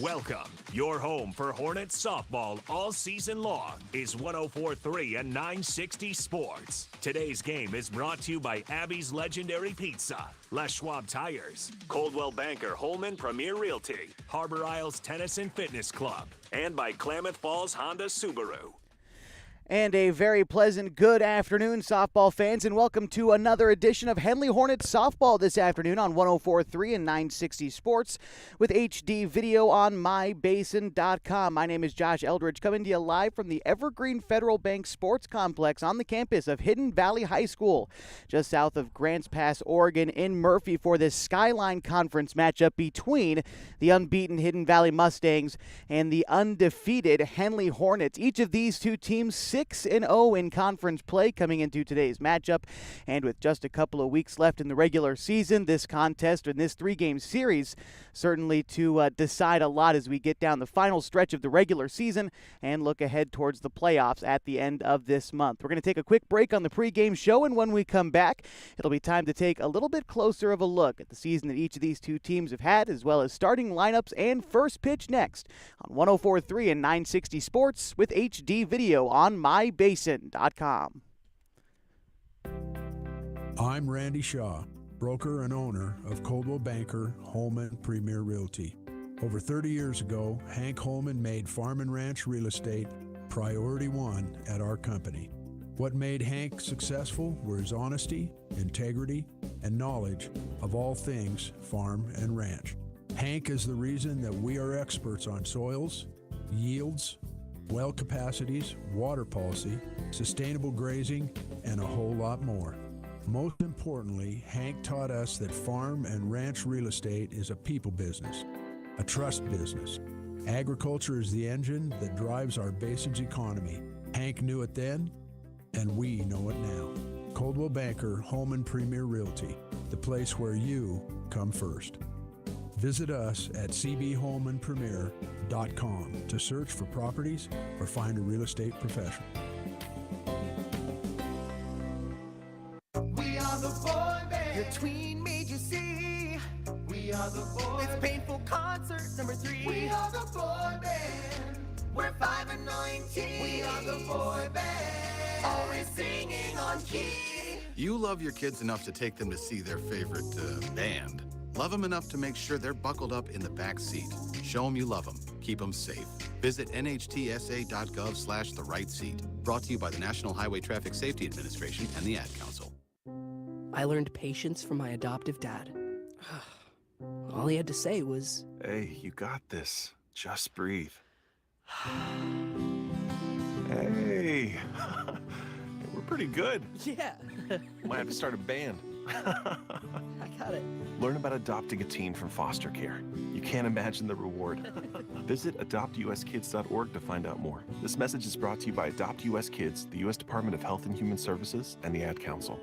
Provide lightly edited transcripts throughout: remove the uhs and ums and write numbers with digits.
Welcome. Your home for Hornets softball all season long is 104.3 and 960 Sports. Today's game is brought to you by Abby's Legendary Pizza, Les Schwab Tires, Coldwell Banker Holman Premier Realty, Harbor Isles Tennis and Fitness Club, and by Klamath Falls Honda Subaru. And a very pleasant good afternoon, softball fans, and welcome to another edition of Henley Hornets softball this afternoon on 104.3 and 960 Sports with HD video on mybasin.com. My name is Josh Eldridge, coming to you live from the Evergreen Federal Bank Sports Complex on the campus of Hidden Valley High School, just south of Grants Pass, Oregon, in Murphy for this Skyline Conference matchup between the unbeaten Hidden Valley Mustangs and the undefeated Henley Hornets. Each of these two teams 6-0 in conference play coming into today's matchup. And with just a couple of weeks left in the regular season, this contest and this three-game series certainly to decide a lot as we get down the final stretch of the regular season and look ahead towards the playoffs at the end of this month. We're going to take a quick break on the pregame show, and when we come back, it'll be time to take a little bit closer of a look at the season that each of these two teams have had, as well as starting lineups and first pitch next on 104.3 and 960 Sports with HD video on mybasin.com. I'm Randy Shaw, broker and owner of Coldwell Banker Holman Premier Realty. Over 30 years ago, Hank Holman made farm and ranch real estate priority one at our company. What made Hank successful were his honesty, integrity, and knowledge of all things farm and ranch. Hank is the reason that we are experts on soils, yields, well capacities, water policy, sustainable grazing, and a whole lot more. Most importantly, Hank taught us that farm and ranch real estate is a people business, a trust business. Agriculture is the engine that drives our basin's economy. Hank knew it then, and we know it now. Coldwell Banker Holman Premier Realty, the place where you come first. Visit us at cbholmanpremier.com to search for properties or find a real estate professional. We are the boy band. Your tween made you see. We are the boy band. It's Painful Concert number 3. We are the boy band. We're 5 and 19. We are the boy band. Always singing on key. You love your kids enough to take them to see their favorite band. Love them enough to make sure they're buckled up in the back seat. Show them you love them. Keep them safe. Visit nhtsa.gov/the right seat. Brought to you by the National Highway Traffic Safety Administration and the Ad Council. I learned patience from my adoptive dad. All he had to say was, "Hey, you got this. Just breathe." Hey, we're pretty good. yeah, Might have to start a band. I got it. Learn about adopting a teen from foster care. You can't imagine the reward. Visit adoptuskids.org to find out more. This message is brought to you by Adopt US Kids, the U.S. Department of Health and Human Services, and the Ad Council.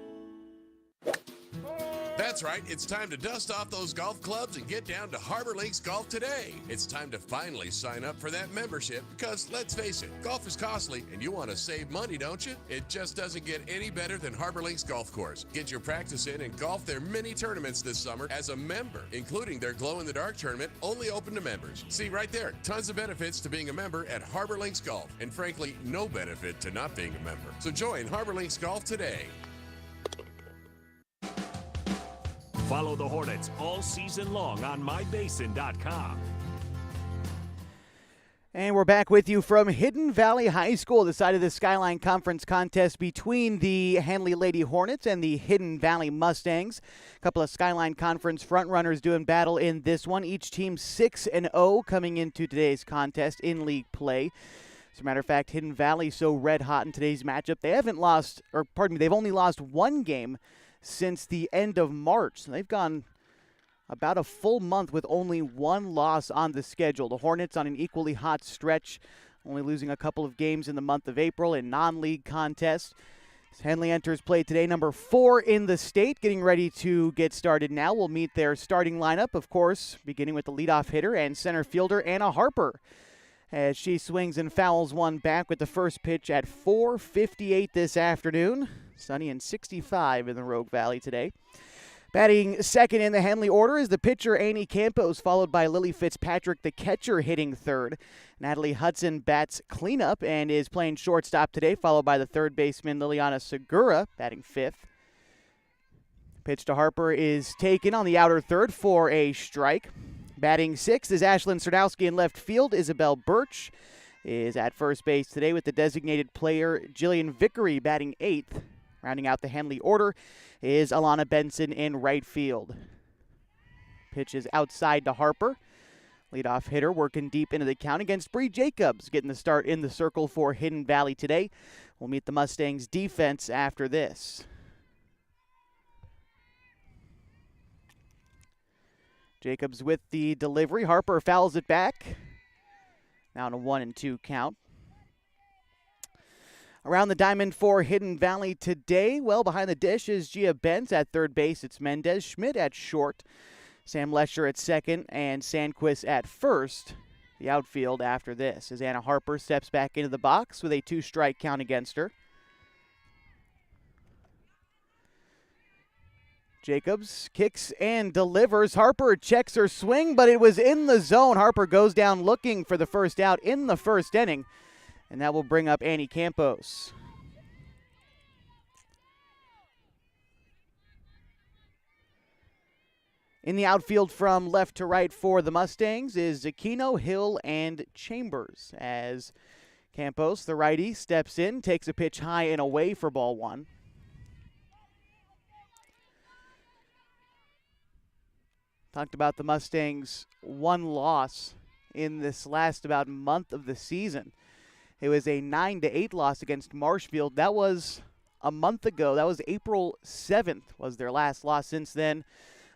That's right, it's time to dust off those golf clubs and get down to Harbor Links Golf today. It's time to finally sign up for that membership because, let's face it, golf is costly and you want to save money, don't you? It just doesn't get any better than Harbor Links Golf Course. Get your practice in and golf their mini tournaments this summer as a member, including their glow-in-the-dark tournament, only open to members. See right there, tons of benefits to being a member at Harbor Links Golf, and frankly, no benefit to not being a member. So join Harbor Links Golf today. Follow the Hornets all season long on mybasin.com. And we're back with you from Hidden Valley High School, the side of the Skyline Conference contest between the Henley Lady Hornets and the Hidden Valley Mustangs. A couple of Skyline Conference frontrunners doing battle in this one. Each team 6-0 coming into today's contest in league play. As a matter of fact, Hidden Valley so red hot in today's matchup, they've only lost one game since the end of March. So they've gone about a full month with only one loss on the schedule. The Hornets on an equally hot stretch, only losing a couple of games in the month of April in non-league contests. As Henley enters play today, number 4 in the state, getting ready to get started now. We'll meet their starting lineup, of course, beginning with the leadoff hitter and center fielder Anna Harper, as she swings and fouls one back with the first pitch at 4:58 this afternoon. Sunny and 65 in the Rogue Valley today. Batting second in the Henley order is the pitcher Annie Campos, followed by Lily Fitzpatrick, the catcher, hitting third. Natalie Hudson bats cleanup and is playing shortstop today, followed by the third baseman Liliana Segura, batting fifth. Pitch to Harper is taken on the outer third for a strike. Batting sixth is Ashlyn Sardowski in left field. Isabel Birch is at first base today with the designated player Jillian Vickery batting eighth. Rounding out the Henley order is Alana Benson in right field. Pitch is outside to Harper. Leadoff hitter working deep into the count against Bree Jacobs, getting the start in the circle for Hidden Valley today. We'll meet the Mustangs defense after this. Jacobs with the delivery. Harper fouls it back. Now on a 1-2 count. Around the diamond for Hidden Valley today, well behind the dish is Gia Benz at third base. It's Mendez Schmidt at short, Sam Lesher at second, and Sandquist at first. The outfield after this as Anna Harper steps back into the box with a 2-strike count against her. Jacobs kicks and delivers. Harper checks her swing, but it was in the zone. Harper goes down looking for the first out in the first inning. And that will bring up Annie Campos. In the outfield from left to right for the Mustangs is Aquino, Hill, and Chambers. As Campos, the righty, steps in, takes a pitch high and away for ball one. Talked about the Mustangs' one loss in this last about month of the season. It was a 9-8 loss against Marshfield. That was a month ago. That was April 7th was their last loss. Since then,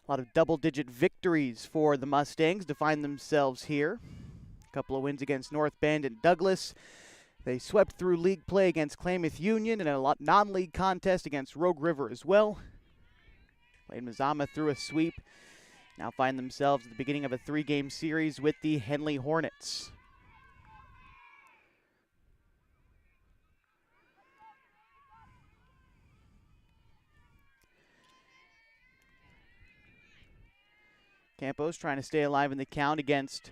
a lot of double-digit victories for the Mustangs to find themselves here. A couple of wins against North Bend and Douglas. They swept through league play against Klamath Union and a non-league contest against Rogue River as well. Played Mazama through a sweep. Now find themselves at the beginning of a 3-game series with the Henley Hornets. Campos trying to stay alive in the count against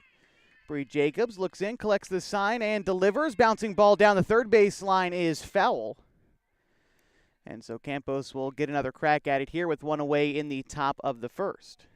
Bree Jacobs. Looks in, collects the sign, and delivers. Bouncing ball down the third base line is foul. And so Campos will get another crack at it here with one away in the top of the first.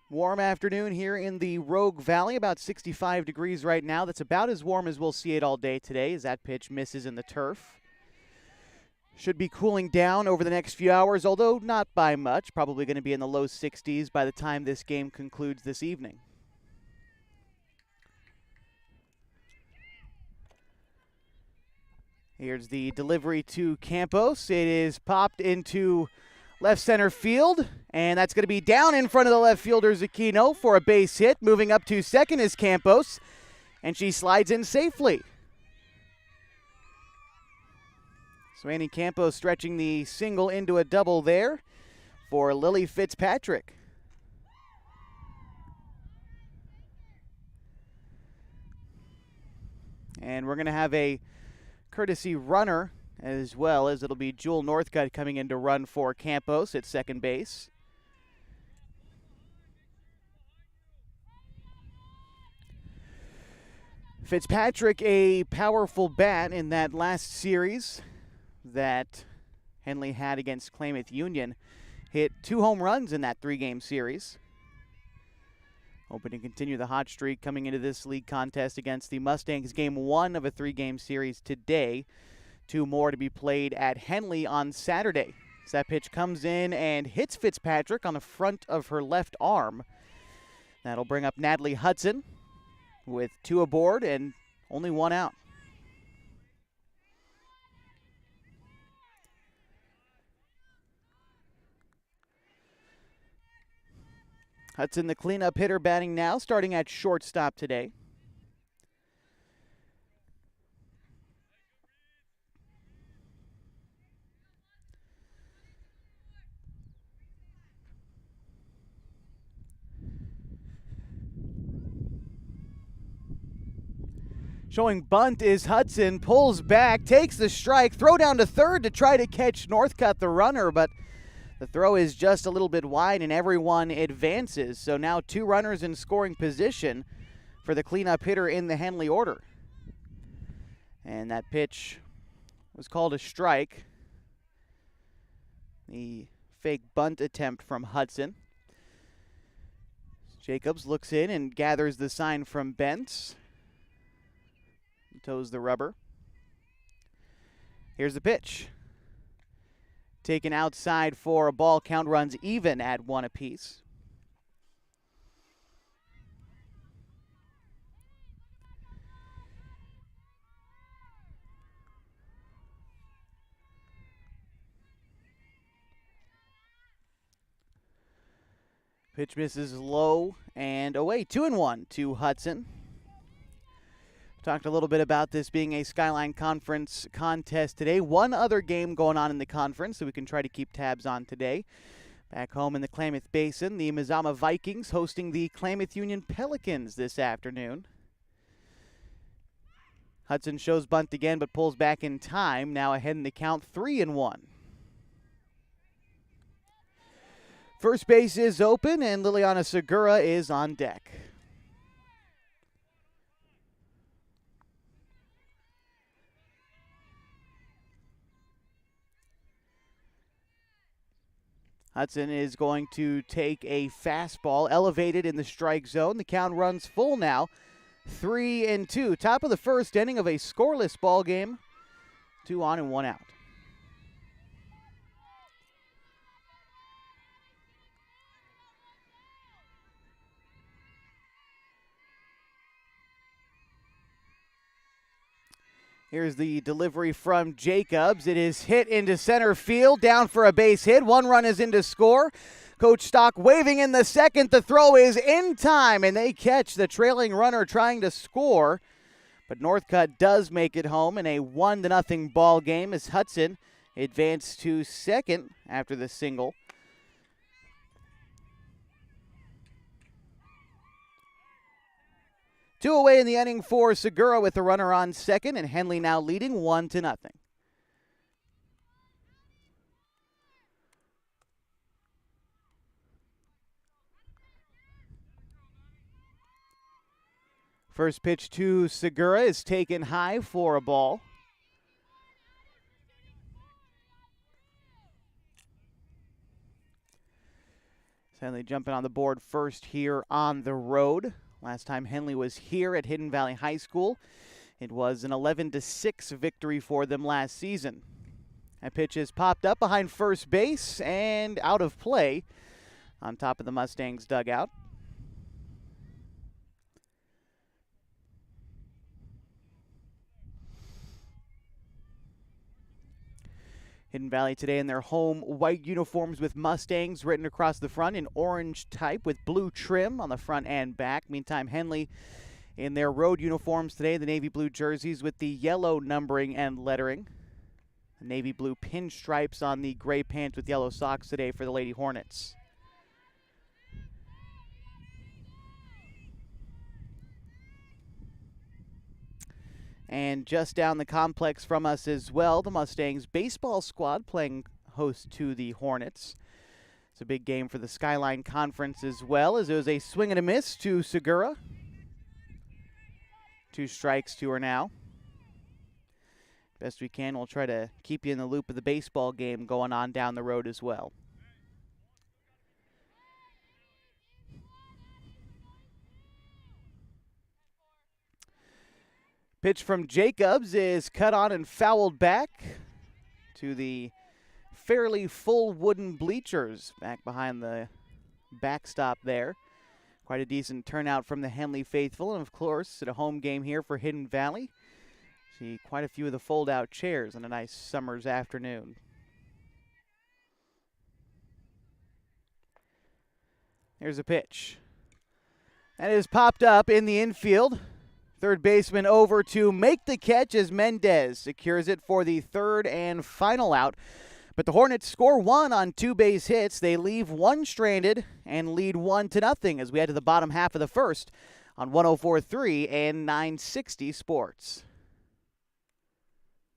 Warm afternoon here in the Rogue Valley, about 65 degrees right now. That's about as warm as we'll see it all day today as that pitch misses in the turf. Should be cooling down over the next few hours, although not by much. Probably going to be in the low 60s by the time this game concludes this evening. Here's the delivery to Campos. It is popped into left center field, and that's going to be down in front of the left fielder Aquino for a base hit. Moving up to second is Campos, and she slides in safely. So Annie Campos stretching the single into a double there for Lily Fitzpatrick. And we're going to have a courtesy runner as well, as it'll be Jewel Northcutt coming in to run for Campos at second base. Fitzpatrick, a powerful bat in that last series that Henley had against Klamath Union. Hit 2 home runs in that 3-game series. Hoping to continue the hot streak coming into this league contest against the Mustangs. Game 1 of a 3-game series today. 2 more to be played at Henley on Saturday. So that pitch comes in and hits Fitzpatrick on the front of her left arm. That'll bring up Natalie Hudson with 2 aboard and only 1 out. Hudson, the cleanup hitter, batting now, starting at shortstop today. Showing bunt is Hudson, pulls back, takes the strike, throw down to third to try to catch Northcutt, the runner, but the throw is just a little bit wide and everyone advances. So now 2 runners in scoring position for the cleanup hitter in the Henley order. And that pitch was called a strike. The fake bunt attempt from Hudson. Jacobs looks in and gathers the sign from Bentz. Toes the rubber. Here's the pitch. Taken outside for a ball. Count runs even at 1 apiece. Pitch misses low and away. 2-1 to Hudson. Talked a little bit about this being a Skyline Conference contest today. One other game going on in the conference that we can try to keep tabs on today. Back home in the Klamath Basin, the Mazama Vikings hosting the Klamath Union Pelicans this afternoon. Hudson shows bunt again but pulls back in time. Now ahead in the count, 3-1. First base is open and Liliana Segura is on deck. Hudson is going to take a fastball elevated in the strike zone. The count runs full now. 3-2. Top of the first inning of a scoreless ball game. 2 on and 1 out. Here's the delivery from Jacobs. It is hit into center field, down for a base hit. 1 run is in to score. Coach Stock waving in the second. The throw is in time, and they catch the trailing runner trying to score. But Northcutt does make it home in a 1-0 ball game as Hudson advanced to second after the single. Two away in the inning for Segura with the runner on second, and Henley now leading 1-0. First pitch to Segura is taken high for a ball. Henley jumping on the board first here on the road. Last time Henley was here at Hidden Valley High School, it was an 11-6 victory for them last season. That pitch is popped up behind first base and out of play on top of the Mustangs dugout. Hidden Valley today in their home white uniforms with Mustangs written across the front in orange type with blue trim on the front and back. Meantime, Henley in their road uniforms today, the navy blue jerseys with the yellow numbering and lettering. The navy blue pinstripes on the gray pants with yellow socks today for the Lady Hornets. And just down the complex from us as well, the Mustangs baseball squad playing host to the Hornets. It's a big game for the Skyline Conference as well, as it was a swing and a miss to Segura. 2 strikes to her now. Best we can, we'll try to keep you in the loop of the baseball game going on down the road as well. Pitch from Jacobs is cut on and fouled back to the fairly full wooden bleachers back behind the backstop there. Quite a decent turnout from the Henley faithful, and of course, at a home game here for Hidden Valley, see quite a few of the fold-out chairs on a nice summer's afternoon. Here's a pitch. That is popped up in the infield. Third baseman over to make the catch as Mendez secures it for the third and final out. But the Hornets score 1 on 2 base hits. They leave 1 stranded and lead 1-0 as we head to the bottom half of the first on 104.3 and 960 Sports.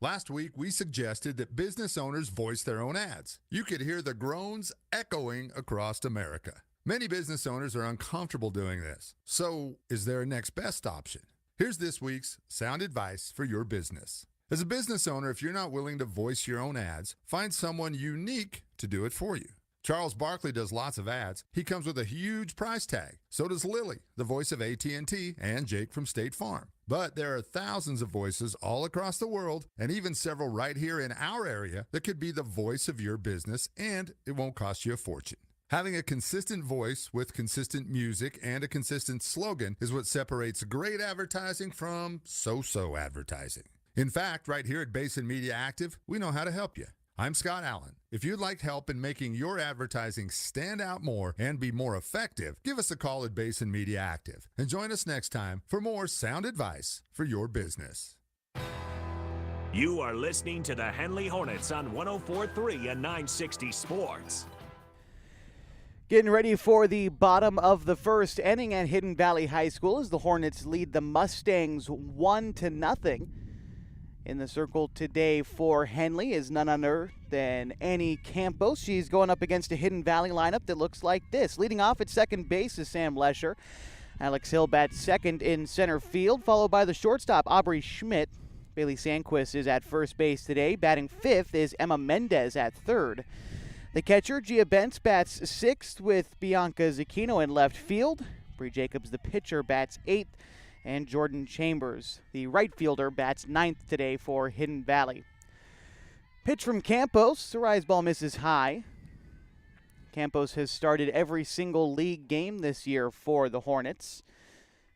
Last week, we suggested that business owners voice their own ads. You could hear the groans echoing across America. Many business owners are uncomfortable doing this. So, is there a next best option? Here's this week's sound advice for your business. As a business owner, if you're not willing to voice your own ads, find someone unique to do it for you. Charles Barkley does lots of ads. He comes with a huge price tag. So does Lily, the voice of AT&T, and Jake from State Farm. But there are thousands of voices all across the world, and even several right here in our area that could be the voice of your business, and it won't cost you a fortune. Having a consistent voice with consistent music and a consistent slogan is what separates great advertising from so-so advertising. In fact, right here at Basin Media Active, we know how to help you. I'm Scott Allen. If you'd like help in making your advertising stand out more and be more effective, give us a call at Basin Media Active and join us next time for more sound advice for your business. You are listening to the Henley Hornets on 104.3 and 960 Sports. Getting ready for the bottom of the first inning at Hidden Valley High School as the Hornets lead the Mustangs 1-0. In the circle today for Henley is none other than Annie Campos. She's going up against a Hidden Valley lineup that looks like this. Leading off at second base is Sam Lesher. Alex Hill bats second in center field, followed by the shortstop, Aubrey Schmidt. Bailey Sandquist is at first base today. Batting fifth is Emma Mendez at third. The catcher, Gia Bentz, bats sixth with Bianca Zucchino in left field. Bree Jacobs, the pitcher, bats eighth. And Jordan Chambers, the right fielder, bats ninth today for Hidden Valley. Pitch from Campos. The rise ball misses high. Campos has started every single league game this year for the Hornets.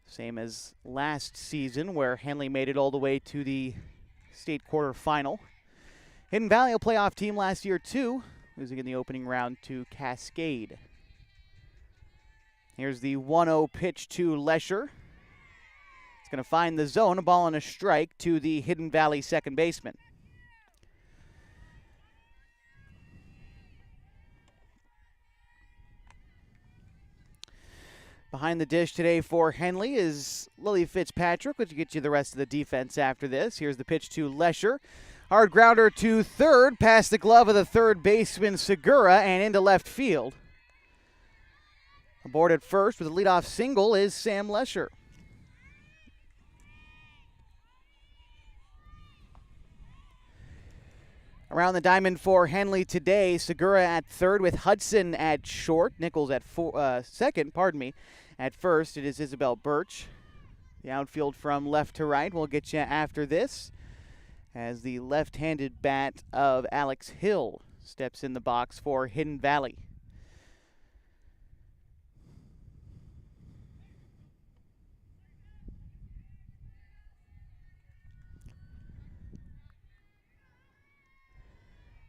Same as last season where Henley made it all the way to the state quarterfinal. Hidden Valley, a playoff team last year too, losing in the opening round to Cascade. Here's the 1-0 pitch to Lesher. It's going to find the zone, a ball and a strike to the Hidden Valley second baseman. Behind the dish today for Henley is Lily Fitzpatrick, which gets you the rest of the defense after this. Here's the pitch to Lesher. Hard grounder to third, past the glove of the third baseman Segura and into left field. Aboard at first with a leadoff single is Sam Lesher. Around the diamond for Henley today, Segura at third with Hudson at short. Nichols at second. At first, it is Isabel Birch. The outfield from left to right will get you after this as the left-handed bat of Alex Hill steps in the box for Hidden Valley.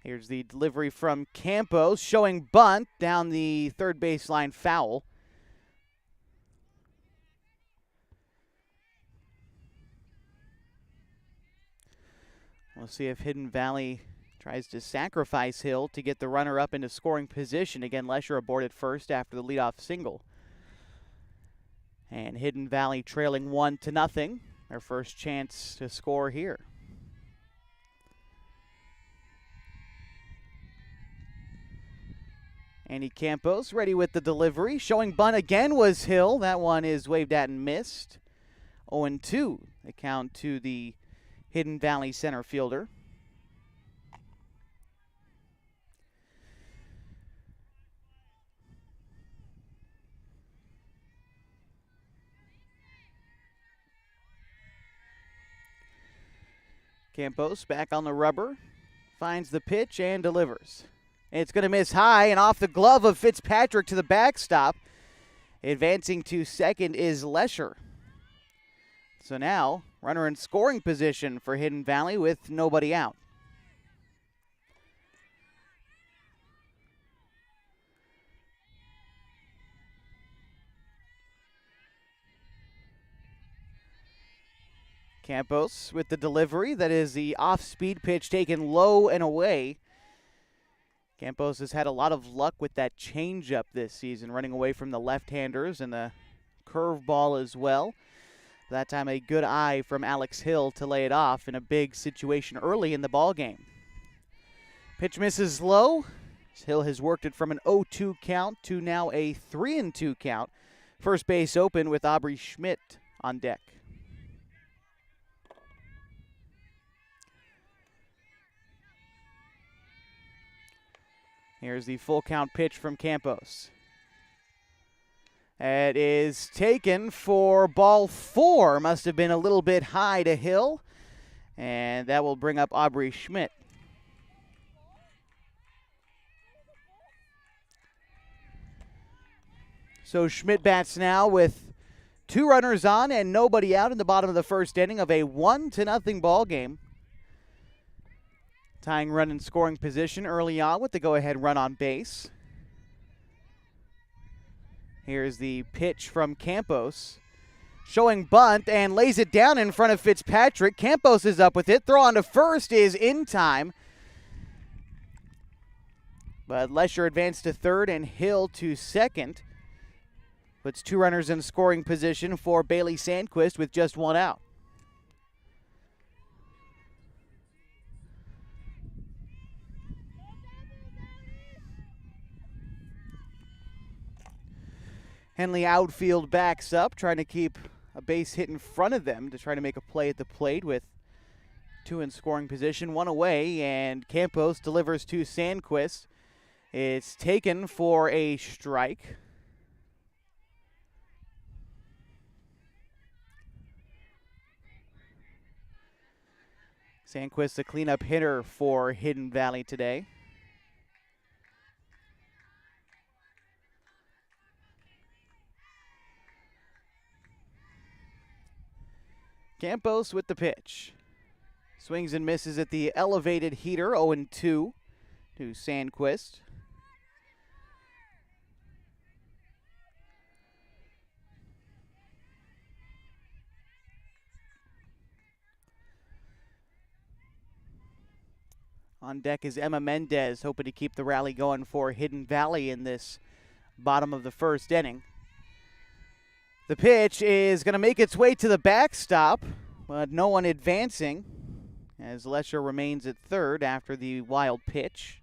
Here's the delivery from Campos, showing bunt down the third baseline foul. We'll see if Hidden Valley tries to sacrifice Hill to get the runner up into scoring position. Again, Lesher aboard at first after the leadoff single. And Hidden Valley trailing 1-0. Their first chance to score here. Annie Campos ready with the delivery. Showing bunt again was Hill. That one is waved at and missed. 0-2. The count to the Hidden Valley center fielder. Campos back on the rubber. Finds the pitch and delivers. It's going to miss high and off the glove of Fitzpatrick to the backstop. Advancing to second is Lesher. So now, runner in scoring position for Hidden Valley with nobody out. Campos with the delivery. That is the off-speed pitch taken low and away. Campos has had a lot of luck with that changeup this season, running away from the left-handers, and the curveball as well. That time a good eye from Alex Hill to lay it off in a big situation early in the ball game. Pitch misses low. Hill has worked it from an 0-2 count to now a 3-2 count. First base open with Aubrey Schmidt on deck. Here's the full count pitch from Campos. It is taken for ball 4. Must have been a little bit high to Hill. And that will bring up Aubrey Schmidt. So Schmidt bats now with 2 runners on and nobody out in the bottom of the first inning of a 1-0 ball game. Tying run in scoring position early on with the go-ahead run on base. Here's the pitch from Campos. Showing bunt and lays it down in front of Fitzpatrick. Campos is up with it. Throw on to first is in time. But Lesher advanced to third and Hill to second. Puts 2 runners in scoring position for Bailey Sandquist with just 1 out. Henley outfield backs up, trying to keep a base hit in front of them to try to make a play at the plate with 2 in scoring position, 1 away, and Campos delivers to Sandquist. It's taken for a strike. Sandquist, the cleanup hitter for Hidden Valley today. Campos with the pitch. Swings and misses at the elevated heater, 0-2 to Sandquist. On deck is Emma Mendez, hoping to keep the rally going for Hidden Valley in this bottom of the first inning. The pitch is going to make its way to the backstop, but no one advancing as Lesher remains at third after the wild pitch.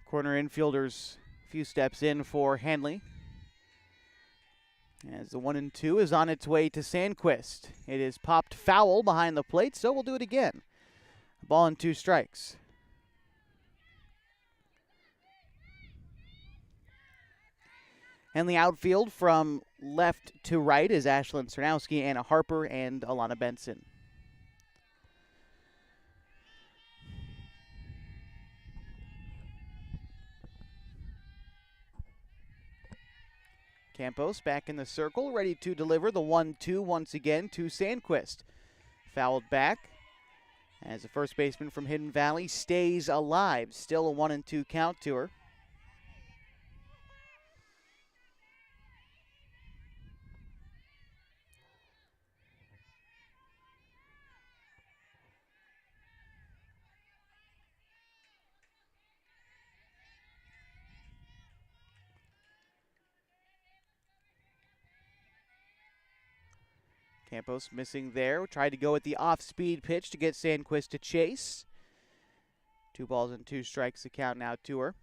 Corner infielders a few steps in for Henley. As the 1-2 is on its way to Sandquist. It is popped foul behind the plate, so we'll do it again. Ball and 2 strikes. Henley outfield from left to right is Ashlyn Cernowski, Anna Harper, and Alana Benson. Campos back in the circle, ready to deliver the 1-2 once again to Sandquist. Fouled back as the first baseman from Hidden Valley stays alive. Still a 1-2 count to her. Campos missing there. Tried to go with the off-speed pitch to get Sandquist to chase. 2 balls and 2 strikes the count now to her.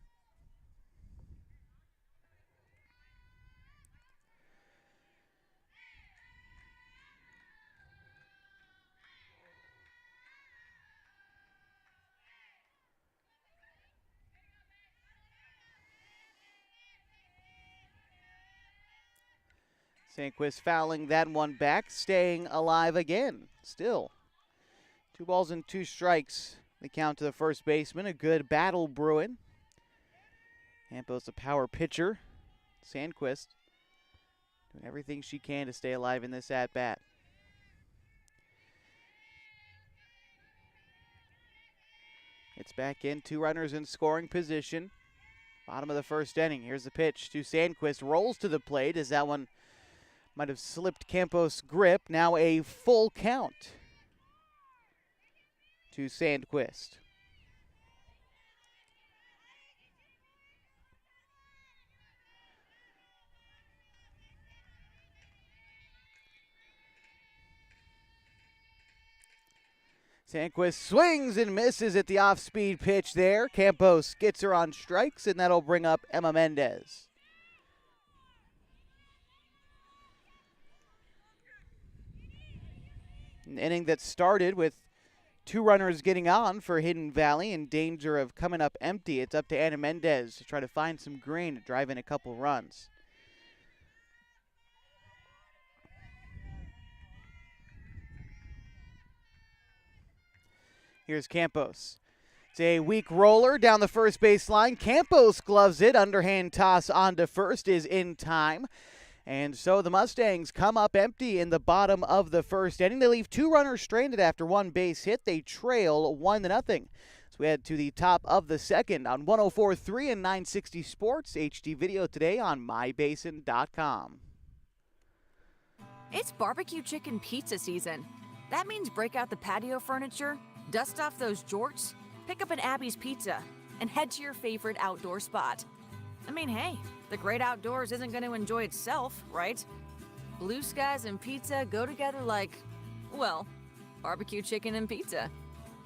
Sandquist fouling that one back, staying alive again. Still 2 balls and 2 strikes. The count to the first baseman. A good battle brewing. Campos a power pitcher. Sandquist doing everything she can to stay alive in this at-bat. It's back in. 2 runners in scoring position. Bottom of the first inning. Here's the pitch to Sandquist. Rolls to the plate as that one Might have slipped Campos' grip. Now a full count to Sandquist. Sandquist swings and misses at the off-speed pitch there. Campos gets her on strikes, and that'll bring up Emma Mendez. An inning that started with 2 runners getting on for Hidden Valley in danger of coming up empty. It's up to Anna Mendez to try to find some grain to drive in a couple runs. Here's Campos. It's a weak roller down the first base line. Campos gloves it. Underhand toss onto first is in time. And so the Mustangs come up empty in the bottom of the first inning. They leave 2 runners stranded after 1 base hit. They trail 1-0. So we head to the top of the second on 104.3 and 960 Sports. HD video today on mybasin.com. It's barbecue chicken pizza season. That means break out the patio furniture, dust off those jorts, pick up an Abby's Pizza, and head to your favorite outdoor spot. I mean, hey, the great outdoors isn't going to enjoy itself, right? Blue skies and pizza go together like, well, barbecue chicken and pizza.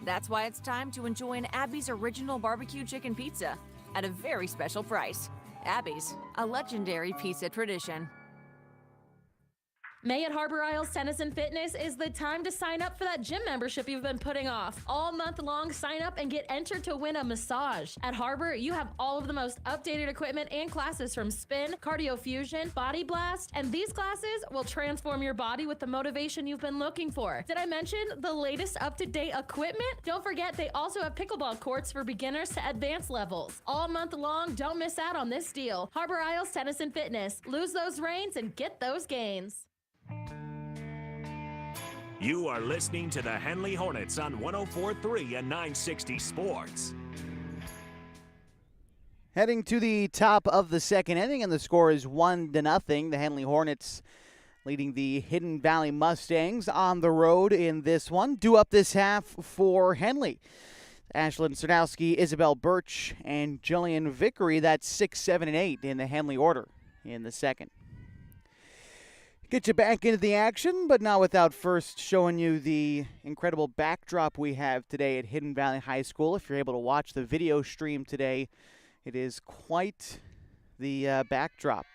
That's why it's time to enjoy an Abby's original barbecue chicken pizza at a very special price. Abby's, a legendary pizza tradition. May at Harbor Isles Tennis and Fitness is the time to sign up for that gym membership you've been putting off. All month long, sign up and get entered to win a massage. At Harbor, you have all of the most updated equipment and classes from spin, cardio fusion, body blast, and these classes will transform your body with the motivation you've been looking for. Did I mention the latest up-to-date equipment? Don't forget they also have pickleball courts for beginners to advanced levels. All month long, don't miss out on this deal. Harbor Isles Tennis and Fitness. Lose those reins and get those gains. You are listening to the Henley Hornets on 104.3 and 960 Sports. Heading to the top of the second inning, and the score is 1-0. The Henley Hornets leading the Hidden Valley Mustangs on the road in this one. Due up this half for Henley. Ashlyn Cernowski, Isabel Birch, and Jillian Vickery. That's 6, 7, and 8 in the Henley order in the second. Get you back into the action, but not without first showing you the incredible backdrop we have today at Hidden Valley High School. If you're able to watch the video stream today, it is quite the backdrop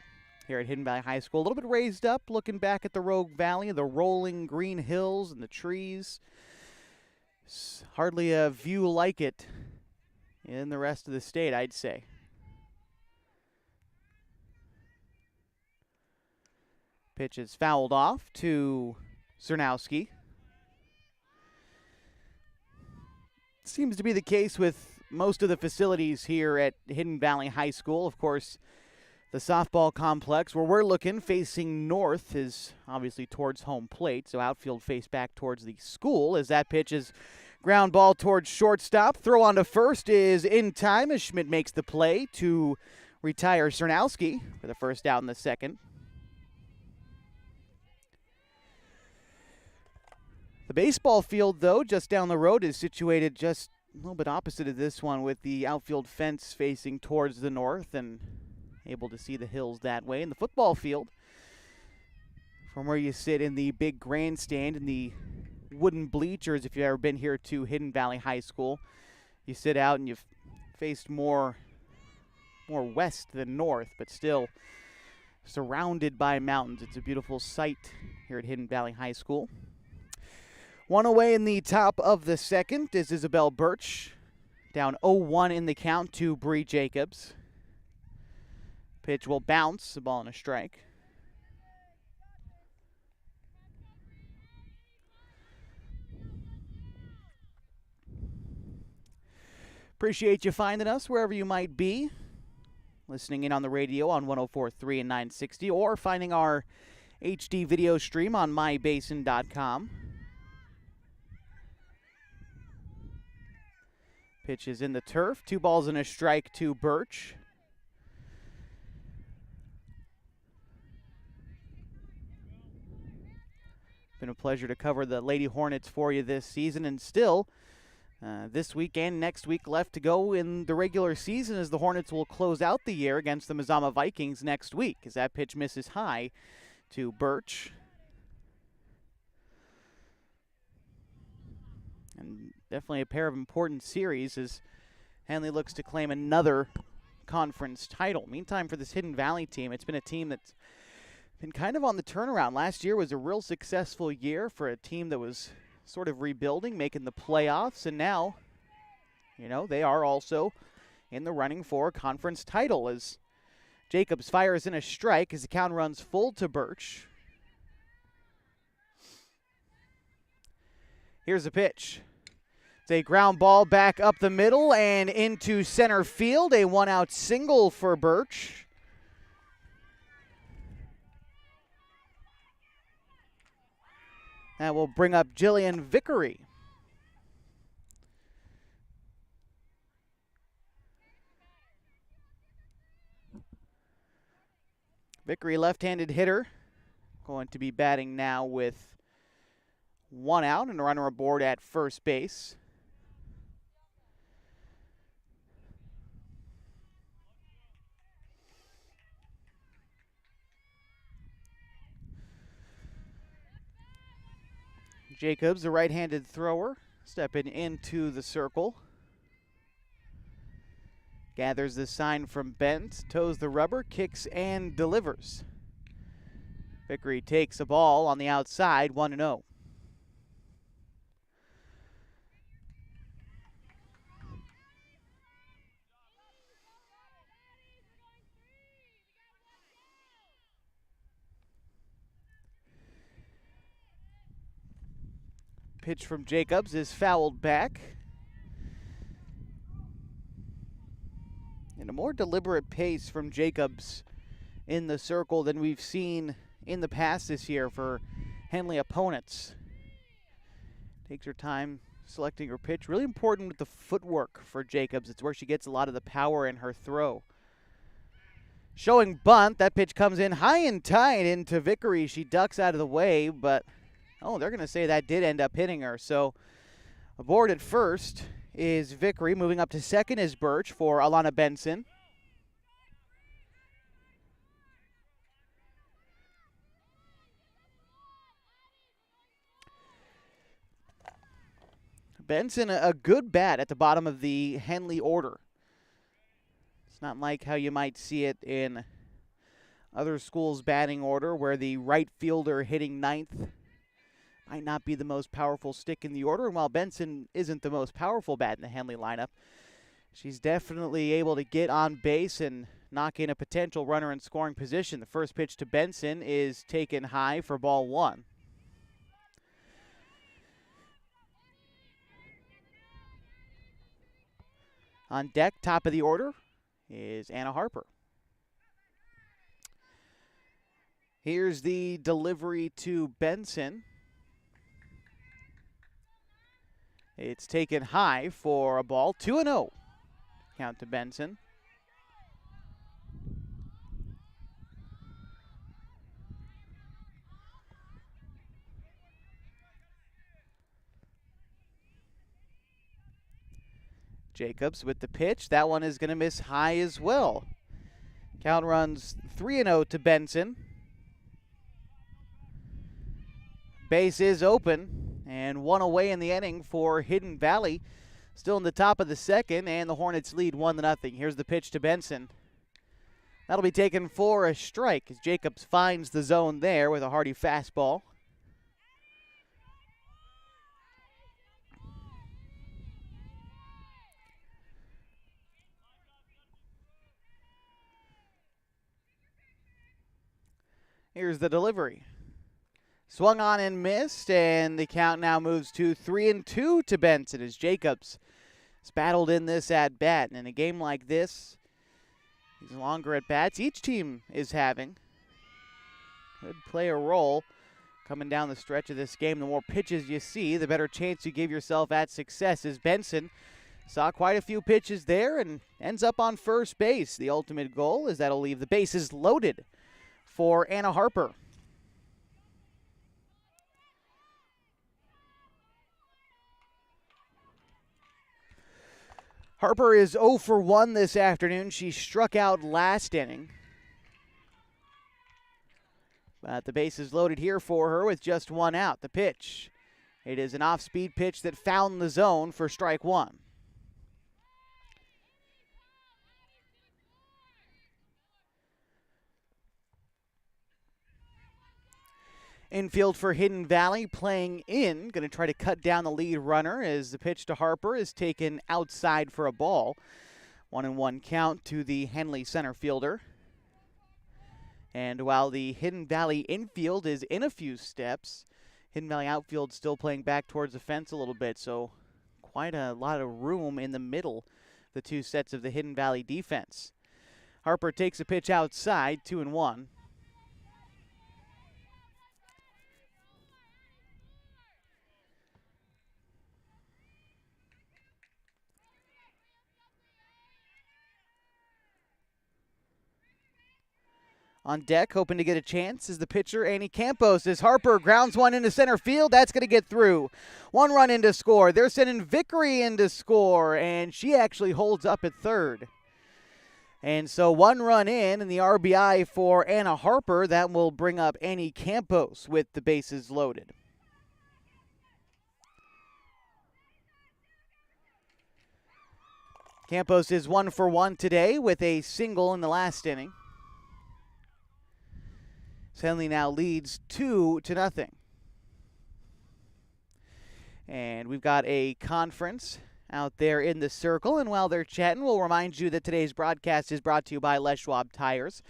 here at Hidden Valley High School. A little bit raised up, looking back at the Rogue Valley, the rolling green hills and the trees. It's hardly a view like it in the rest of the state, I'd say. Pitch is fouled off to Cernowski. Seems to be the case with most of the facilities here at Hidden Valley High School. Of course, the softball complex where we're looking facing north is obviously towards home plate, so outfield face back towards the school as that pitch is ground ball towards shortstop. Throw on to first is in time as Schmidt makes the play to retire Cernowski for the first out in the second. The baseball field, though, just down the road is situated just a little bit opposite of this one with the outfield fence facing towards the north and able to see the hills that way. And the football field, from where you sit in the big grandstand and the wooden bleachers, if you've ever been here to Hidden Valley High School, you sit out and you've faced more west than north, but still surrounded by mountains. It's a beautiful sight here at Hidden Valley High School. One away in the top of the second is Isabel Birch. Down 0-1 in the count to Bree Jacobs. Pitch will bounce, the ball and a strike. Appreciate you finding us wherever you might be. Listening in on the radio on 104.3 and 960 or finding our HD video stream on mybasin.com. Pitch is in the turf. 2 balls and a strike to Birch. Been a pleasure to cover the Lady Hornets for you this season, and still this week and next week left to go in the regular season as the Hornets will close out the year against the Mazama Vikings next week as that pitch misses high to Birch. And definitely a pair of important series as Henley looks to claim another conference title. Meantime, for this Hidden Valley team, it's been a team that's been kind of on the turnaround. Last year was a real successful year for a team that was sort of rebuilding, making the playoffs, and now, they are also in the running for a conference title as Jacobs fires in a strike as the count runs full to Birch. Here's the pitch. It's a ground ball back up the middle and into center field. A one-out single for Birch. That will bring up Jillian Vickery. Vickery, left-handed hitter, going to be batting now with one out and a runner aboard at first base. Jacobs, the right-handed thrower, stepping into the circle. Gathers the sign from Bent, toes the rubber, kicks and delivers. Vickery takes a ball on the outside, 1-0. Pitch from Jacobs is fouled back. And a more deliberate pace from Jacobs in the circle than we've seen in the past this year for Henley opponents. Takes her time selecting her pitch. Really important with the footwork for Jacobs. It's where she gets a lot of the power in her throw. Showing bunt. That pitch comes in high and tight into Vickery. She ducks out of the way, but they're going to say that did end up hitting her. So aboard at first is Vickery. Moving up to second is Birch for Alana Benson. Benson, a good bat at the bottom of the Henley order. It's not like how you might see it in other schools' batting order where the right fielder hitting ninth might not be the most powerful stick in the order. And while Benson isn't the most powerful bat in the Henley lineup, she's definitely able to get on base and knock in a potential runner in scoring position. The first pitch to Benson is taken high for ball one. On deck, top of the order, is Anna Harper. Here's the delivery to Benson. It's taken high for a ball, 2-0. Count to Benson. Jacobs with the pitch. That one is going to miss high as well. Count runs 3-0 to Benson. Base is open. And one away in the inning for Hidden Valley. Still in the top of the second, and the Hornets lead 1-0. Here's the pitch to Benson. That'll be taken for a strike as Jacobs finds the zone there with a hearty fastball. Here's the delivery. Swung on and missed, and the count now moves to 3-2 to Benson as Jacobs has battled in this at-bat. And in a game like this, these longer at-bats each team is having could play a role coming down the stretch of this game. The more pitches you see, the better chance you give yourself at success. As Benson saw quite a few pitches there and ends up on first base. The ultimate goal is that'll leave the bases loaded for Anna Harper. Harper is 0 for 1 this afternoon. She struck out last inning. But the base is loaded here for her with just one out. The pitch. It is an off-speed pitch that found the zone for strike one. Infield for Hidden Valley playing in. Going to try to cut down the lead runner as the pitch to Harper is taken outside for a ball. 1-1 count to the Henley center fielder. And while the Hidden Valley infield is in a few steps, Hidden Valley outfield still playing back towards the fence a little bit, so quite a lot of room in the middle, the two sets of the Hidden Valley defense. Harper takes a pitch outside, 2-1. On deck, hoping to get a chance, is the pitcher, Annie Campos, as Harper grounds one into center field. That's going to get through. One run in to score. They're sending Vickery in to score, and she actually holds up at third. And so one run in, and the RBI for Anna Harper. That will bring up Annie Campos with the bases loaded. Campos is 1 for 1 today with a single in the last inning. Henley now leads 2-0. And we've got a conference out there in the circle. And while they're chatting, we'll remind you that today's broadcast is brought to you by Les Schwab Tires.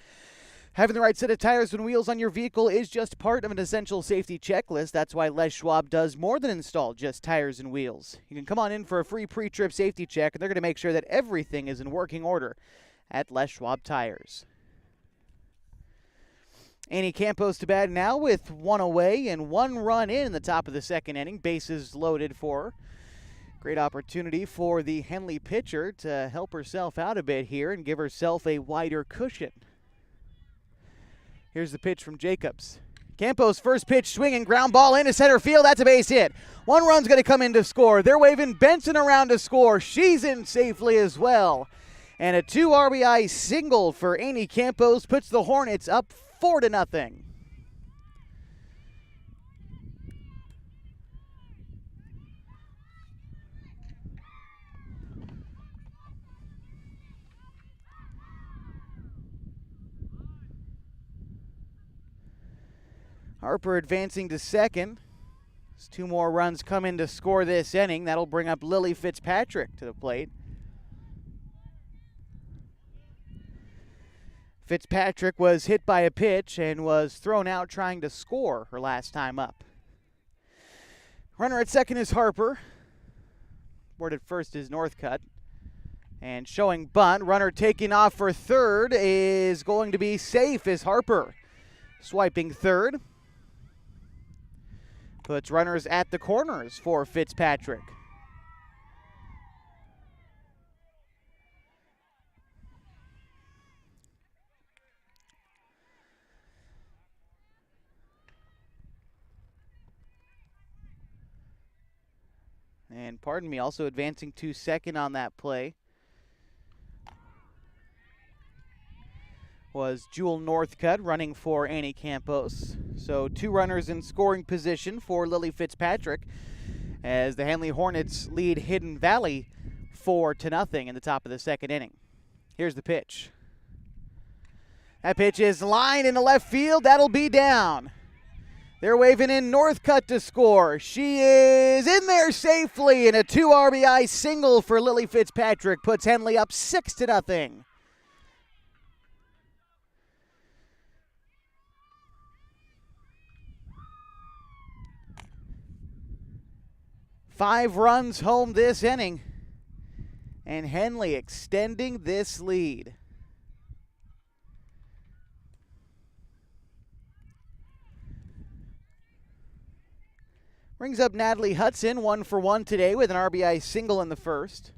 Having the right set of tires and wheels on your vehicle is just part of an essential safety checklist. That's why Les Schwab does more than install just tires and wheels. You can come on in for a free pre-trip safety check, and they're going to make sure that everything is in working order at Les Schwab Tires. Annie Campos to bat now with one away and one run in the top of the second inning. Bases loaded for her. Great opportunity for the Henley pitcher to help herself out a bit here and give herself a wider cushion. Here's the pitch from Jacobs. Campos' first pitch swinging, ground ball into center field. That's a base hit. One run's going to come in to score. They're waving Benson around to score. She's in safely as well. And a 2 RBI single for Annie Campos puts the Hornets up 4-0. Harper advancing to second. As 2 more runs come in to score this inning, that'll bring up Lily Fitzpatrick to the plate. Fitzpatrick was hit by a pitch and was thrown out trying to score her last time up. Runner at second is Harper. Board at first is Northcutt. And showing bunt, runner taking off for third is going to be safe as Harper. Swiping third. Puts runners at the corners for Fitzpatrick. And pardon me, also advancing to second on that play was Jewel Northcutt running for Annie Campos. So 2 runners in scoring position for Lily Fitzpatrick as the Henley Hornets lead Hidden Valley 4-0 in the top of the second inning. Here's the pitch. That pitch is lined into left field. That'll be down. They're waving in Northcutt to score. She is in there safely, and a 2 RBI single for Lily Fitzpatrick puts Henley up 6-0. Five runs home this inning, and Henley extending this lead. Brings up Natalie Hudson, 1 for 1 today with an RBI single in the first.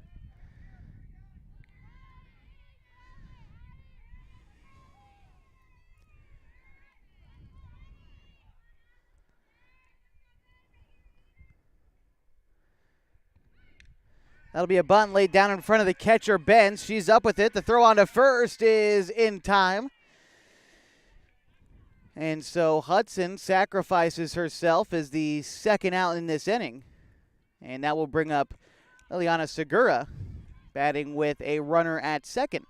That'll be a bunt laid down in front of the catcher, Benz. She's up with it. The throw on to first is in time. And so Hudson sacrifices herself as the second out in this inning. And that will bring up Liliana Segura batting with a runner at second.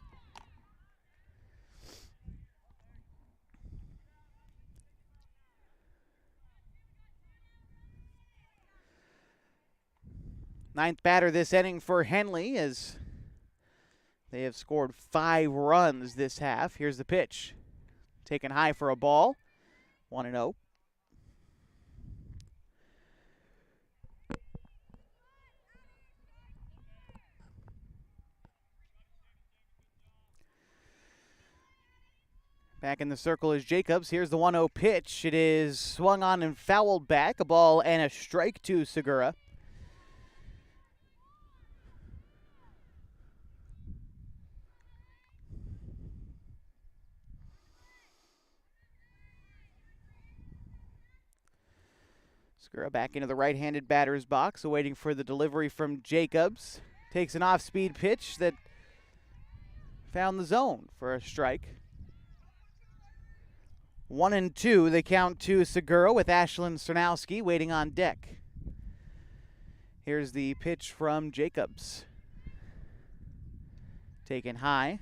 Ninth batter this inning for Henley as they have scored 5 runs this half. Here's the pitch. Taken high for a ball. 1-0. Back in the circle is Jacobs. Here's the 1-0 pitch. It is swung on and fouled back. A ball and a strike to Segura. Segura back into the right-handed batter's box, awaiting for the delivery from Jacobs. Takes an off-speed pitch that found the zone for a strike. 1-2, the count to Segura with Ashlyn Cernowski waiting on deck. Here's the pitch from Jacobs. Taken high.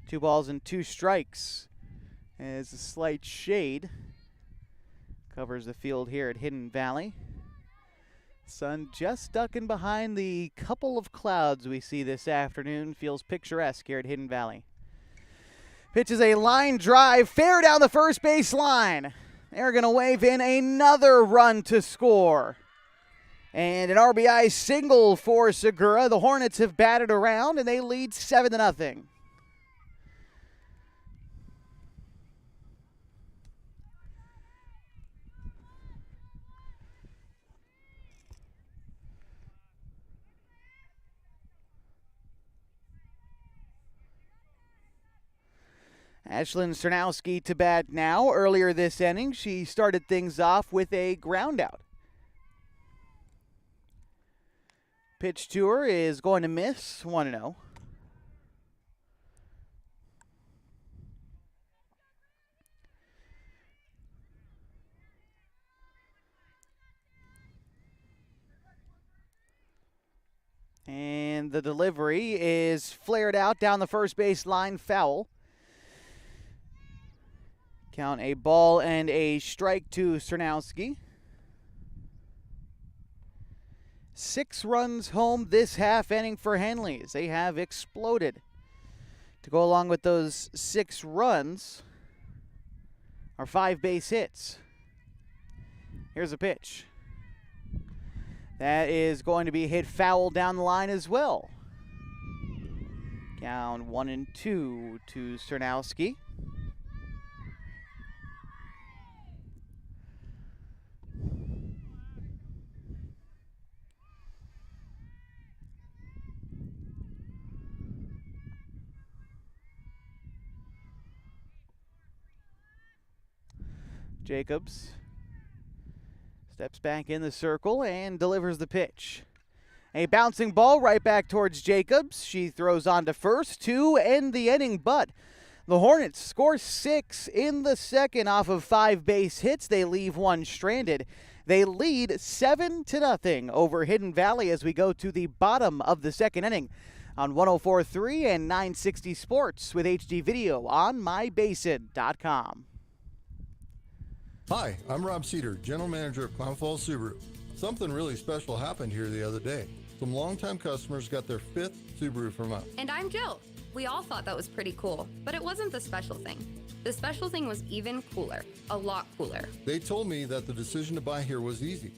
2 balls and 2 strikes. As a slight shade covers the field here at Hidden Valley. Sun just ducking behind the couple of clouds we see this afternoon. Feels picturesque here at Hidden Valley. Pitch is a line drive, fair down the first base line. They're going to wave in another run to score. And an RBI single for Segura. The Hornets have batted around and they lead 7-0. Ashlyn Cernowski to bat now. Earlier this inning, she started things off with a ground out. Pitch to her is going to miss. 1-0. And the delivery is flared out down the first base line, foul. Count a ball and a strike to Cernowski. 6 runs home this half inning for Henley's. They have exploded. To go along with those 6 runs are 5 base hits. Here's a pitch. That is going to be hit foul down the line as well. Count 1-2 to Cernowski. Jacobs steps back in the circle and delivers the pitch. A bouncing ball right back towards Jacobs. She throws on to first to end the inning, but the Hornets score 6 in the second off of 5 base hits. They leave 1 stranded. They lead 7-0 over Hidden Valley as we go to the bottom of the second inning on 104.3 and 960 Sports with HD video on mybasin.com. Hi, I'm Rob Cedar, General Manager of Clown Falls Subaru. Something really special happened here the other day. Some longtime customers got their 5th Subaru from us. And I'm Jill. We all thought that was pretty cool, but it wasn't the special thing. The special thing was even cooler, a lot cooler. They told me that the decision to buy here was easy.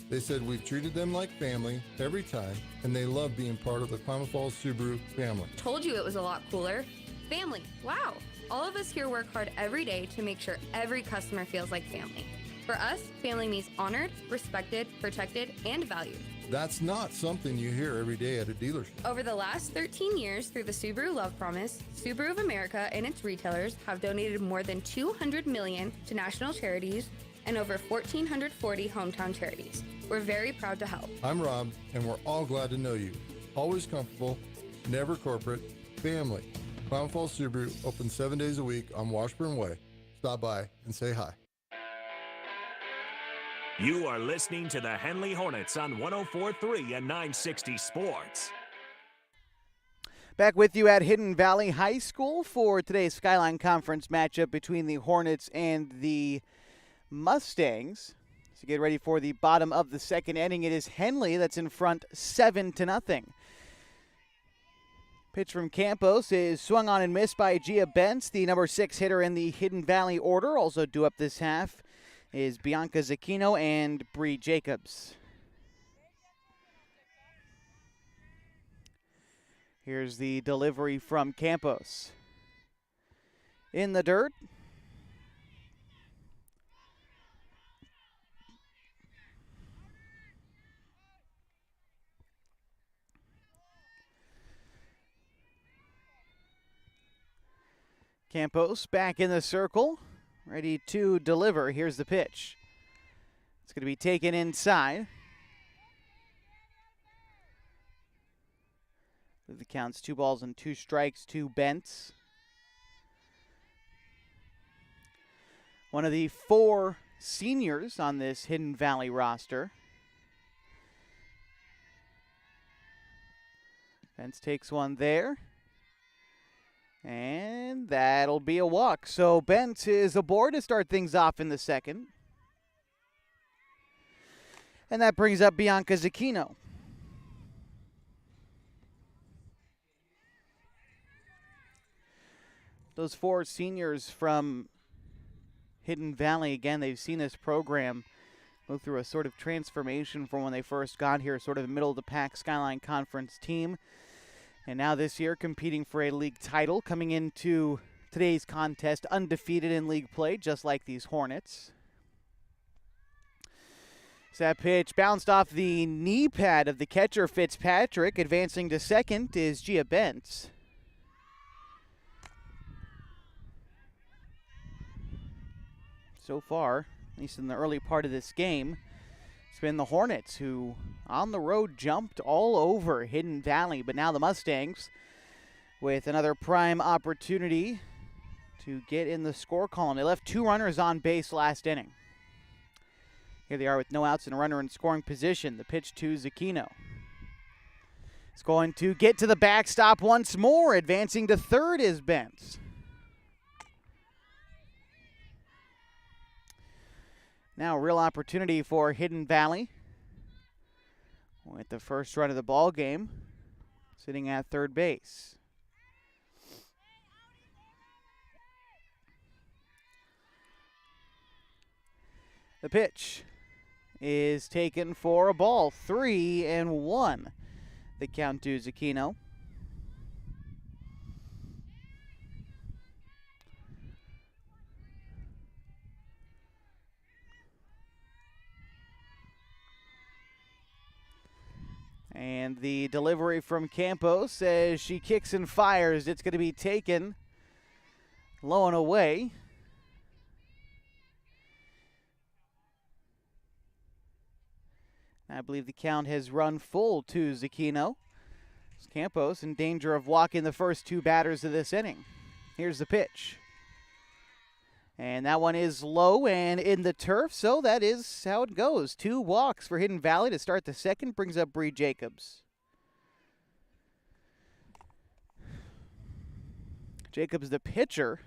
They said we've treated them like family every time, and they love being part of the Clown Falls Subaru family. Told you it was a lot cooler. Family, wow. All of us here work hard every day to make sure every customer feels like family. For us, family means honored, respected, protected, and valued. That's not something you hear every day at a dealership. Over the last 13 years, through the Subaru Love Promise, Subaru of America and its retailers have donated more than $200 million to national charities, and over 1,440 hometown charities. We're very proud to help. I'm Rob, and we're all glad to know you. Always comfortable, never corporate, family. Clown Falls Subaru open 7 days a week on Washburn Way. Stop by and say hi. You are listening to the Henley Hornets on 104.3 and 960 Sports. Back with you at Hidden Valley High School for today's Skyline Conference matchup between the Hornets and the Mustangs. So get ready for the bottom of the second inning. It is Henley that's in front 7-0. Pitch from Campos is swung on and missed by Gia Bentz, the number 6 hitter in the Hidden Valley order. Also due up this half is Bianca Zacchino and Bree Jacobs. Here's the delivery from Campos. In the dirt. Campos back in the circle, ready to deliver. Here's the pitch. It's going to be taken inside. The count's 2 balls and 2 strikes to Bentz. One of the 4 seniors on this Hidden Valley roster. Bentz takes one there. And that'll be a walk. So Bentz is aboard to start things off in the second. And that brings up Bianca Zacchino. Those 4 seniors from Hidden Valley, again, they've seen this program go through a sort of transformation from when they first got here, sort of the middle-of-the-pack Skyline Conference team. And now this year competing for a league title, coming into today's contest undefeated in league play, just like these Hornets. So that pitch bounced off the knee pad of the catcher, Fitzpatrick. Advancing to second is Gia Bentz. So far, at least in the early part of this game, it's been the Hornets who, on the road, jumped all over Hidden Valley. But now the Mustangs with another prime opportunity to get in the score column. They left 2 runners on base last inning. Here they are with no outs and a runner in scoring position. The pitch to Zacchino. It's going to get to the backstop once more. Advancing to third is Bentz. Now a real opportunity for Hidden Valley with the first run of the ball game, sitting at third base. The pitch is taken for a ball, 3-1. The count to Zacchino. And the delivery from Campos as she kicks and fires. It's going to be taken low and away. I believe the count has run full to Zacchino. Campos in danger of walking the first 2 batters of this inning. Here's the pitch. And that one is low and in the turf, so that is how it goes. 2 walks for Hidden Valley to start the second, brings up Bree Jacobs. Jacobs, the pitcher.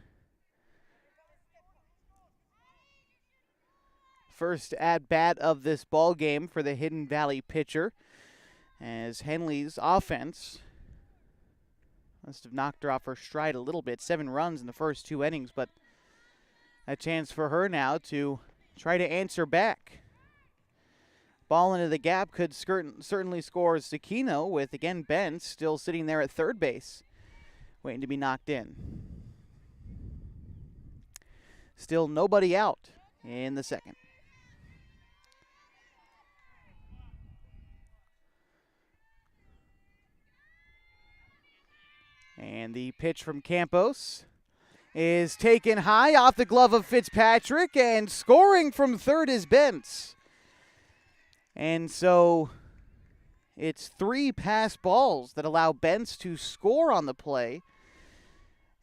First at-bat of this ball game for the Hidden Valley pitcher, as Henley's offense must have knocked her off her stride a little bit. 7 runs in the first 2 innings, but a chance for her now to try to answer back. Ball into the gap could certainly score Zacchino with, again, Bentz still sitting there at third base, waiting to be knocked in. Still nobody out in the second. And the pitch from Campos is taken high off the glove of Fitzpatrick, and scoring from third is Bentz. And so it's 3 pass balls that allow Bentz to score on the play.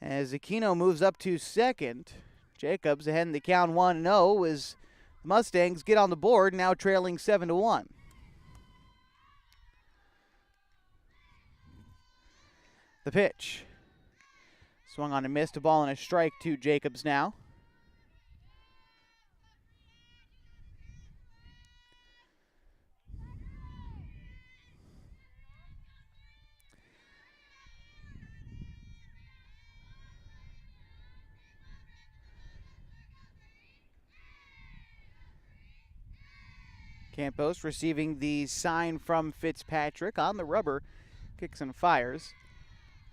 As Aquino moves up to second, Jacobs ahead in the count 1-0 as the Mustangs get on the board, now trailing 7-1. The pitch. Swung on and missed, a ball and a strike to Jacobs now. Campos receiving the sign from Fitzpatrick on the rubber, kicks and fires.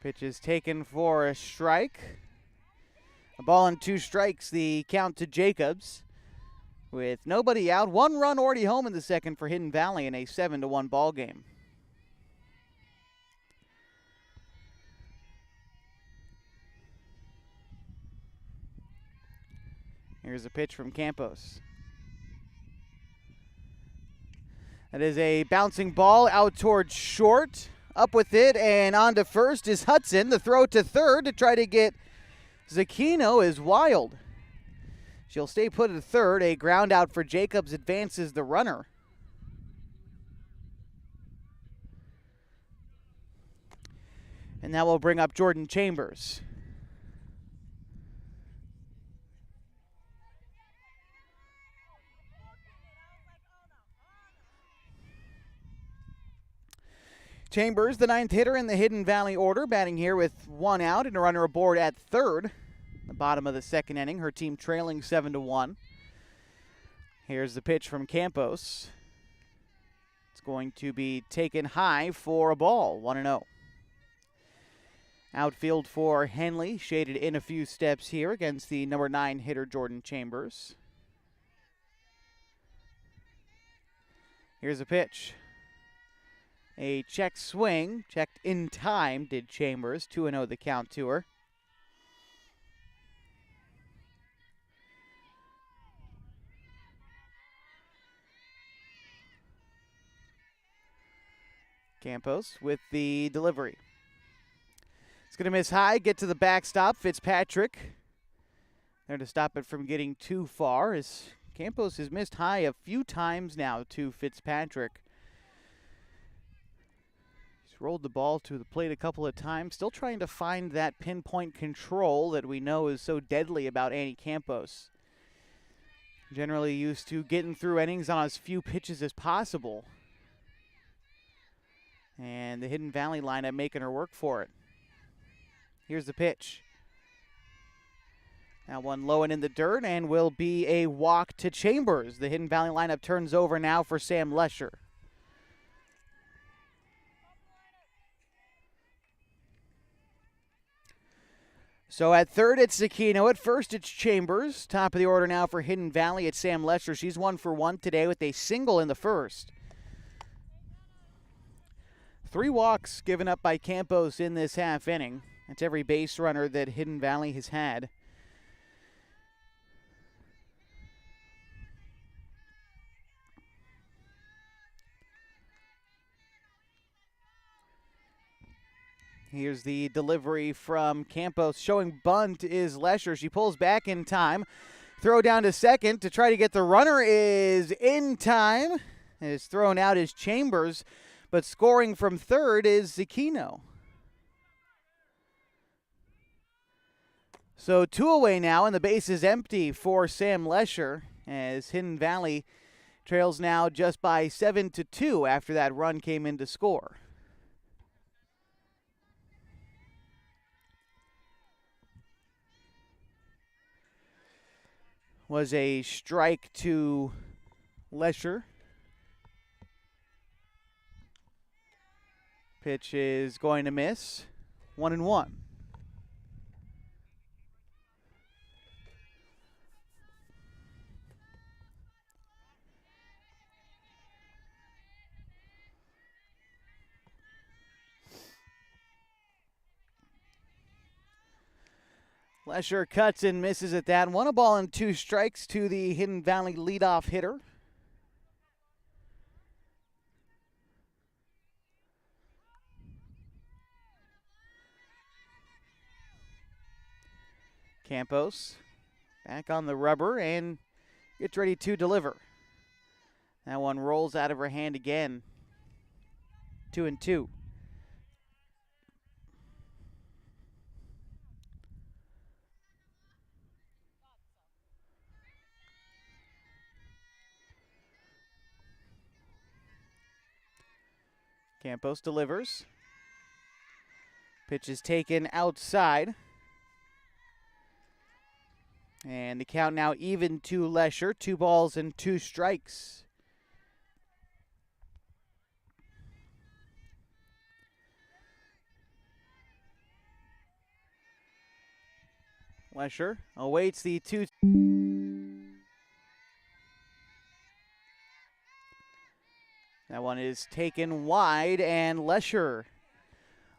Pitch is taken for a strike. A ball and 2 strikes, the count to Jacobs. With nobody out, 1 run already home in the second for Hidden Valley in a 7-1 ball game. Here's a pitch from Campos. That is a bouncing ball out towards short. Up with it and on to first is Hudson. The throw to third to try to get Zucchino is wild. She'll stay put at third. A ground out for Jacobs advances the runner. And that will bring up Jordan Chambers. Chambers, the 9th hitter in the Hidden Valley order, batting here with 1 out and a runner aboard at third. The bottom of the second inning, her team trailing 7-1. Here's the pitch from Campos. It's going to be taken high for a ball, 1-0. Outfield for Henley, shaded in a few steps here against the number 9 hitter Jordan Chambers. Here's a pitch. A check swing, checked in time, did Chambers. 2-0 the count to her. Campos with the delivery. It's going to miss high, get to the backstop. Fitzpatrick there to stop it from getting too far, as Campos has missed high a few times now to Fitzpatrick. Rolled the ball to the plate a couple of times, still trying to find that pinpoint control that we know is so deadly about Annie Campos. Generally used to getting through innings on as few pitches as possible. And the Hidden Valley lineup making her work for it. Here's the pitch. Now one low and in the dirt, and will be a walk to Chambers. The Hidden Valley lineup turns over now for Sam Lesher. So at third, it's Zucchino. At first, it's Chambers. Top of the order now for Hidden Valley. It's Sam Lesher. She's 1 for 1 today with a single in the first. 3 walks given up by Campos in this half inning. That's every base runner that Hidden Valley has had. Here's the delivery from Campos. Showing bunt is Lesher. She pulls back in time. Throw down to second to try to get the runner is in time. Is thrown out as Chambers, but scoring from third is Zucchino. So 2 away now, and the base is empty for Sam Lesher, as Hidden Valley trails now just by 7-2 after that run came in to score. Was a strike to Lesher. Pitch is going to miss. 1-1. Lesher cuts and misses at that. 1 ball and 2 strikes to the Hidden Valley leadoff hitter. Campos back on the rubber and gets ready to deliver. That one rolls out of her hand again. 2-2. Campos delivers. Pitch is taken outside. And the count now even to Lesher. 2 balls and 2 strikes. Lesher awaits the 2. That one is taken wide, and Lesher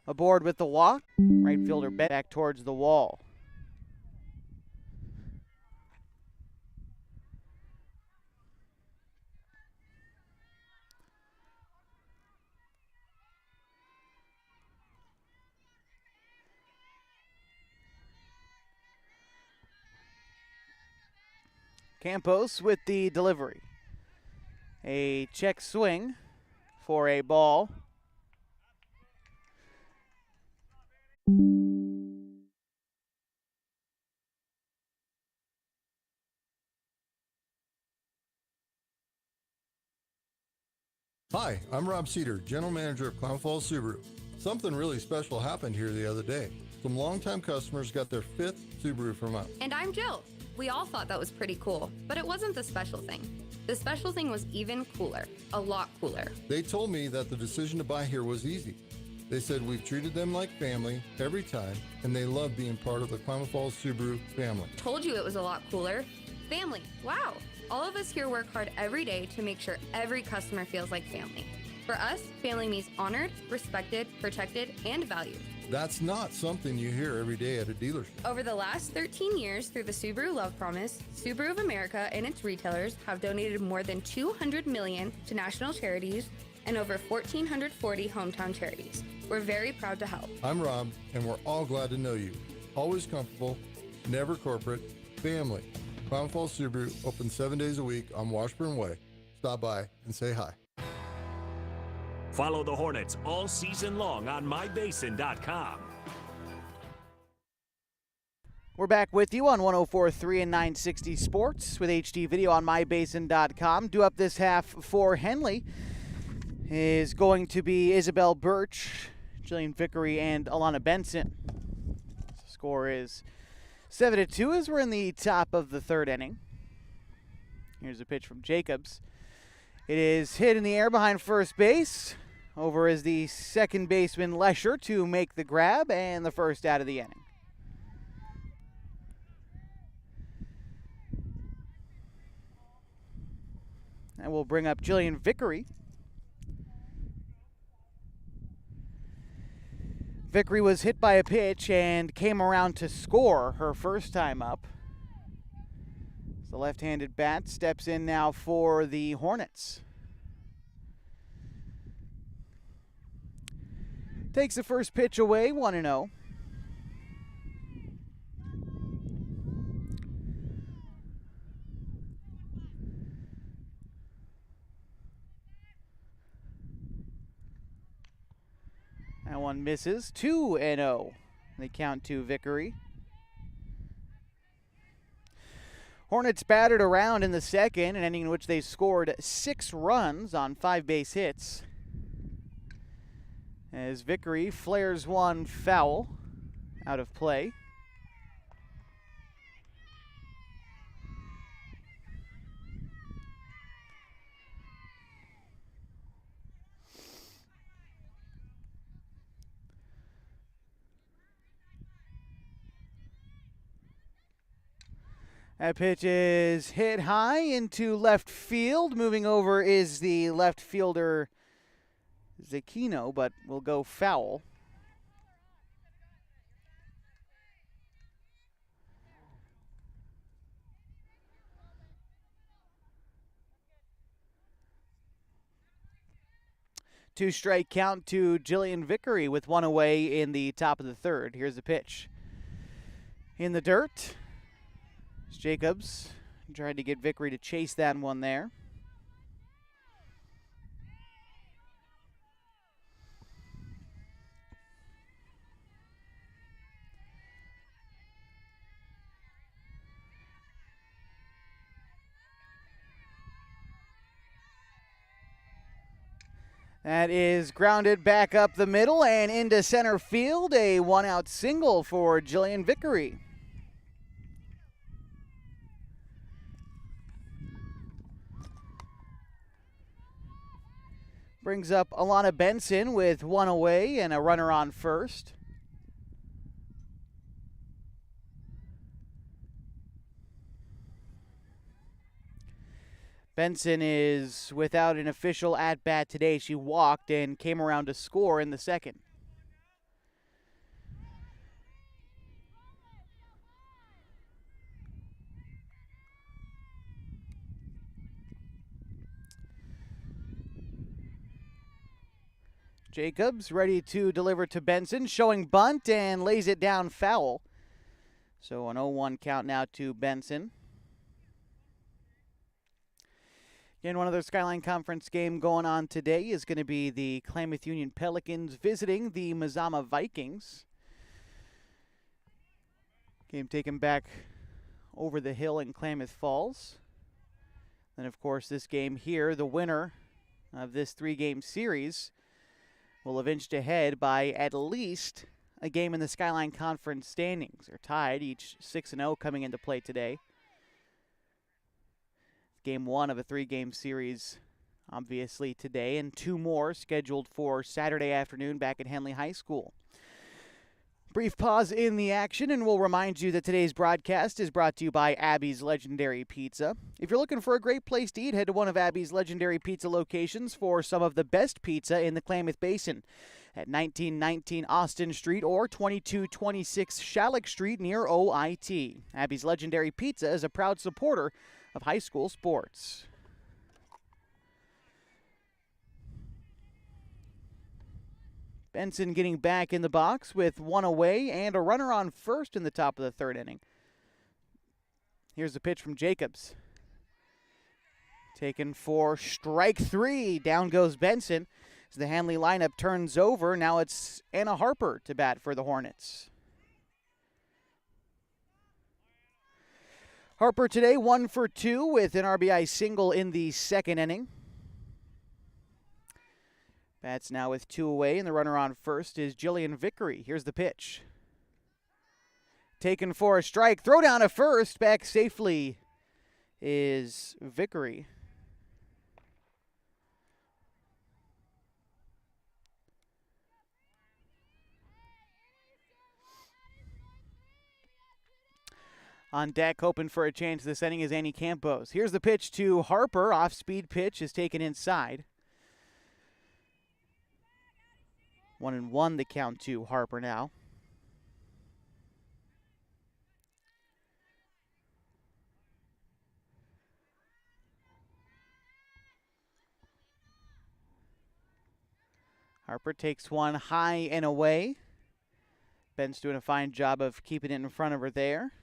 aboard with the walk. Right fielder back towards the wall. Campos with the delivery. A check swing for a ball. Hi, I'm Rob Cedar, General Manager of Clown Falls Subaru. Something really special happened here the other day. Some longtime customers got their 5th Subaru from us. And I'm Jill. We all thought that was pretty cool, but it wasn't the special thing. The special thing was even cooler, a lot cooler. They told me that the decision to buy here was easy. They said we've treated them like family every time, and they love being part of the Klamath Falls Subaru family. Told you it was a lot cooler. Family, wow. All of us here work hard every day to make sure every customer feels like family. For us, family means honored, respected, protected, and valued. That's not something you hear every day at a dealership. Over the last 13 years through the Subaru Love Promise, Subaru of America and its retailers have donated more than $200 million to national charities and over 1,440 hometown charities. We're very proud to help. I'm Rob, and we're all glad to know you. Always comfortable, never corporate, family. Klamath Falls Subaru, open 7 days a week on Washburn Way. Stop by and say hi. Follow the Hornets all season long on mybasin.com. We're back with you on 104.3 and 960 Sports with HD video on mybasin.com. Due up this half for Henley is going to be Isabel Birch, Jillian Vickery, and Alana Benson. The score is 7-2 as we're in the top of the 3rd inning. Here's a pitch from Jacobs. It is hit in the air behind first base. Over is the second baseman Lesher to make the grab and the first out of the inning. And we'll bring up Jillian Vickery. Vickery was hit by a pitch and came around to score her first time up. The left-handed bat steps in now for the Hornets. Takes the first pitch away, 1-0. That one misses, 2-0. They count to Vickery. Hornets battered around in the second, an inning in which they scored 6 runs on 5 base hits. As Vickery flares one foul out of play. That pitch is hit high into left field. Moving over is the left fielder Zecchino, but will go foul. 2-strike count to Jillian Vickery with one away in the top of the third. Here's the pitch. In the dirt. It's Jacobs tried to get Vickery to chase that one there. That is grounded back up the middle and into center field. A one-out single for Jillian Vickery. Brings up Alana Benson with one away and a runner on first. Benson is without an official at-bat today. She walked and came around to score in the second. Jacobs ready to deliver to Benson, showing bunt and lays it down foul. So an 0-1 count now to Benson. Again, one other Skyline Conference game going on today is going to be the Klamath Union Pelicans visiting the Mazama Vikings. Game taken back over the hill in Klamath Falls. Then, of course, this game here, the winner of this 3-game series will have inched ahead by at least a game in the Skyline Conference standings. They're tied, each 6-0 coming into play today. Game 1 of a 3-game series, obviously, today, and 2 more scheduled for Saturday afternoon back at Henley High School. Brief pause in the action, and we'll remind you that today's broadcast is brought to you by Abby's Legendary Pizza. If you're looking for a great place to eat, head to one of Abby's Legendary Pizza locations for some of the best pizza in the Klamath Basin at 1919 Austin Street or 2226 Shalleck Street near OIT. Abby's Legendary Pizza is a proud supporter of high school sports. Benson getting back in the box with one away and a runner on first in the top of the third inning. Here's the pitch from Jacobs. Taken for strike 3. Down goes Benson as the Henley lineup turns over. Now it's Anna Harper to bat for the Hornets. Harper today 1 for 2 with an RBI single in the second inning. Bats now with 2 away, and the runner on first is Jillian Vickery. Here's the pitch. Taken for a strike. Throw down to first. Back safely is Vickery. On deck, hoping for a chance this inning is Annie Campos. Here's the pitch to Harper. Off-speed pitch is taken inside. 1-1 the count to Harper now. Harper takes one high and away. Ben's doing a fine job of keeping it in front of her there.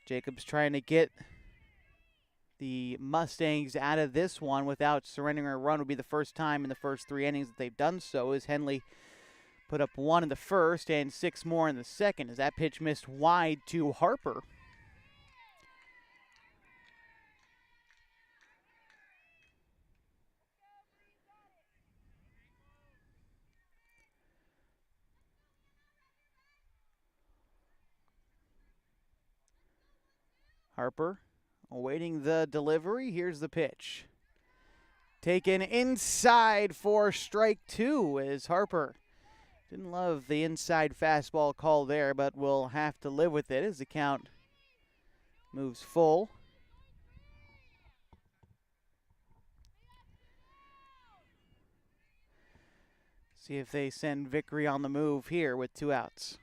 Jacobs trying to get the Mustangs out of this one without surrendering a run. Would be the first time in the first 3 innings that they've done so, as Henley put up 1 in the first and 6 more in the second, as that pitch missed wide to Harper. Harper awaiting the delivery. Here's the pitch. Taken inside for strike 2 as Harper didn't love the inside fastball call there, but will have to live with it as the count moves full. See if they send Vickery on the move here with 2 outs.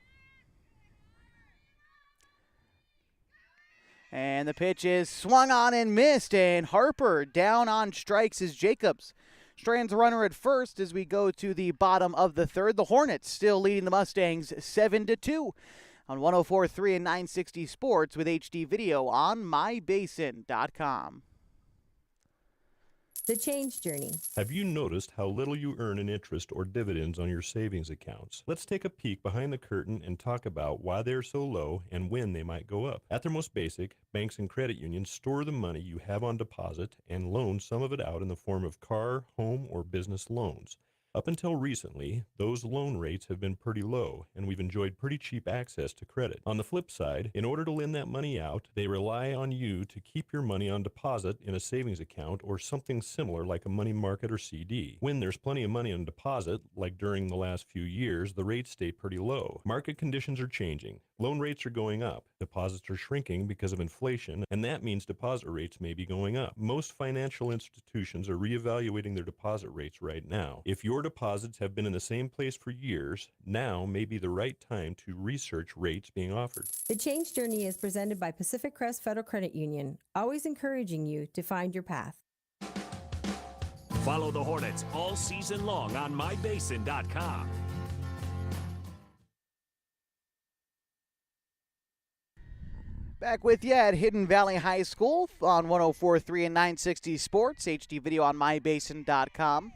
And the pitch is swung on and missed, and Harper down on strikes as Jacobs strands a runner at first as we go to the bottom of the third. The Hornets still leading the Mustangs 7-2 on 104.3 and 960 Sports with HD video on mybasin.com. The change journey. Have you noticed how little you earn in interest or dividends on your savings accounts? Let's take a peek behind the curtain and talk about why they're so low and when they might go up. At their most basic, banks and credit unions store the money you have on deposit and loan some of it out in the form of car, home, or business loans. Up until recently, those loan rates have been pretty low, and we've enjoyed pretty cheap access to credit. On the flip side, in order to lend that money out, they rely on you to keep your money on deposit in a savings account or something similar like a money market or CD. When there's plenty of money on deposit, like during the last few years, the rates stay pretty low. Market conditions are changing. Loan rates are going up. Deposits are shrinking because of inflation, and that means deposit rates may be going up. Most financial institutions are reevaluating their deposit rates right now. If your deposits have been in the same place for years, now may be the right time to research rates being offered. The change journey is presented by Pacific Crest Federal Credit Union, always encouraging you to find your path. Follow the Hornets all season long on mybasin.com. Back with you at Hidden Valley High School on 104.3 and 960 Sports, HD video on mybasin.com.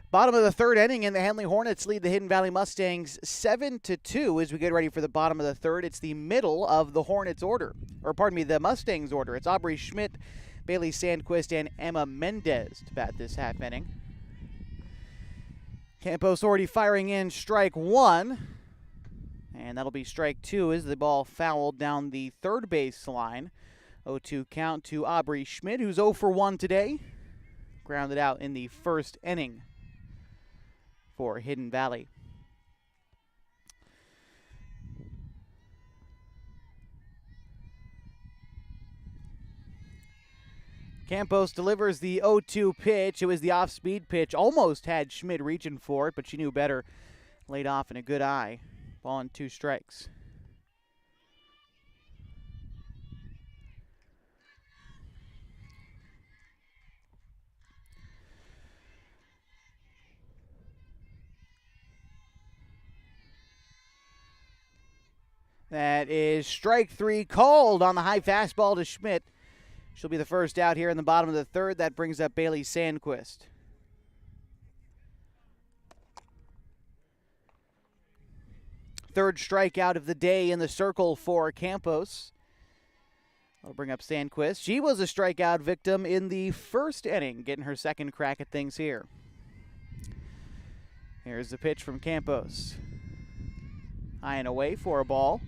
Bottom of the third inning, and the Henley Hornets lead the Hidden Valley Mustangs 7-2 as we get ready for the bottom of the third. It's the middle of the Hornets order, or pardon me, the Mustangs order. It's Aubrey Schmidt, Bailey Sandquist, and Emma Mendez to bat this half inning. Campos already firing in strike one, and that'll be strike two as the ball fouled down the third base line. 0-2 count to Aubrey Schmidt, who's 0 for 1 today. Grounded out in the first inning for Hidden Valley. Campos delivers the 0-2 pitch. It was the off-speed pitch. Almost had Schmidt reaching for it, but she knew better. Laid off in a good eye. Ball and 2 strikes. That is strike 3 called on the high fastball to Schmidt. She'll be the first out here in the bottom of the third. That brings up Bailey Sandquist. Third strikeout of the day in the circle for Campos. That'll bring up Sandquist. She was a strikeout victim in the first inning, getting her second crack at things here. Here's the pitch from Campos. High and away for a ball.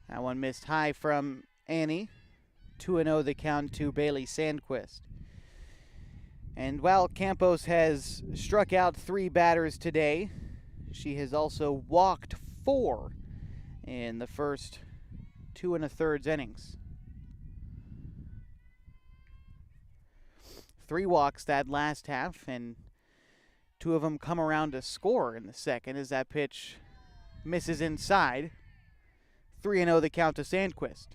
That one missed high from Annie. 2-0 the count to Bailey Sandquist. And while Campos has struck out 3 batters today, she has also walked 4 in the first 2 1/3 innings. 3 walks that last half, and 2 of them come around to score in the second as that pitch misses inside. 3-0 the count to Sandquist.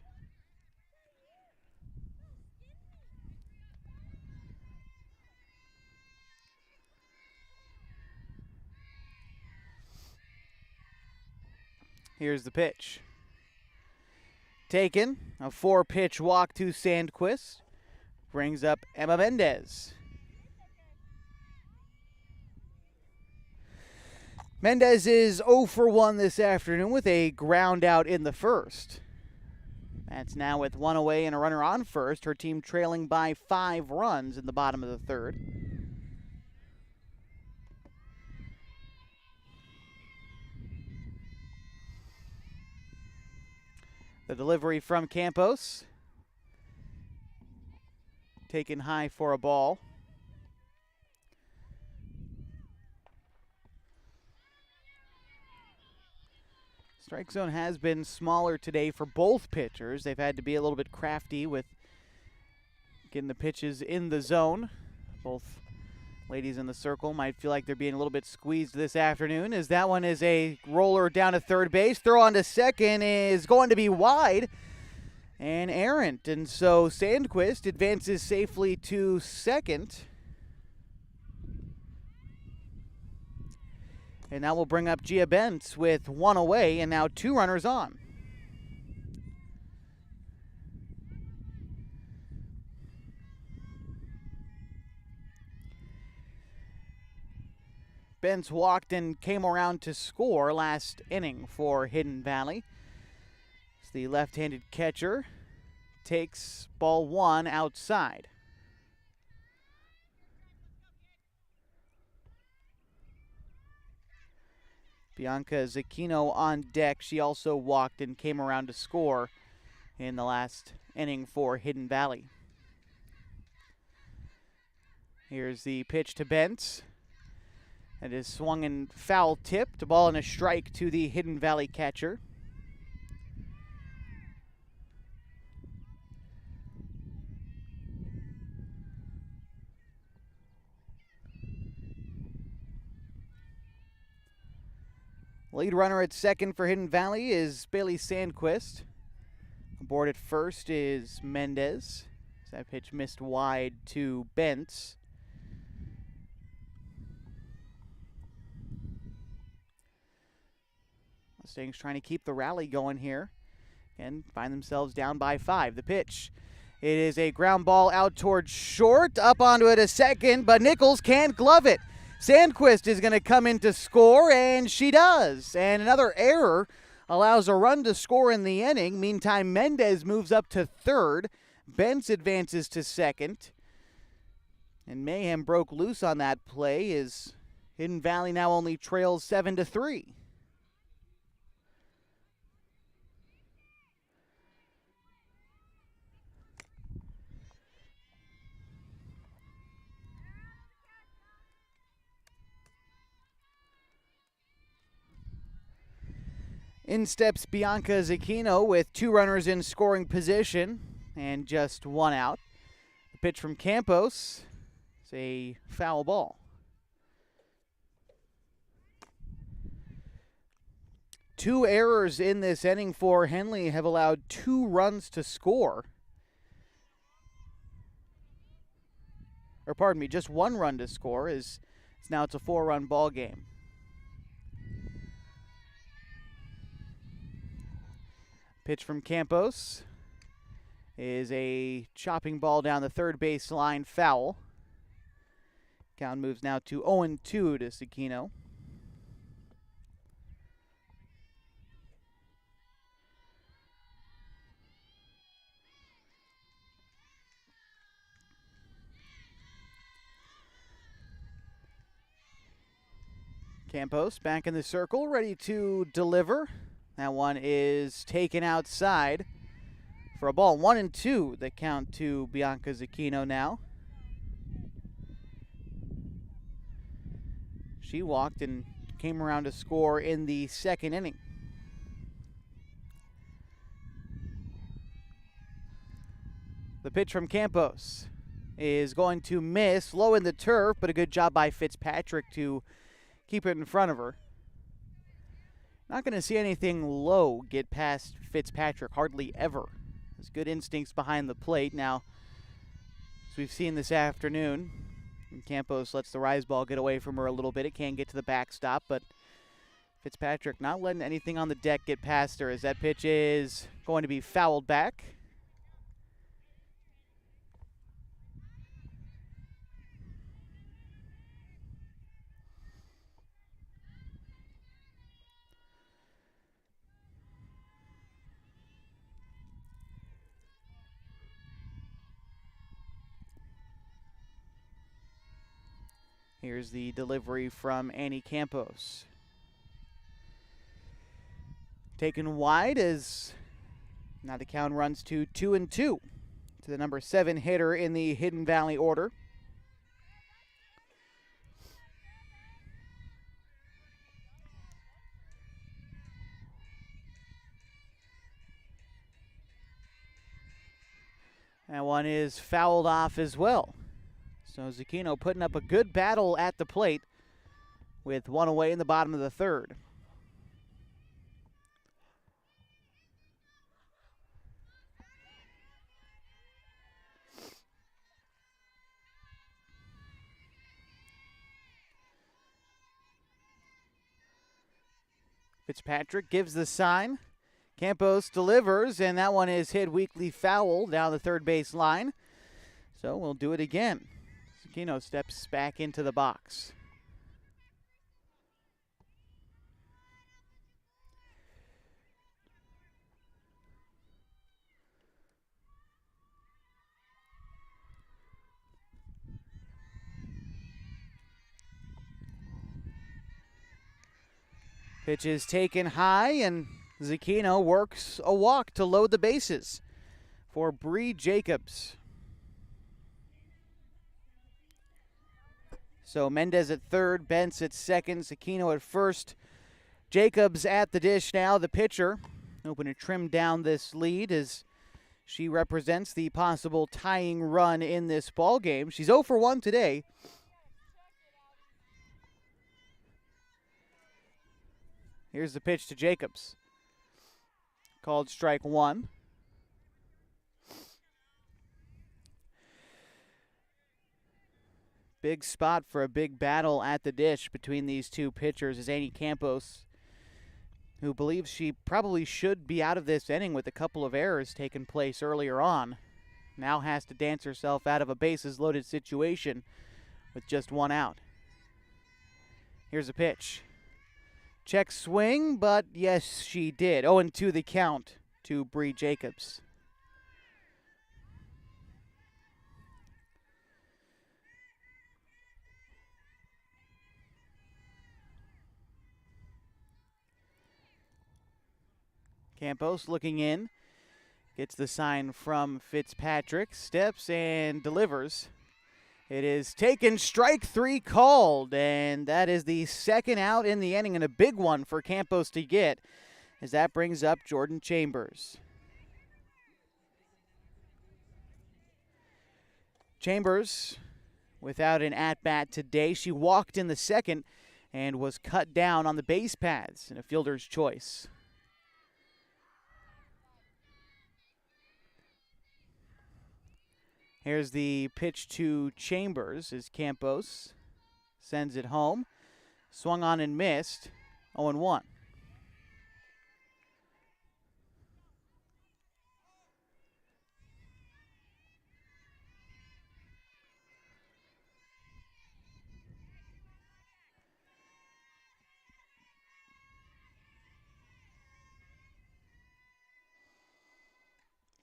Here's the pitch. Taken. A 4-pitch walk to Sandquist. Brings up Emma Mendez. Mendez is 0 for 1 this afternoon with a ground out in the first. That's now with 1 away and a runner on first. Her team trailing by 5 runs in the bottom of the third. The delivery from Campos. Taken high for a ball. Strike zone has been smaller today for both pitchers. They've had to be a little bit crafty with getting the pitches in the zone. Both ladies in the circle might feel like they're being a little bit squeezed this afternoon, as that one is a roller down to third base. Throw on to second is going to be wide and errant. And so Sandquist advances safely to second. And that will bring up Gia Bentz with one away and now 2 runners on. Bentz walked and came around to score last inning for Hidden Valley. As the left-handed catcher takes ball 1 outside. Bianca Zacchino on deck. She also walked and came around to score in the last inning for Hidden Valley. Here's the pitch to Bentz. It is swung and foul tipped. A ball and a strike to the Hidden Valley catcher. Lead runner at second for Hidden Valley is Bailey Sandquist. Aboard at first is Mendez. That pitch missed wide to Bentz. Mustangs trying to keep the rally going here and find themselves down by 5. The pitch. It is a ground ball out towards short. Up onto it a second, but Nichols can't glove it. Sandquist is going to come in to score, and she does. And another error allows a run to score in the inning. Meantime, Mendez moves up to third. Bentz advances to second. And mayhem broke loose on that play as Hidden Valley now only trails 7-3. In steps Bianca Zacchino with 2 runners in scoring position and just 1 out. The pitch from Campos is a foul ball. 2 errors in this inning for Henley have allowed 2 runs to score. Or pardon me, just 1 run to score as now it's a 4-run ball game. Pitch from Campos is a chopping ball down the third base line, foul. Count moves now to 0-2 to Zacchino. Campos back in the circle, ready to deliver. That one is taken outside for a ball. 1-2, the count to Bianca Zacchino now. She walked and came around to score in the second inning. The pitch from Campos is going to miss, low in the turf, but a good job by Fitzpatrick to keep it in front of her. Not going to see anything low get past Fitzpatrick, hardly ever. Has good instincts behind the plate. Now, as we've seen this afternoon, Campos lets the rise ball get away from her a little bit. It can get to the backstop, but Fitzpatrick not letting anything on the deck get past her as that pitch is going to be fouled back. Here's the delivery from Annie Campos. Taken wide as now the count runs to 2-2 to the number 7 hitter in the Hidden Valley order. That one is fouled off as well. So Zucchino putting up a good battle at the plate with one away in the bottom of the third. Fitzpatrick gives the sign. Campos delivers, and that one is hit weakly foul down the third base line. So we'll do it again. Zucchino steps back into the box. Pitch is taken high, and Zucchino works a walk to load the bases for Bree Jacobs. So Mendez at third, Bentz at second, Zucchino at first. Jacobs at the dish now, the pitcher, hoping to trim down this lead as she represents the possible tying run in this ball game. She's 0 for 1 today. Here's the pitch to Jacobs. Called strike one. Big spot for a big battle at the dish between these two pitchers is Annie Campos, who believes she probably should be out of this inning with a couple of errors taking place earlier on. Now has to dance herself out of a bases-loaded situation with just one out. Here's a pitch. Check swing, but yes, she did. 0-2 the count to Bree Jacobs. Campos looking in, gets the sign from Fitzpatrick, steps and delivers. It is taken, strike three called, and that is the second out in the inning and a big one for Campos to get as that brings up Jordan Chambers. Chambers without an at-bat today. She walked in the second and was cut down on the base paths in a fielder's choice. Here's the pitch to Chambers as Campos sends it home. Swung on and missed. 0-1.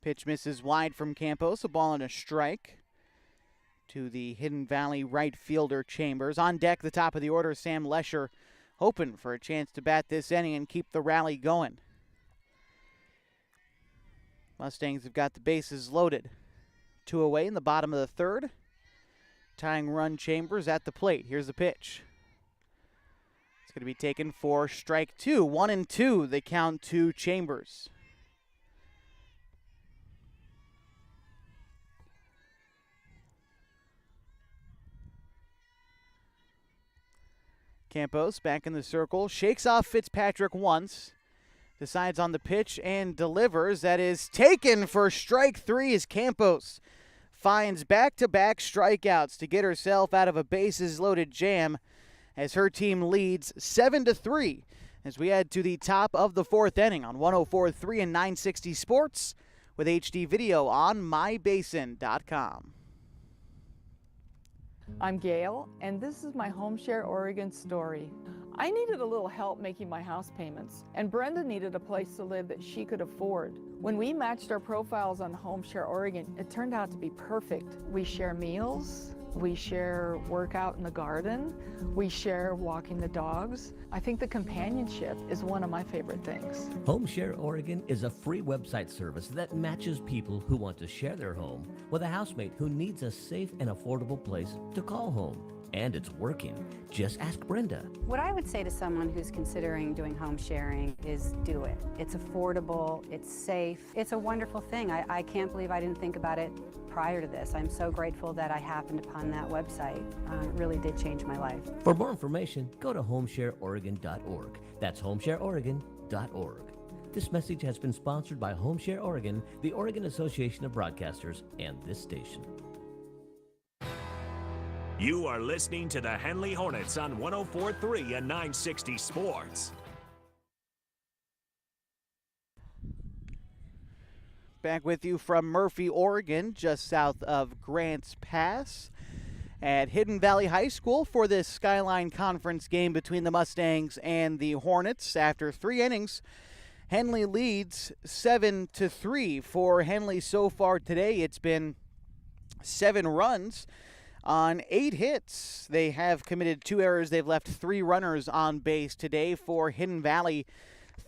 Pitch misses wide from Campos, a ball and a strike to the Hidden Valley right fielder Chambers. On deck, the top of the order, Sam Lesher, hoping for a chance to bat this inning and keep the rally going. Mustangs have got the bases loaded. 2 away in the bottom of the third. Tying run Chambers at the plate. Here's the pitch. It's going to be taken for strike two. 1-2, the count to Chambers. Campos back in the circle, shakes off Fitzpatrick once, decides on the pitch and delivers. That is taken for strike three as Campos finds back-to-back strikeouts to get herself out of a bases-loaded jam as her team leads 7-3 as we head to the top of the fourth inning on 104.3 and 960 Sports with HD video on mybasin.com. I'm Gail, and this is my HomeShare Oregon story. I needed a little help making my house payments, and Brenda needed a place to live that she could afford. When we matched our profiles on HomeShare Oregon, it turned out to be perfect. We share meals, we share work out in the garden, we share walking the dogs. I think the companionship is one of my favorite things. HomeShare Oregon is a free website service that matches people who want to share their home with a housemate who needs a safe and affordable place to call home. and it's working. Just ask Brenda. What I would say to someone who's considering doing home sharing is do it. It's affordable, it's safe, it's a wonderful thing. I can't believe I didn't think about it prior to this. I'm so grateful that I happened upon that website. It really did change my life. For more information, go to homeshareoregon.org. That's homeshareoregon.org. This message has been sponsored by HomeShare Oregon, the Oregon Association of Broadcasters, and this station. You are listening to the Henley Hornets on 104.3 and 960 Sports. Back with you from Murphy, Oregon, just south of Grants Pass at Hidden Valley High School for this Skyline Conference game between the Mustangs and the Hornets. After 3 innings, Henley leads 7-3 for Henley so far today. It's been 7 runs on 8 hits. They have committed 2 errors. They've left 3 runners on base today. For Hidden Valley,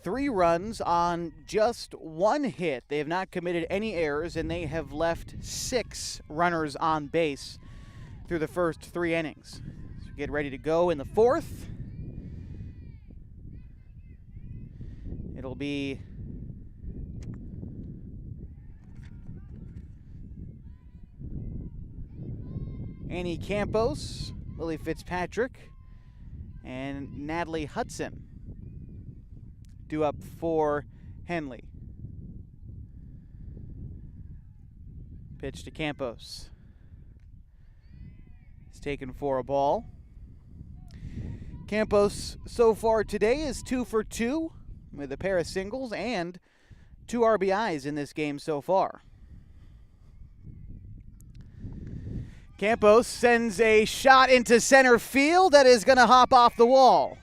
3 runs on just 1 hit. They have not committed any errors, and they have left 6 runners on base through the first 3 innings. So get ready to go in the 4th. It'll be Annie Campos, Lily Fitzpatrick, and Natalie Hudson due up for Henley. Pitch to Campos. It's taken for a ball. Campos so far today is 2 for 2 with a pair of singles and 2 RBIs in this game so far. Campos sends a shot into center field that is going to hop off the wall.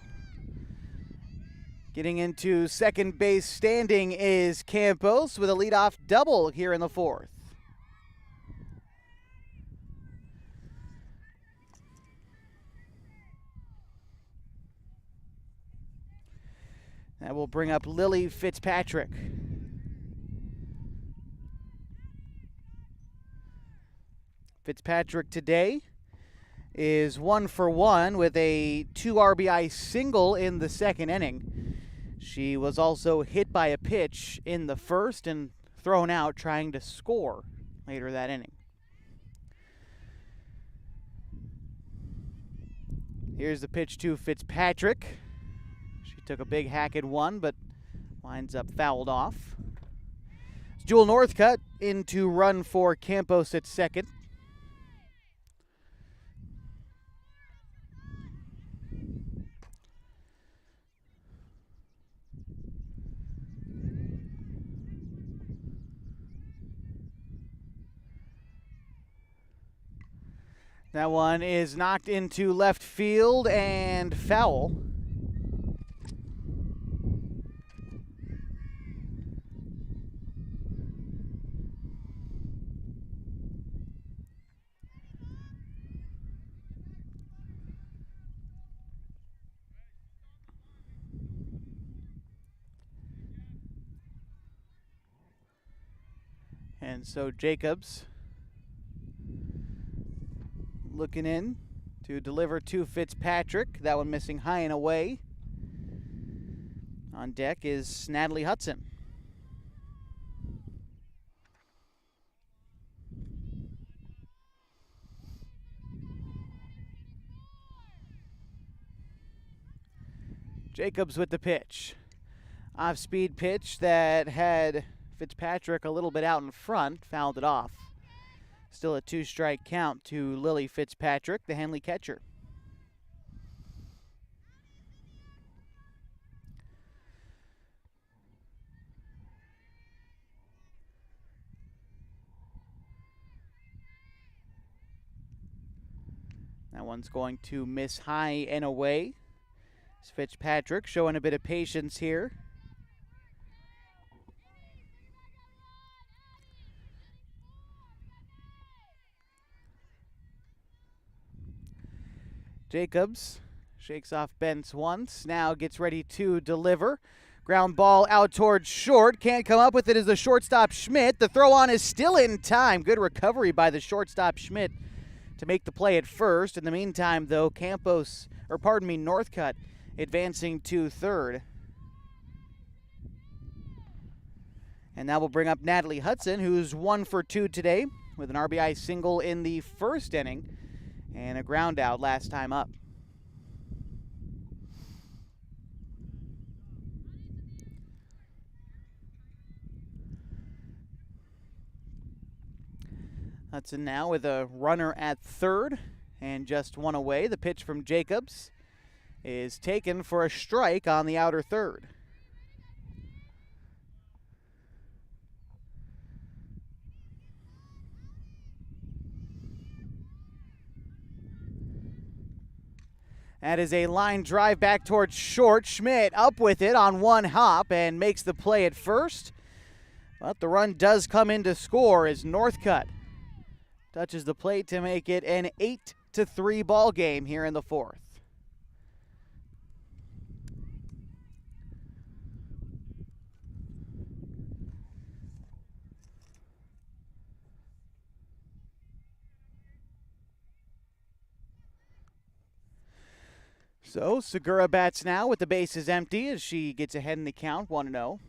Getting into second base standing is Campos with a leadoff double here in the 4th. That will bring up Lily Fitzpatrick. Fitzpatrick today is 1 for 1 with a 2 RBI single in the 2nd inning. She was also hit by a pitch in the 1st and thrown out trying to score later that inning. Here's the pitch to Fitzpatrick. She took a big hack at 1, but winds up fouled off. It's Jewel Northcutt into run for Campos at 2nd. That one is knocked into left field and foul. And so Jacobs looking in to deliver to Fitzpatrick. That one missing high and away. On deck is Natalie Hudson. Jacobs with the pitch. Off-speed pitch that had Fitzpatrick a little bit out in front, fouled it off. Still a 2-strike count to Lily Fitzpatrick, the Henley catcher. That one's going to miss high and away. It's Fitzpatrick showing a bit of patience here. Jacobs shakes off Bentz once, now gets ready to deliver. Ground ball out towards short, can't come up with it as the shortstop Schmidt. The throw on is still in time. Good recovery by the shortstop Schmidt to make the play at first. In the meantime, though, Northcutt advancing to third. And that will bring up Natalie Hudson, who's 1 for 2 today with an RBI single in the first inning and a ground out last time up. Hudson now with a runner at third and just one away. The pitch from Jacobs is taken for a strike on the outer third. That is a line drive back towards short. Schmidt up with it on one hop and makes the play at first. But the run does come in to score as Northcutt touches the plate to make it an 8-3 ball game here in the fourth. So Segura bats now with the bases empty as she gets ahead in the count, 1-0.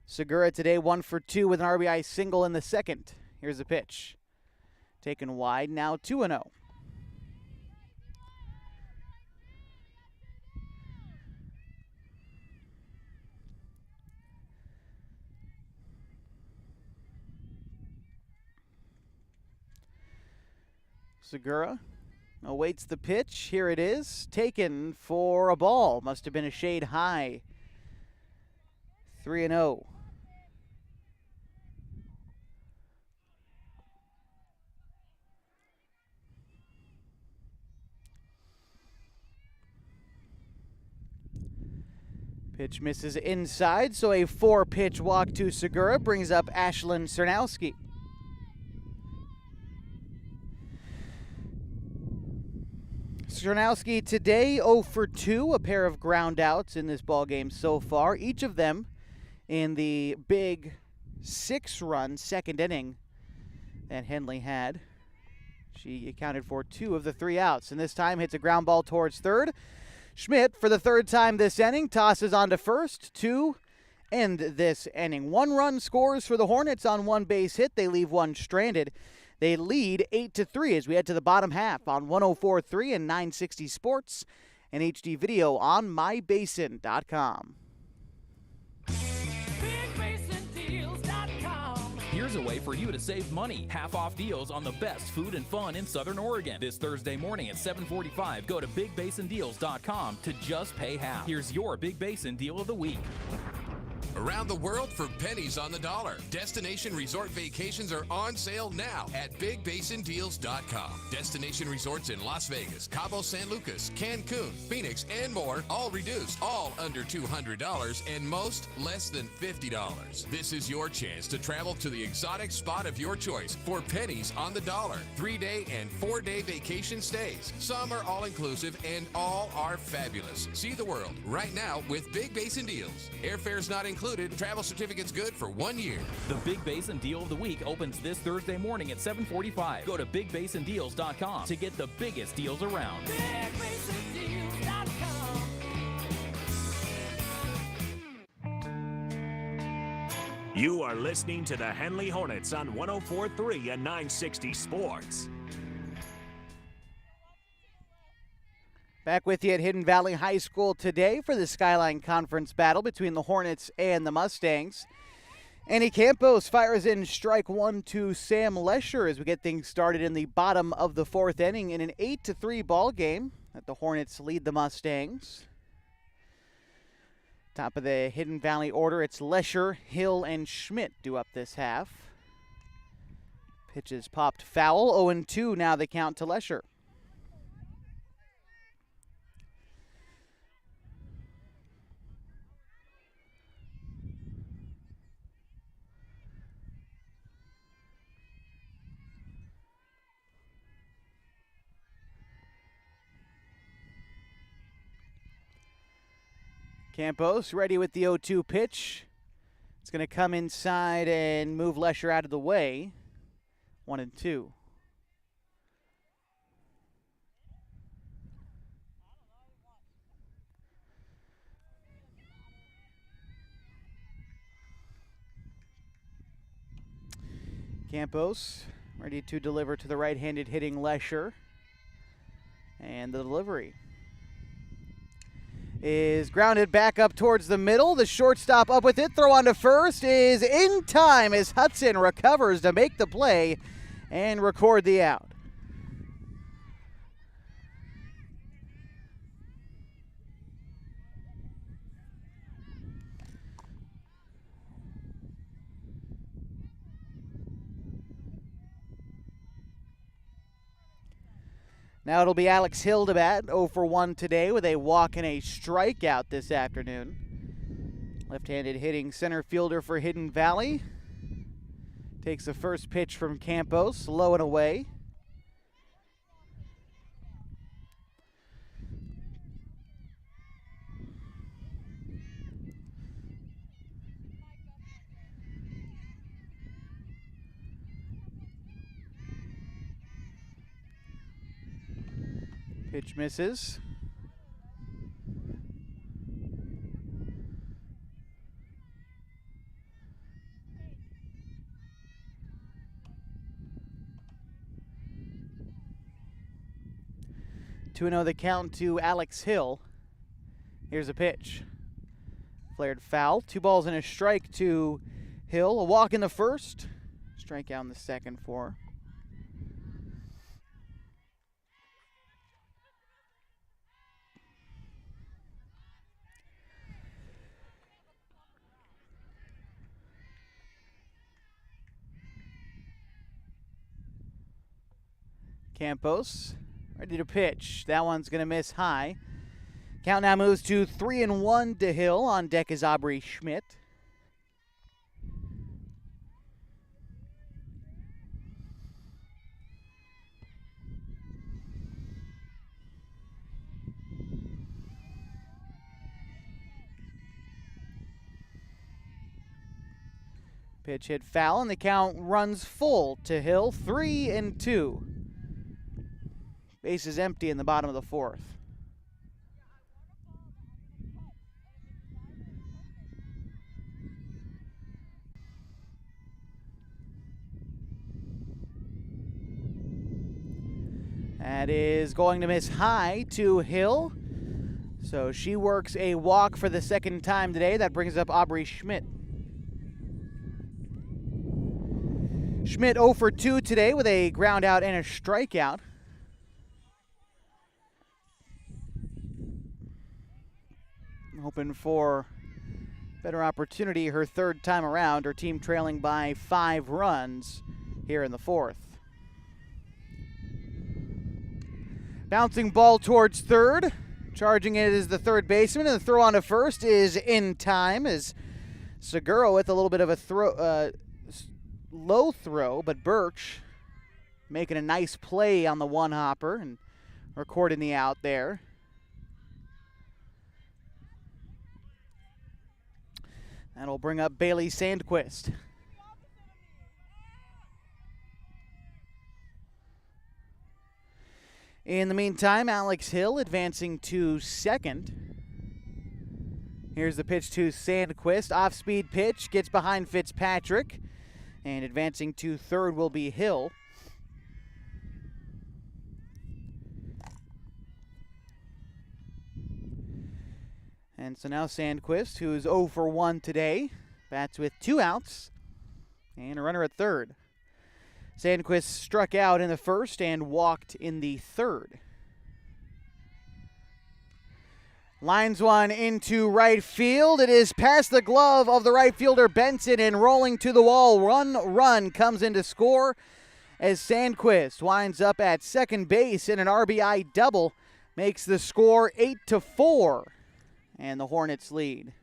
Segura today 1 for 2 with an RBI single in the second. Here's the pitch. Taken wide, now 2-0. Segura awaits the pitch. Here it is. Taken for a ball. Must have been a shade high. 3-0. Pitch misses inside, so a 4-pitch walk to Segura brings up Ashlyn Cernowski. Cernowski today 0 for 2, a pair of ground outs in this ballgame so far, each of them in the big 6-run second inning that Henley had. She accounted for 2 of the 3 outs, and this time hits a ground ball towards third. Schmidt, for the third time this inning, tosses on to first to end this inning. 1 run scores for the Hornets on 1 base hit. They leave 1 stranded. They lead 8-3 as we head to the bottom half on 104.3 and 960 Sports and HD video on mybasin.com. Here's a way for you to save money. Half-off deals on the best food and fun in Southern Oregon. This Thursday morning at 7:45, go to BigBasinDeals.com to just pay half. Here's your Big Basin Deal of the Week. Around the world for pennies on the dollar. Destination resort vacations are on sale now at BigBasinDeals.com. Destination resorts in Las Vegas, Cabo San Lucas, Cancun, Phoenix, and more, all reduced, all under $200, and most less than $50. This is your chance to travel to the exotic spot of your choice for pennies on the dollar. 3-day and 4-day vacation stays. Some are all-inclusive and all are fabulous. See the world right now with Big Basin Deals. Airfare's not included. Travel certificates good for 1 year. The Big Basin Deal of the Week opens this Thursday morning at 7:45. Go to BigBasinDeals.com to get the biggest deals around. You are listening to the Henley Hornets on 104.3 and 960 Sports. Back with you at Hidden Valley High School today for the Skyline Conference battle between the Hornets and the Mustangs. Annie Campos fires in strike 1 to Sam Lesher as we get things started in the bottom of the 4th inning in an 8-3 ball game that the Hornets lead the Mustangs. Top of the Hidden Valley order, it's Lesher, Hill, and Schmidt due up this half. Pitches popped foul, 0-2 now the count to Lesher. Campos ready with the 0-2 pitch. It's going to come inside and move Lesher out of the way. 1-2. Campos ready to deliver to the right-handed hitting Lesher. And the delivery is grounded back up towards the middle. The shortstop up with it. Throw on to first is in time as Hudson recovers to make the play and record the out. Now it'll be Alex Hill to bat, 0 for 1 today with a walk and a strikeout this afternoon. Left-handed hitting center fielder for Hidden Valley. Takes the first pitch from Campos, low and away. Pitch misses. Two 2-0 the count to Alex Hill. Here's a pitch. Flared foul. 2 balls and a strike to Hill. A walk in the first. Strikeout in the second for. Campos ready to pitch. That one's going to miss high. Count now moves to 3-1 to Hill. On deck is Aubrey Schmidt. Pitch hit foul, and the count runs full to Hill. 3-2. Base is empty in the bottom of the fourth. That is going to miss high to Hill. So she works a walk for the second time today. That brings up Aubrey Schmidt. Schmidt 0 for 2 today with a ground out and a strikeout. Hoping for better opportunity her third time around. Her team trailing by 5 runs here in the fourth. Bouncing ball towards third. Charging it is the third baseman, and the throw on to first is in time as Segura with a little bit of a low throw, but Birch making a nice play on the one hopper and recording the out there. That'll bring up Bailey Sandquist. In the meantime, Alex Hill advancing to second. Here's the pitch to Sandquist. Off-speed pitch, gets behind Fitzpatrick. And advancing to third will be Hill. And so now Sandquist, who is 0 for 1 today, bats with 2 outs and a runner at third. Sandquist struck out in the first and walked in the third. Lines one into right field. It is past the glove of the right fielder Benson and rolling to the wall. One run comes in to score as Sandquist winds up at second base in an RBI double. Makes the score 8-4. And the Hornets lead.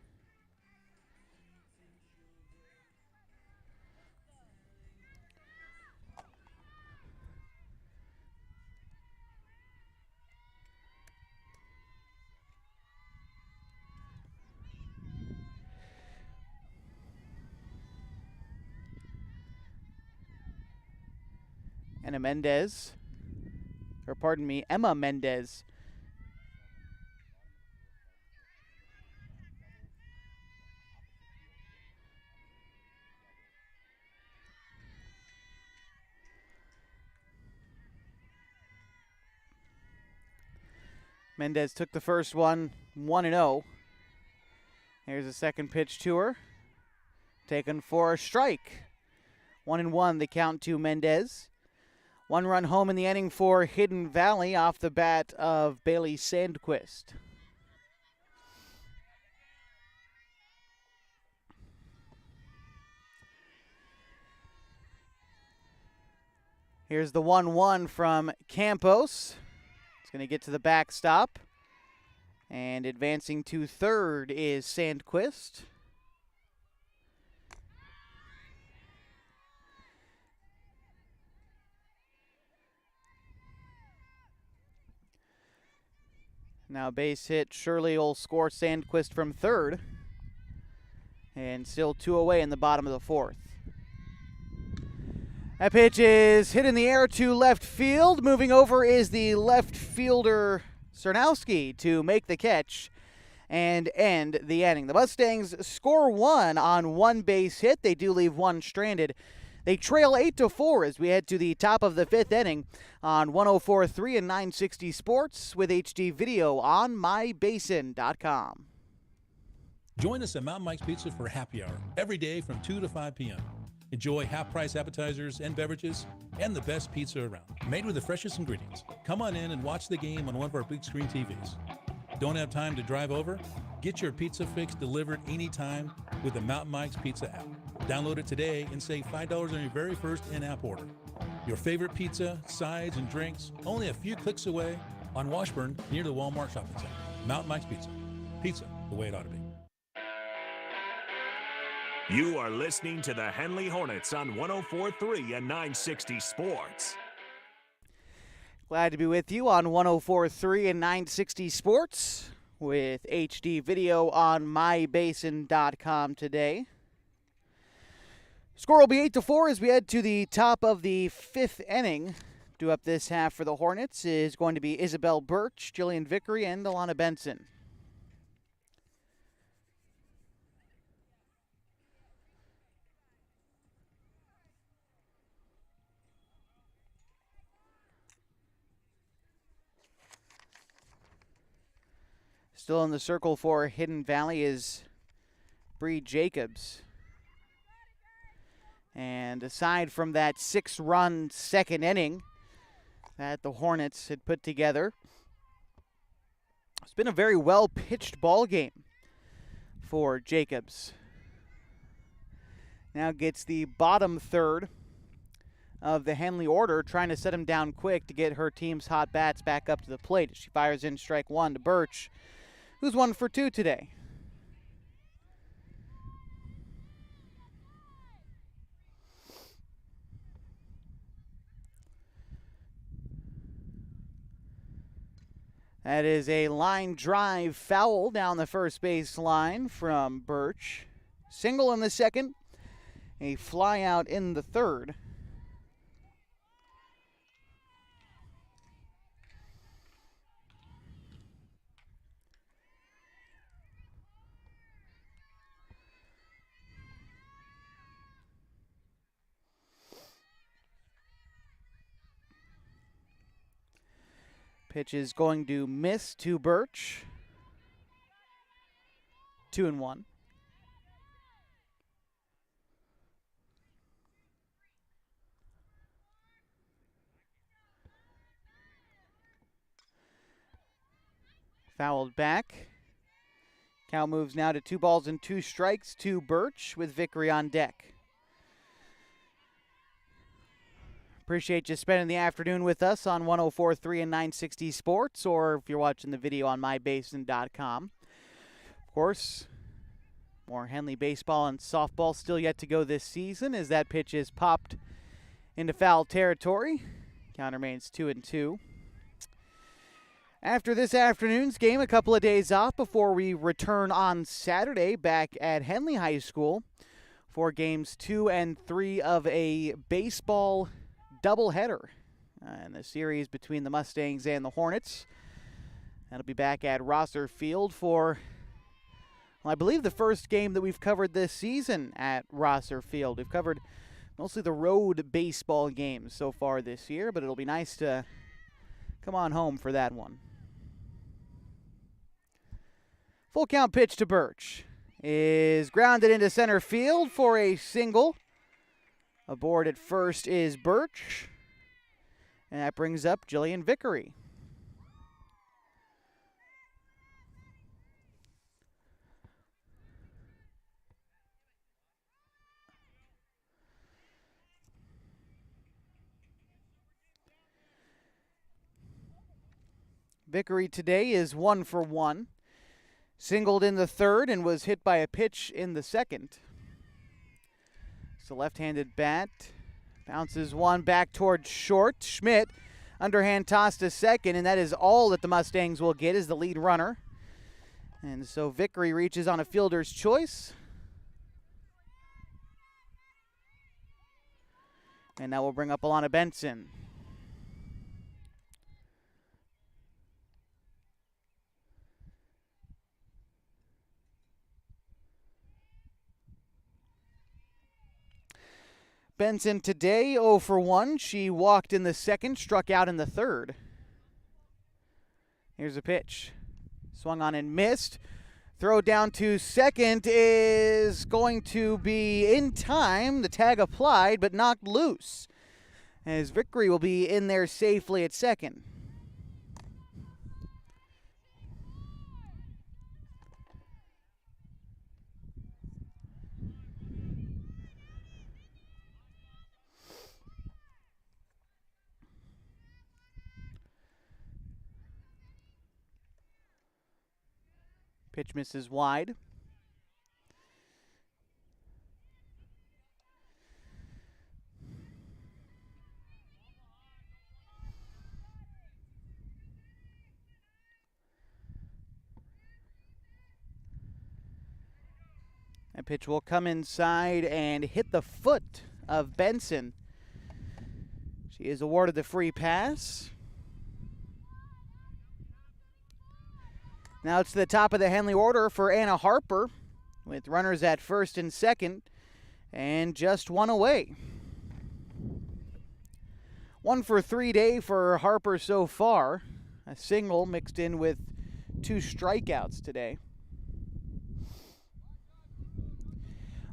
Emma Mendez. Mendez took the first one, 1-0. Here's the second pitch to her. Taken for a strike. 1-1, the count to Mendez. 1 run home in the inning for Hidden Valley off the bat of Bailey Sandquist. Here's the 1-1 from Campos. It's going to get to the backstop. And advancing to third is Sandquist. Now base hit. Shirley will score Sandquist from third. And still 2 away in the bottom of the fourth. That pitch is hit in the air to left field. Moving over is the left fielder Cernowski to make the catch and end the inning. The Mustangs score 1 on 1 base hit. They do leave 1 stranded. They trail 8-4 as we head to the top of the 5th inning on 104.3 and 960 Sports with HD video on mybasin.com. Join us at Mountain Mike's Pizza for happy hour every day from 2 to 5 p.m. Enjoy half-price appetizers and beverages and the best pizza around, made with the freshest ingredients. Come on in and watch the game on one of our big screen TVs. Don't have time to drive over? Get your pizza fix delivered anytime with the Mountain Mike's Pizza app. Download it today and save $5 on your very first in-app order. Your favorite pizza, sides, and drinks only a few clicks away on Washburn near the Walmart Shopping Center. Mountain Mike's Pizza. Pizza the way it ought to be. You are listening to the Henley Hornets on 104.3 and 960 Sports. Glad to be with you on 104.3 and 960 Sports with HD video on mybasin.com today. Score will be 8-4 as we head to the top of the 5th inning. Due up this half for the Hornets is going to be Isabel Birch, Jillian Vickery, and Alana Benson. Still in the circle for Hidden Valley is Bree Jacobs. And aside from that 6-run second inning that the Hornets had put together, it's been a very well-pitched ball game for Jacobs. Now gets the bottom third of the Henley order, trying to set him down quick to get her team's hot bats back up to the plate. She fires in strike 1 to Birch, who's 1 for 2 today. That is a line drive foul down the first base line from Birch. Single in the second, a fly out in the third. Pitch is going to miss to Birch. 2-1. Fouled back. Count moves now to 2 balls and 2 strikes to Birch with Vickery on deck. Appreciate you spending the afternoon with us on 104.3 and 960 Sports, or if you're watching the video on mybasin.com. Of course, more Henley baseball and softball still yet to go this season as that pitch is popped into foul territory. Count remains 2-2. After this afternoon's game, a couple of days off before we return on Saturday back at Henley High School for games 2 and 3 of a baseball doubleheader in the series between the Mustangs and the Hornets. That'll be back at Rosser Field for, well, I believe the first game that we've covered this season at Rosser Field. We've covered mostly the road baseball games so far this year, but it'll be nice to come on home for that one. Full count pitch to Birch is grounded into center field for a single. Aboard at first is Birch, and that brings up Jillian Vickery. Vickery today is 1 for 1. Singled in the third and was hit by a pitch in the second. It's a left-handed bat. Bounces one back towards short. Schmidt, underhand toss to second, and that is all that the Mustangs will get as the lead runner. And so Vickery reaches on a fielder's choice. And that will bring up Alana Benson. Benson today 0 for 1. She walked in the second, struck out in the third. Here's a pitch. Swung on and missed. Throw down to second is going to be in time. The tag applied but knocked loose, as Vickery will be in there safely at second. Pitch misses wide. That pitch will come inside and hit the foot of Benson. She is awarded the free pass. Now it's to the top of the Henley order for Anna Harper, with runners at first and second, and just one away. 1 for 3 day for Harper so far. A single mixed in with 2 strikeouts today.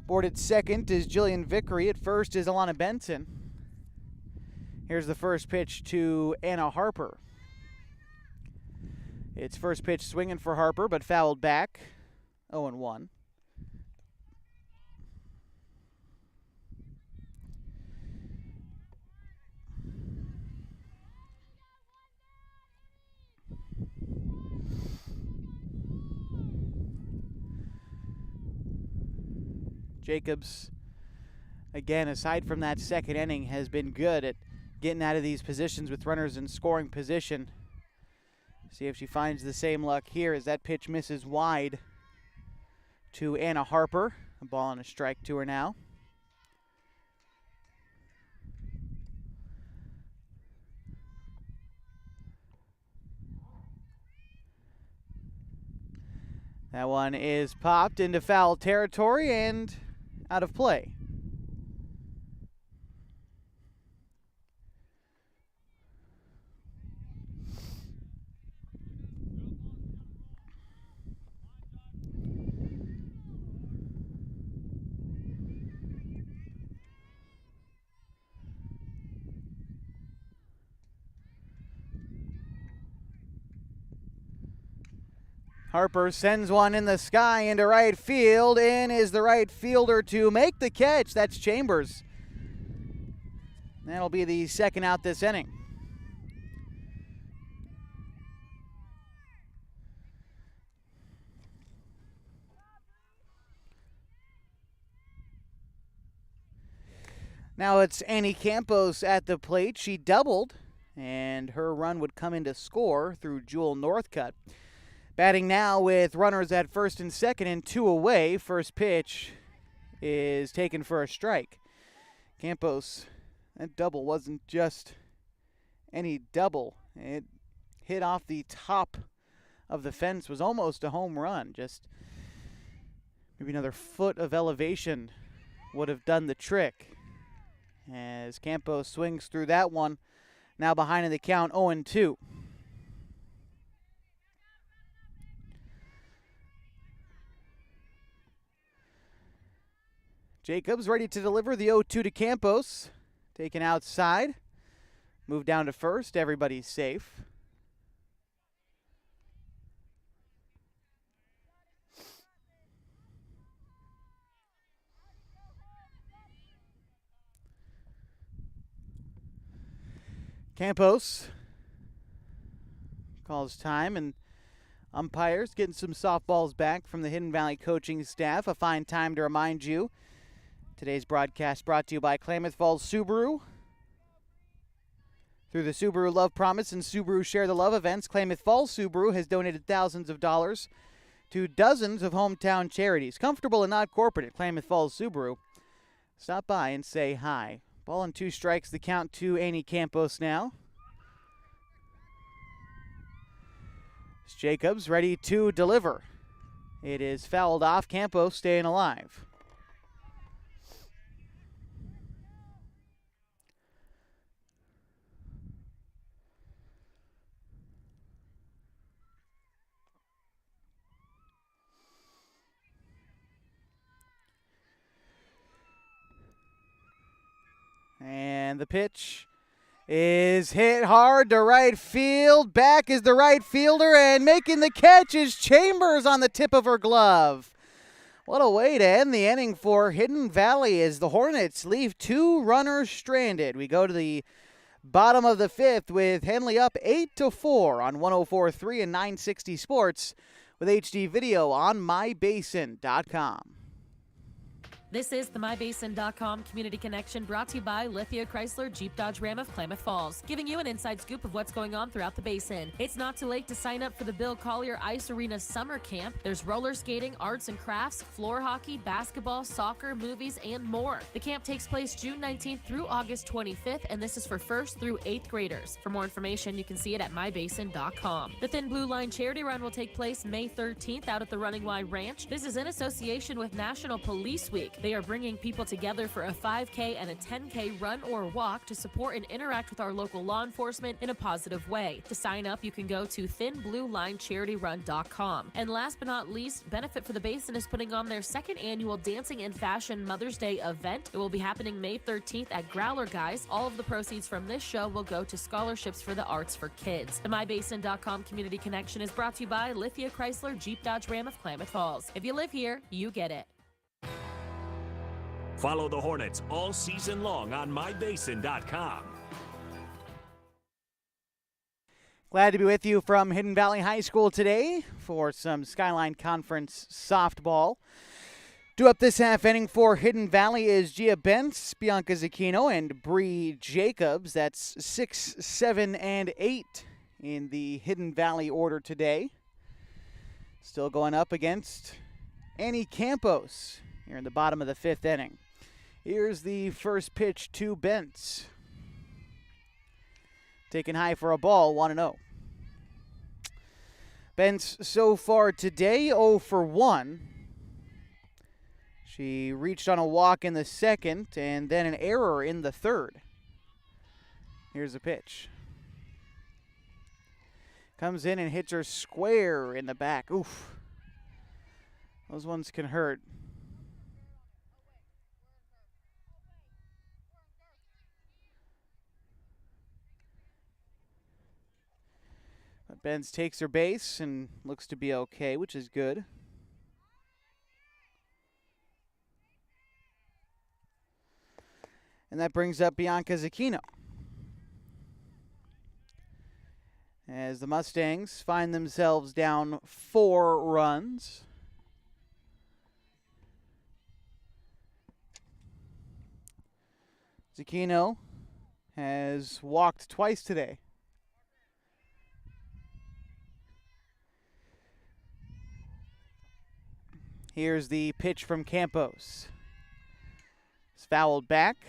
Aboard at second is Jillian Vickery. At first is Alana Benson. Here's the first pitch to Anna Harper. It's first pitch swinging for Harper, but fouled back. 0-1. Jacobs, again, aside from that second inning, has been good at getting out of these positions with runners in scoring position. See if she finds the same luck here as that pitch misses wide to Anna Harper. A ball and a strike to her now. That one is popped into foul territory and out of play. Harper sends one in the sky into right field and is the right fielder to make the catch. That's Chambers. That'll be the second out this inning. Now it's Annie Campos at the plate. She doubled, and her run would come into score through Jewel Northcutt. Batting now with runners at first and second and 2 away. First pitch is taken for a strike. Campos That double wasn't just any double. It hit off the top of the fence, was almost a home run. Just maybe another foot of elevation would have done the trick. As Campos swings through that one, now behind in the count, 0-2. Jacobs ready to deliver the 0-2 to Campos. Taken outside. Move down to first. Everybody's safe. Campos calls time, and umpires getting some softballs back from the Hidden Valley coaching staff. A fine time to remind you. Today's broadcast brought to you by Klamath Falls Subaru. Through the Subaru Love Promise and Subaru Share the Love events, Klamath Falls Subaru has donated thousands of dollars to dozens of hometown charities. Comfortable and not corporate at Klamath Falls Subaru. Stop by and say hi. Ball and 2 strikes, the count to Annie Campos now. It's Jacobs ready to deliver. It is fouled off. Campos staying alive. And the pitch is hit hard to right field. Back is the right fielder, and making the catch is Chambers on the tip of her glove. What a way to end the inning for Hidden Valley as the Hornets leave 2 runners stranded. We go to the bottom of the 5th with Henley up 8-4 on 104.3 and 960 Sports with HD video on mybasin.com. This is the MyBasin.com Community Connection brought to you by Lithia Chrysler Jeep Dodge Ram of Klamath Falls, giving you an inside scoop of what's going on throughout the basin. It's not too late to sign up for the Bill Collier Ice Arena Summer Camp. There's roller skating, arts and crafts, floor hockey, basketball, soccer, movies, and more. The camp takes place June 19th through August 25th, and this is for 1st through 8th graders. For more information, you can see it at MyBasin.com. The Thin Blue Line Charity Run will take place May 13th out at the Running Y Ranch. This is in association with National Police Week. They are bringing people together for a 5K and a 10K run or walk to support and interact with our local law enforcement in a positive way. To sign up, you can go to thinbluelinecharityRun.com. And last but not least, Benefit for the Basin is putting on their 2nd annual Dancing in Fashion Mother's Day event. It will be happening May 13th at Growler Guys. All of the proceeds from this show will go to scholarships for the arts for kids. The MyBasin.com Community Connection is brought to you by Lithia Chrysler Jeep Dodge Ram of Klamath Falls. If you live here, you get it. Follow the Hornets all season long on mybasin.com. Glad to be with you from Hidden Valley High School today for some Skyline Conference softball. Due up this half inning for Hidden Valley is Gia Bentz, Bianca Zucchino, and Bree Jacobs. That's 6, 7, and 8 in the Hidden Valley order today. Still going up against Annie Campos here in the bottom of the 5th inning. Here's the first pitch to Bentz. Taken high for a ball, 1-0. Bentz so far today 0 for 1. She reached on a walk in the 2nd and then an error in the 3rd. Here's the pitch. Comes in and hits her square in the back. Oof. Those ones can hurt. But Benz takes her base and looks to be okay, which is good. And that brings up Bianca Zucchino. As the Mustangs find themselves down 4 runs. Zucchino has walked twice today. Here's the pitch from Campos. It's fouled back.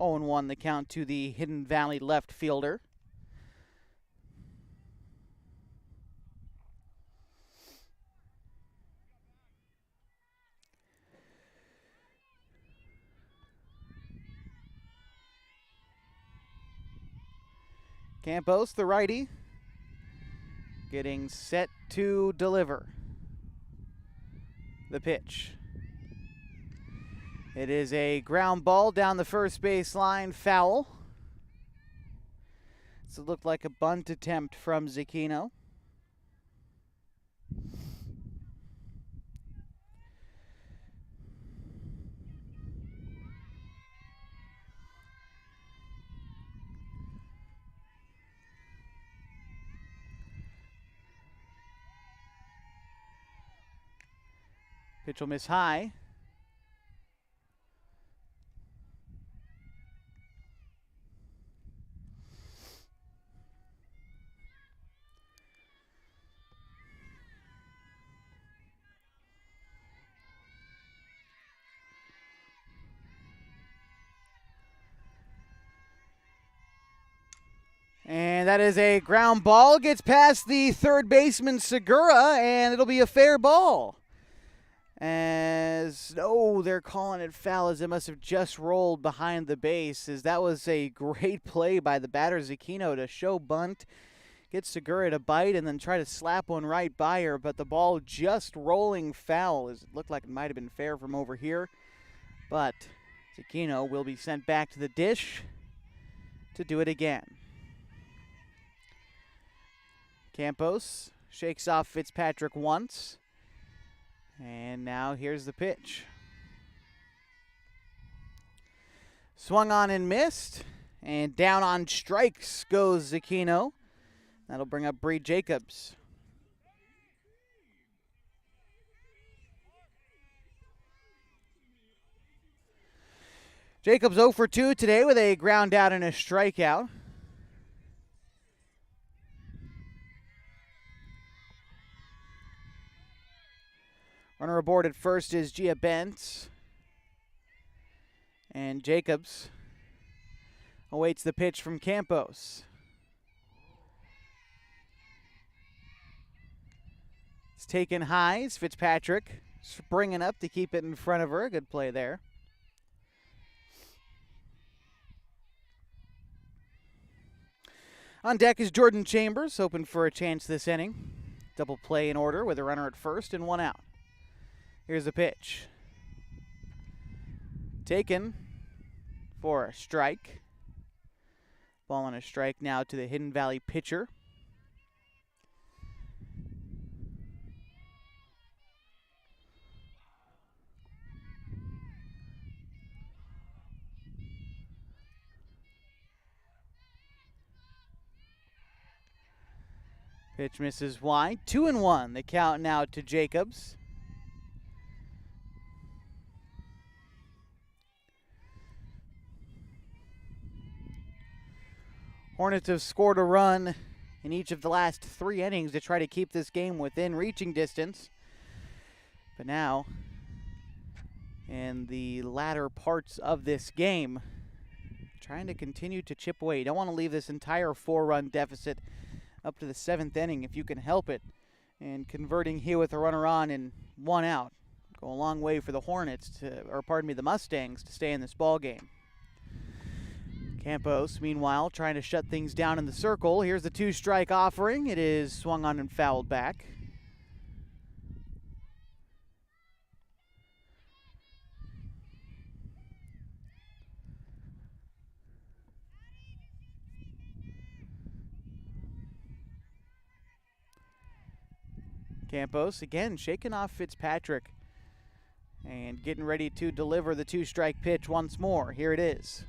0-1 the count to the Hidden Valley left fielder. Campos, the righty, getting set to deliver the pitch. It is a ground ball down the first base line, foul. So it looked like a bunt attempt from Zucchino. Pitch will miss high. And that is a ground ball. Gets past the third baseman, Segura, and it'll be a fair ball. They're calling it foul as it must have just rolled behind the base. As that was a great play by the batter, Zucchino, to show bunt, get Segura to bite, and then try to slap one right by her. But the ball just rolling foul, as it looked like it might have been fair from over here. But Zucchino will be sent back to the dish to do it again. Campos shakes off Fitzpatrick once. And now here's the pitch. Swung on and missed. And down on strikes goes Zucchino. That'll bring up Bree Jacobs. Jacobs 0 for 2 today with a ground out and a strikeout. Runner aboard at first is Gia Bentz. And Jacobs awaits the pitch from Campos. It's taken high. It's Fitzpatrick springing up to keep it in front of her. Good play there. On deck is Jordan Chambers, hoping for a chance this inning. Double play in order with a runner at first and one out. Here's the pitch. Taken for a strike. Ball on a strike now to the Hidden Valley pitcher. Pitch misses wide. 2-1. The count now to Jacobs. Hornets have scored a run in each of the last 3 innings to try to keep this game within reaching distance. But now, in the latter parts of this game, trying to continue to chip away. You don't want to leave this entire 4-run deficit up to the 7th inning if you can help it. And converting here with a runner on and 1 out. Go a long way for the the Mustangs to stay in this ball game. Campos, meanwhile, trying to shut things down in the circle. Here's the 2-strike offering. It is swung on and fouled back. Campos, again, shaking off Fitzpatrick and getting ready to deliver the 2-strike pitch once more. Here it is.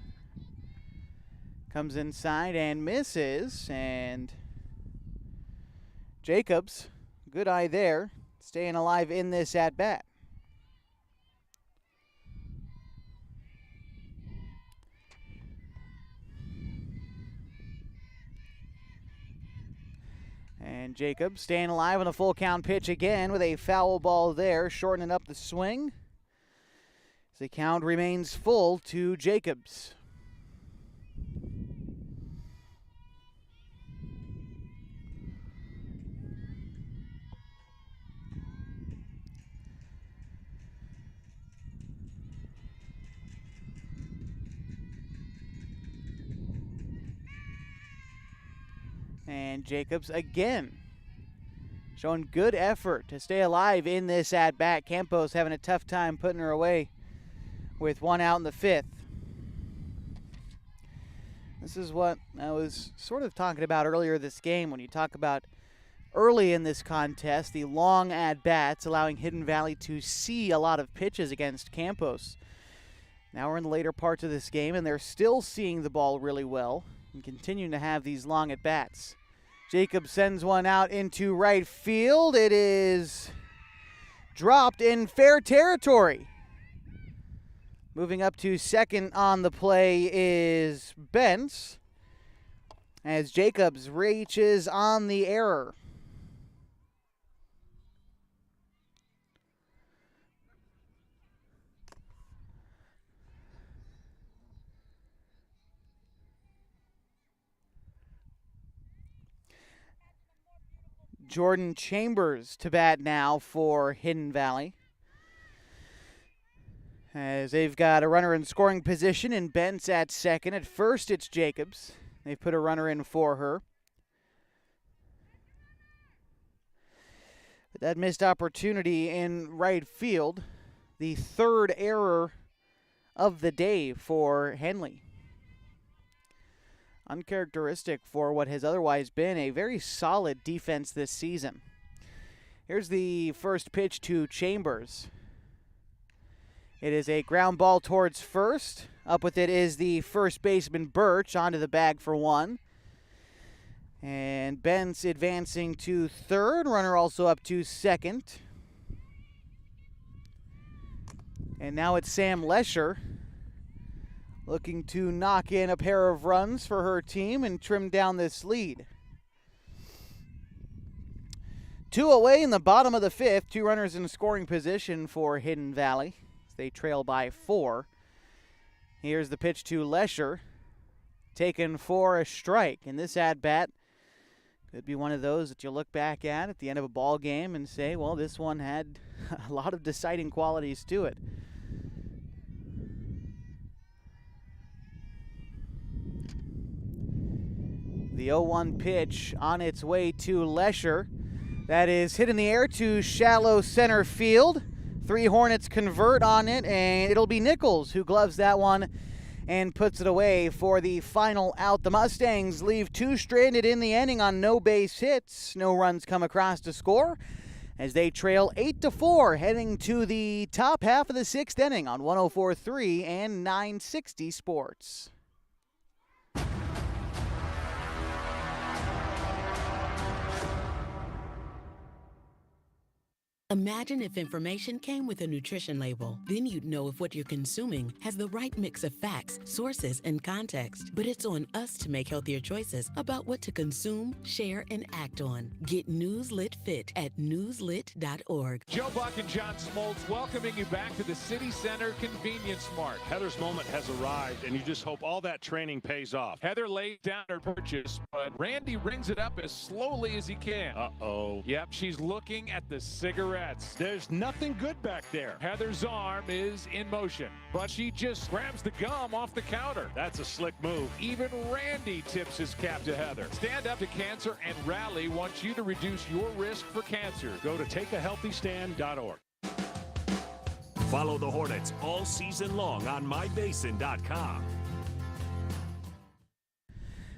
Comes inside and misses, and Jacobs, good eye there, staying alive in this at-bat. And Jacobs staying alive on a full count pitch again with a foul ball there, shortening up the swing. The count remains full to Jacobs. And Jacobs again showing good effort to stay alive in this at-bat. Campos having a tough time putting her away with one out in the fifth. This is what I was sort of talking about earlier this game when you talk about early in this contest, the long at-bats allowing Hidden Valley to see a lot of pitches against Campos. Now we're in the later parts of this game, and they're still seeing the ball really well and continuing to have these long at-bats. Jacob sends one out into right field. It is dropped in fair territory. Moving up to second on the play is Bentz, as Jacobs reaches on the error. Jordan Chambers to bat now for Hidden Valley, as they've got a runner in scoring position and Bentz at second. At first it's Jacobs. They've put a runner in for her. But that missed opportunity in right field, the third error of the day for Henley. Uncharacteristic for what has otherwise been a very solid defense this season. Here's the first pitch to Chambers. It is a ground ball towards first. Up with it is the first baseman Birch onto the bag for one. And Bentz advancing to third. Runner also up to second. And now it's Sam Lesher looking to knock in a pair of runs for her team and trim down this lead. 2 away in the bottom of the fifth. 2 runners in scoring position for Hidden Valley. They trail by 4. Here's the pitch to Lesher, taken for a strike. And this at-bat could be one of those that you look back at the end of a ball game and say, well, this one had a lot of deciding qualities to it. The 0-1 pitch on its way to Lesher. That is hit in the air to shallow center field. 3 Hornets convert on it, and it'll be Nichols who gloves that one and puts it away for the final out. The Mustangs leave 2 stranded in the inning on no base hits. No runs come across to score as they trail 8-4, heading to the top half of the 6th inning on 104.3 and 960 Sports. Imagine if information came with a nutrition label. Then you'd know if what you're consuming has the right mix of facts, sources, and context. But it's on us to make healthier choices about what to consume, share, and act on. Get Newslit Fit at newslit.org. Joe Buck and John Smoltz welcoming you back to the City Center Convenience Mart. Heather's moment has arrived, and you just hope all that training pays off. Heather lays down her purchase, but Randy rings it up as slowly as he can. Uh-oh. Yep, she's looking at the cigarette. There's nothing good back there. Heather's arm is in motion, but she just grabs the gum off the counter. That's a slick move. Even Randy tips his cap to Heather. Stand Up to Cancer and Rally wants you to reduce your risk for cancer. Go to takeahealthystand.org. Follow the Hornets all season long on mybasin.com.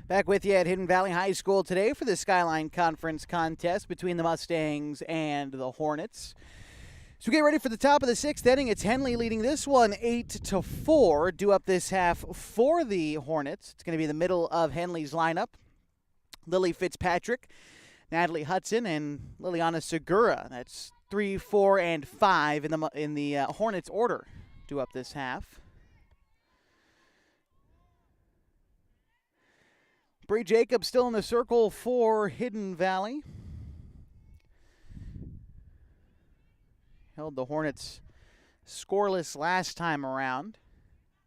Back with you at Hidden Valley High School today for the Skyline Conference contest between the Mustangs and the Hornets. So we get ready for the top of the 6th inning. It's Henley leading this one 8-4. Due up this half for the Hornets. It's going to be the middle of Henley's lineup. Lily Fitzpatrick, Natalie Hudson, and Liliana Segura. That's 3, 4, and 5 in the Hornets order. Due up this half. Bree Jacobs still in the circle for Hidden Valley. Held the Hornets scoreless last time around.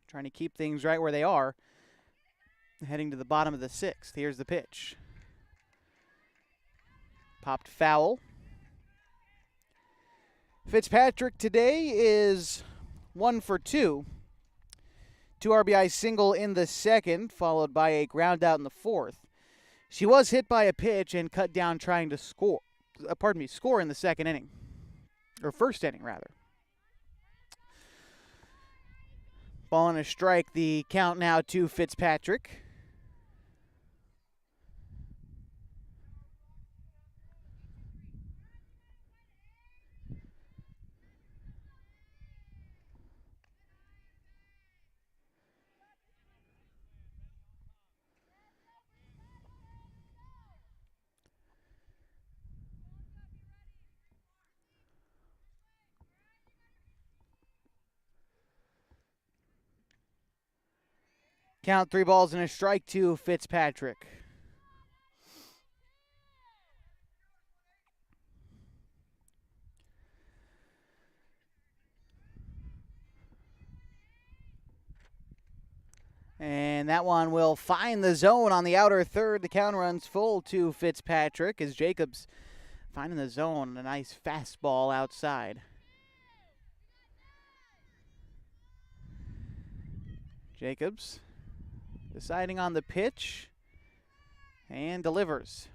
Trying to keep things right where they are. Heading to the bottom of the 6th. Here's the pitch. Popped foul. Fitzpatrick today is 1 for 2. 2 RBI single in the 2nd, followed by a ground out in the 4th. She was hit by a pitch and cut down trying to score in the second inning. Or first inning, rather. Ball and a strike. The count now to Fitzpatrick. Count 3 balls and a strike to Fitzpatrick. And that one will find the zone on the outer third. The count runs full to Fitzpatrick as Jacobs finding the zone. A nice fastball outside. Jacobs deciding on the pitch and delivers.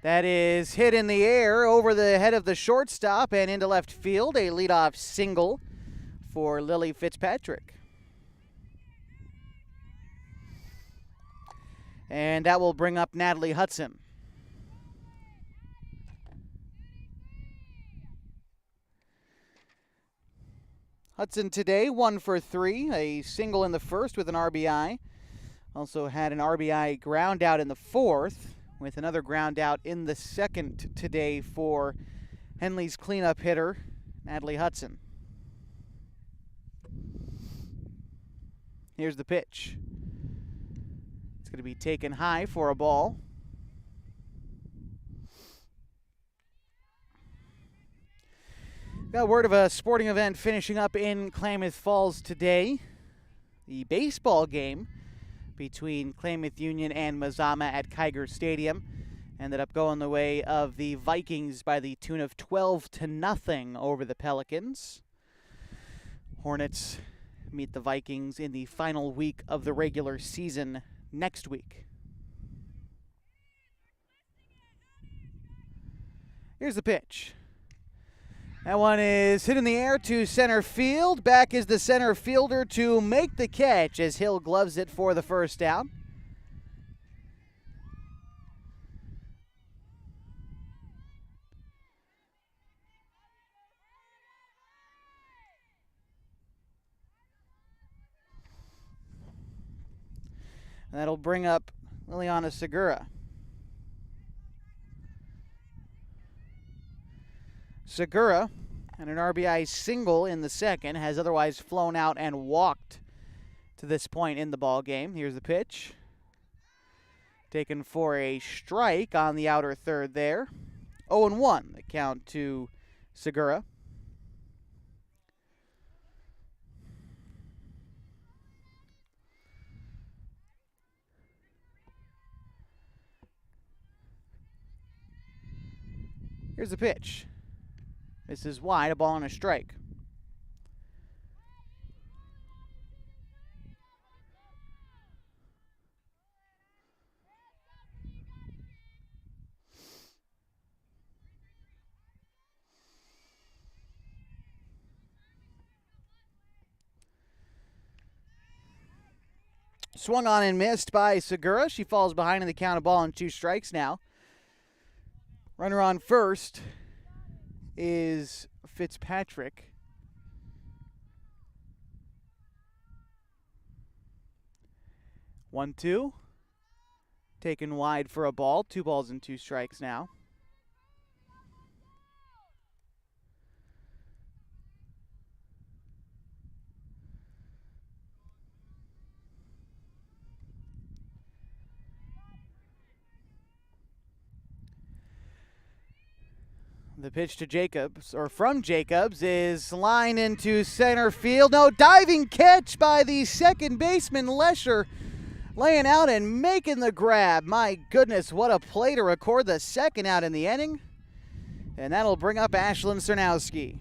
That is hit in the air over the head of the shortstop and into left field. A leadoff single for Lily Fitzpatrick. And that will bring up Natalie Hudson. Hudson today 1 for 3, a single in the first with an RBI. Also had an RBI ground out in the fourth with another ground out in the second today for Henley's cleanup hitter, Natalie Hudson. Here's the pitch. It's going to be taken high for a ball. Got word of a sporting event finishing up in Klamath Falls today. The baseball game between Klamath Union and Mazama at Kiger Stadium ended up going the way of the Vikings by the tune of 12-0 over the Pelicans. Hornets meet the Vikings in the final week of the regular season next week. Here's the pitch. That one is hit in the air to center field. Back is the center fielder to make the catch as Hill gloves it for the first down. And that'll bring up Liliana Segura. Segura, and an RBI single in the second, has otherwise flown out and walked to this point in the ball game. Here's the pitch. Taken for a strike on the outer third there. 0-1, the count to Segura. Here's the pitch. This is wide, a ball and a strike. Swung on and missed by Segura. She falls behind in the count of ball and 2 strikes now. Runner on first is Fitzpatrick. One, 2. Taken wide for a ball. 2 balls and 2 strikes now. The pitch to Jacobs, or from Jacobs, is lined into center field. No, diving catch by the second baseman, Lesher, laying out and making the grab. My goodness, what a play to record the second out in the inning. And that'll bring up Ashlyn Cernowski.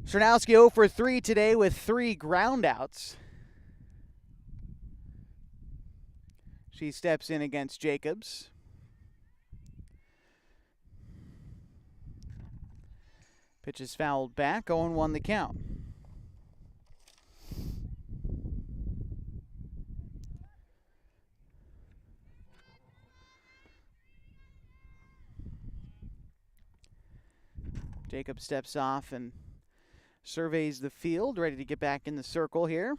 Cernowski 0 for 3 today with 3 groundouts. She steps in against Jacobs. Pitch is fouled back, 0-1 the count. Jacob steps off and surveys the field, ready to get back in the circle here.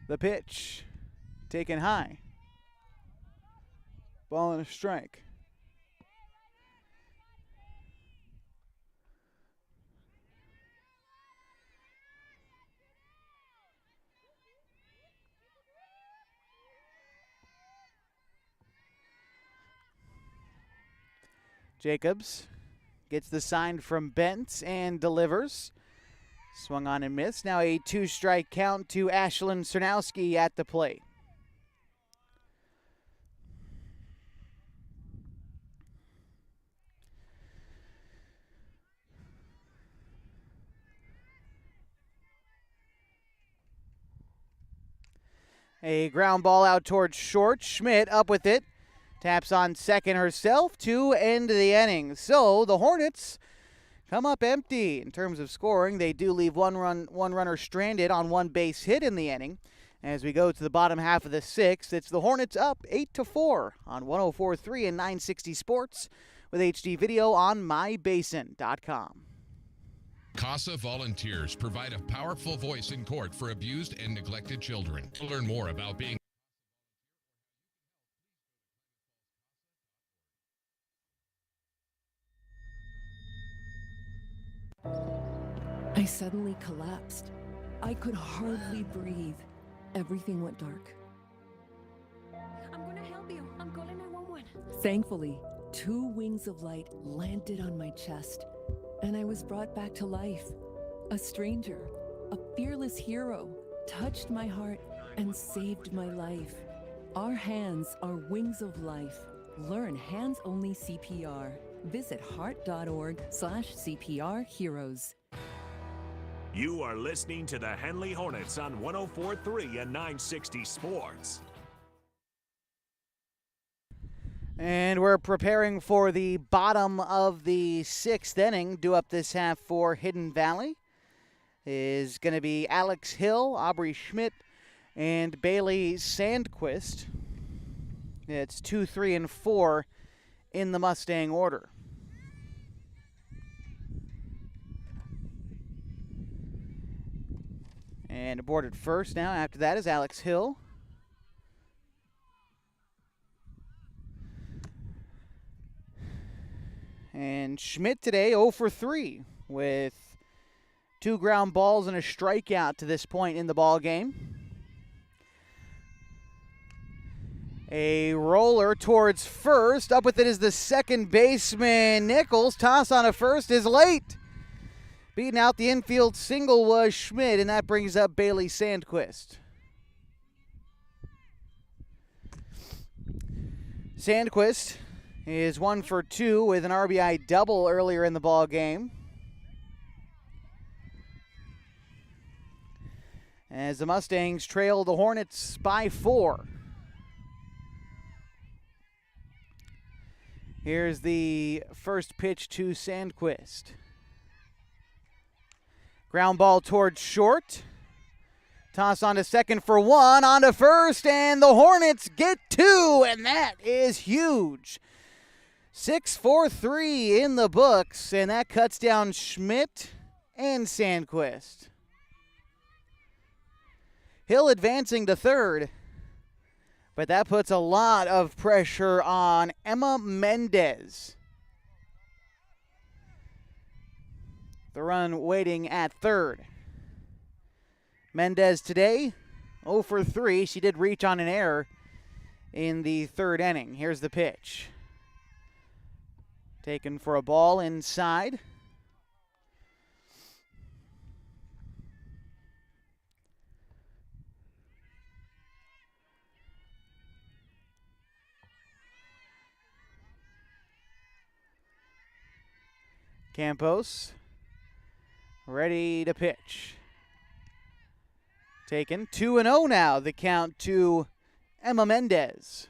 The pitch, taken high. Ball and a strike. Jacobs gets the sign from Bent and delivers. Swung on and missed. Now a 2-strike count to Ashlyn Cernowski at the plate. A ground ball out towards short. Schmidt up with it. Taps on second herself to end the inning. So the Hornets come up empty in terms of scoring. They do leave one runner stranded on one base hit in the inning. As we go to the bottom half of the sixth, it's the Hornets up 8-4 on 104.3 and 960 Sports with HD video on mybasin.com. CASA volunteers provide a powerful voice in court for abused and neglected children. To learn more about being I suddenly collapsed. I could hardly breathe. Everything went dark. I'm gonna help you. I'm calling 911. Thankfully, 2 wings of light landed on my chest, and I was brought back to life. A stranger, a fearless hero, touched my heart and saved my life. Our hands are wings of life. Learn hands-only CPR. Visit heart.org/CPR heroes. You are listening to the Henley Hornets on 104.3 and 960 Sports. And we're preparing for the bottom of the 6th inning. Due up this half for Hidden Valley is going to be Alex Hill, Aubrey Schmidt, and Bailey Sandquist. It's 2, 3, and 4 in the Mustang order. And aboard at first now. After that is Alex Hill. And Schmidt today 0 for 3 with 2 ground balls and a strikeout to this point in the ball game. A roller towards first. Up with it is the second baseman, Nichols. Toss on a first is late. Beating out the infield single was Schmidt, and that brings up Bailey Sandquist. Sandquist is 1 for 2 with an RBI double earlier in the ball game. As the Mustangs trail the Hornets by 4. Here's the first pitch to Sandquist. Ground ball towards short. Toss on to second for 1, on to first, and the Hornets get 2, and that is huge. 6-4-3 in the books, and that cuts down Schmidt and Sandquist. Hill advancing to third, but that puts a lot of pressure on Emma Mendez. The run waiting at third. Mendez today, 0 for 3. She did reach on an error in the third inning. Here's the pitch. Taken for a ball inside. Campos ready to pitch. Taken 2-0 now. The count to Emma Mendez.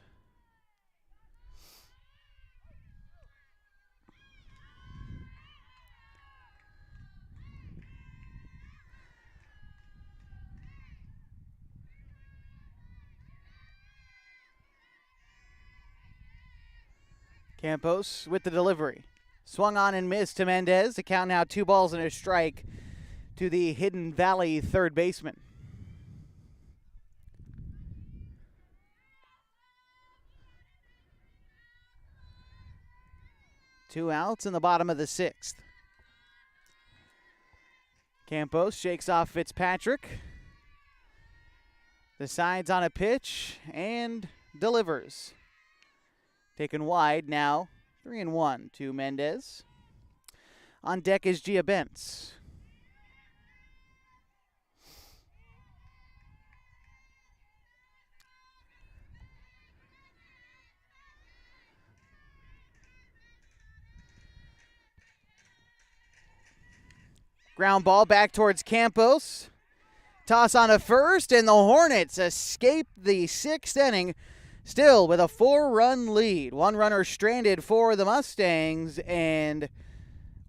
Campos with the delivery. Swung on and missed to Mendez. The count now 2 balls and a strike to the Hidden Valley third baseman. Two outs in the bottom of the 6th. Campos shakes off Fitzpatrick. Decides on a pitch and delivers. Taken wide now, 3-1 to Mendez. On deck is Gia Bentz. Ground ball back towards Campos. Toss on a first, and the Hornets escape the 6th inning, still with a 4-run lead. 1 runner stranded for the Mustangs, and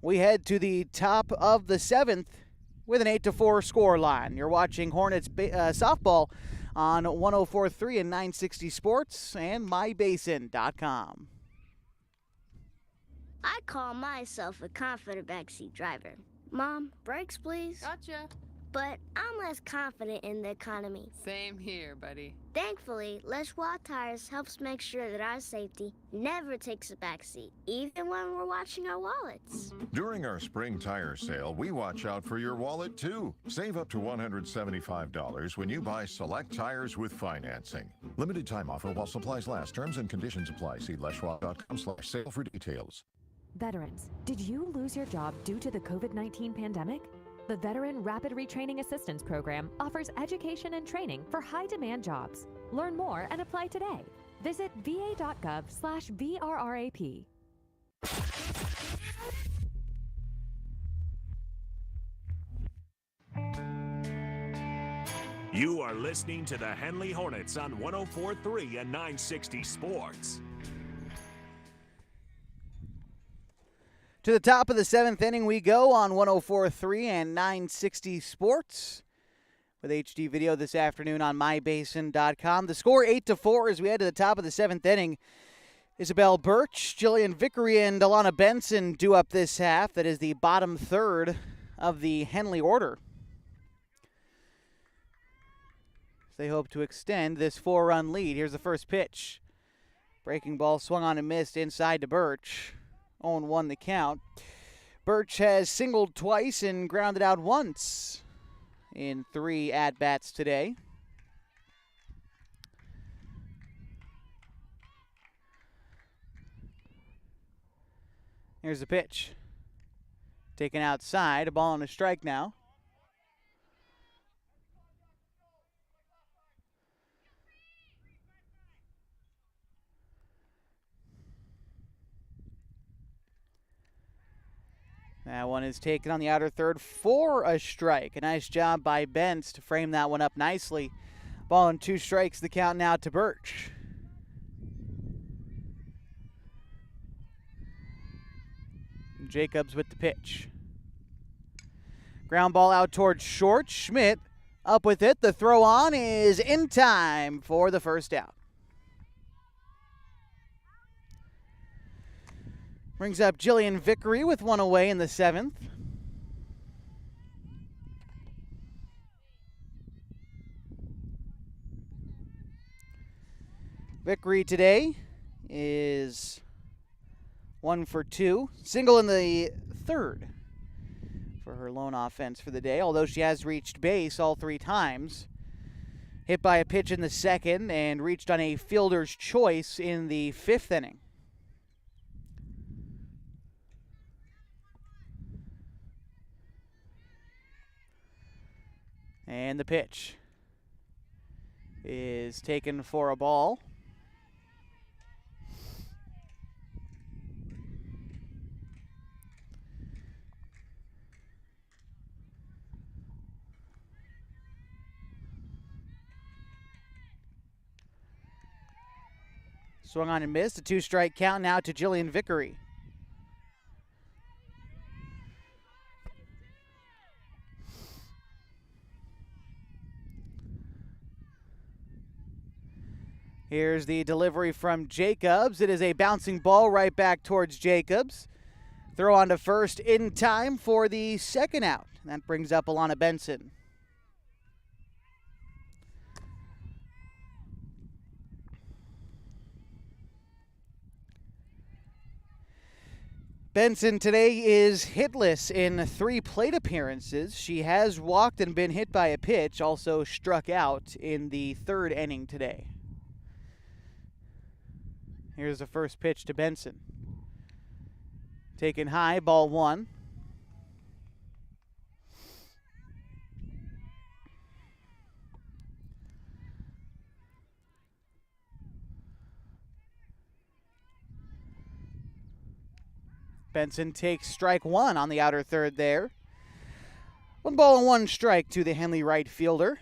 we head to the top of the 7th with an 8-4 score line. You're watching Hornets softball on 104.3 and 960 Sports and mybasin.com. I call myself a confident backseat driver. Mom, brakes, please. Gotcha. But I'm less confident in the economy. Same here, buddy. Thankfully, Leschwa Tires helps make sure that our safety never takes a backseat, even when we're watching our wallets. During our spring tire sale, we watch out for your wallet, too. Save up to $175 when you buy select tires with financing. Limited time offer while supplies last. Terms and conditions apply. See leschwa.com/sale for details. Veterans, did you lose your job due to the COVID-19 pandemic? The Veteran Rapid Retraining Assistance Program offers education and training for high-demand jobs. Learn more and apply today. Visit va.gov/VRRAP. You are listening to the Henley Hornets on 104.3 and 960 Sports. To the top of the 7th inning we go on 104.3 and 960 Sports with HD video this afternoon on mybasin.com. The score 8-4 as we head to the top of the 7th inning. Isabel Birch, Jillian Vickery, and Alana Benson do up this half. That is the bottom third of the Henley order. They hope to extend this 4-run lead. Here's the first pitch. Breaking ball swung on and missed inside to Birch. 0-1 the count. Birch has singled twice and grounded out once in 3 at-bats today. Here's the pitch. Taken outside, a ball and a strike now. That one is taken on the outer third for a strike. A nice job by Benz to frame that one up nicely. Ball and 2 strikes, the count now to Birch. Jacobs with the pitch. Ground ball out towards short. Schmidt up with it. The throw on is in time for the first out. Brings up Jillian Vickery with 1 away in the 7th. Vickery today is 1 for 2. Single in the 3rd for her lone offense for the day, although she has reached base all 3 times. Hit by a pitch in the 2nd and reached on a fielder's choice in the 5th inning. And the pitch is taken for a ball. Swung on and missed. A 2-strike count now to Jillian Vickery. Here's the delivery from Jacobs. It is a bouncing ball right back towards Jacobs. Throw on to first in time for the second out. That brings up Alana Benson. Benson today is hitless in 3 plate appearances. She has walked and been hit by a pitch, also struck out in the 3rd inning today. Here's the first pitch to Benson. Taken high, ball 1. Benson takes strike 1 on the outer third there. 1 ball and 1 strike to the Henley right fielder.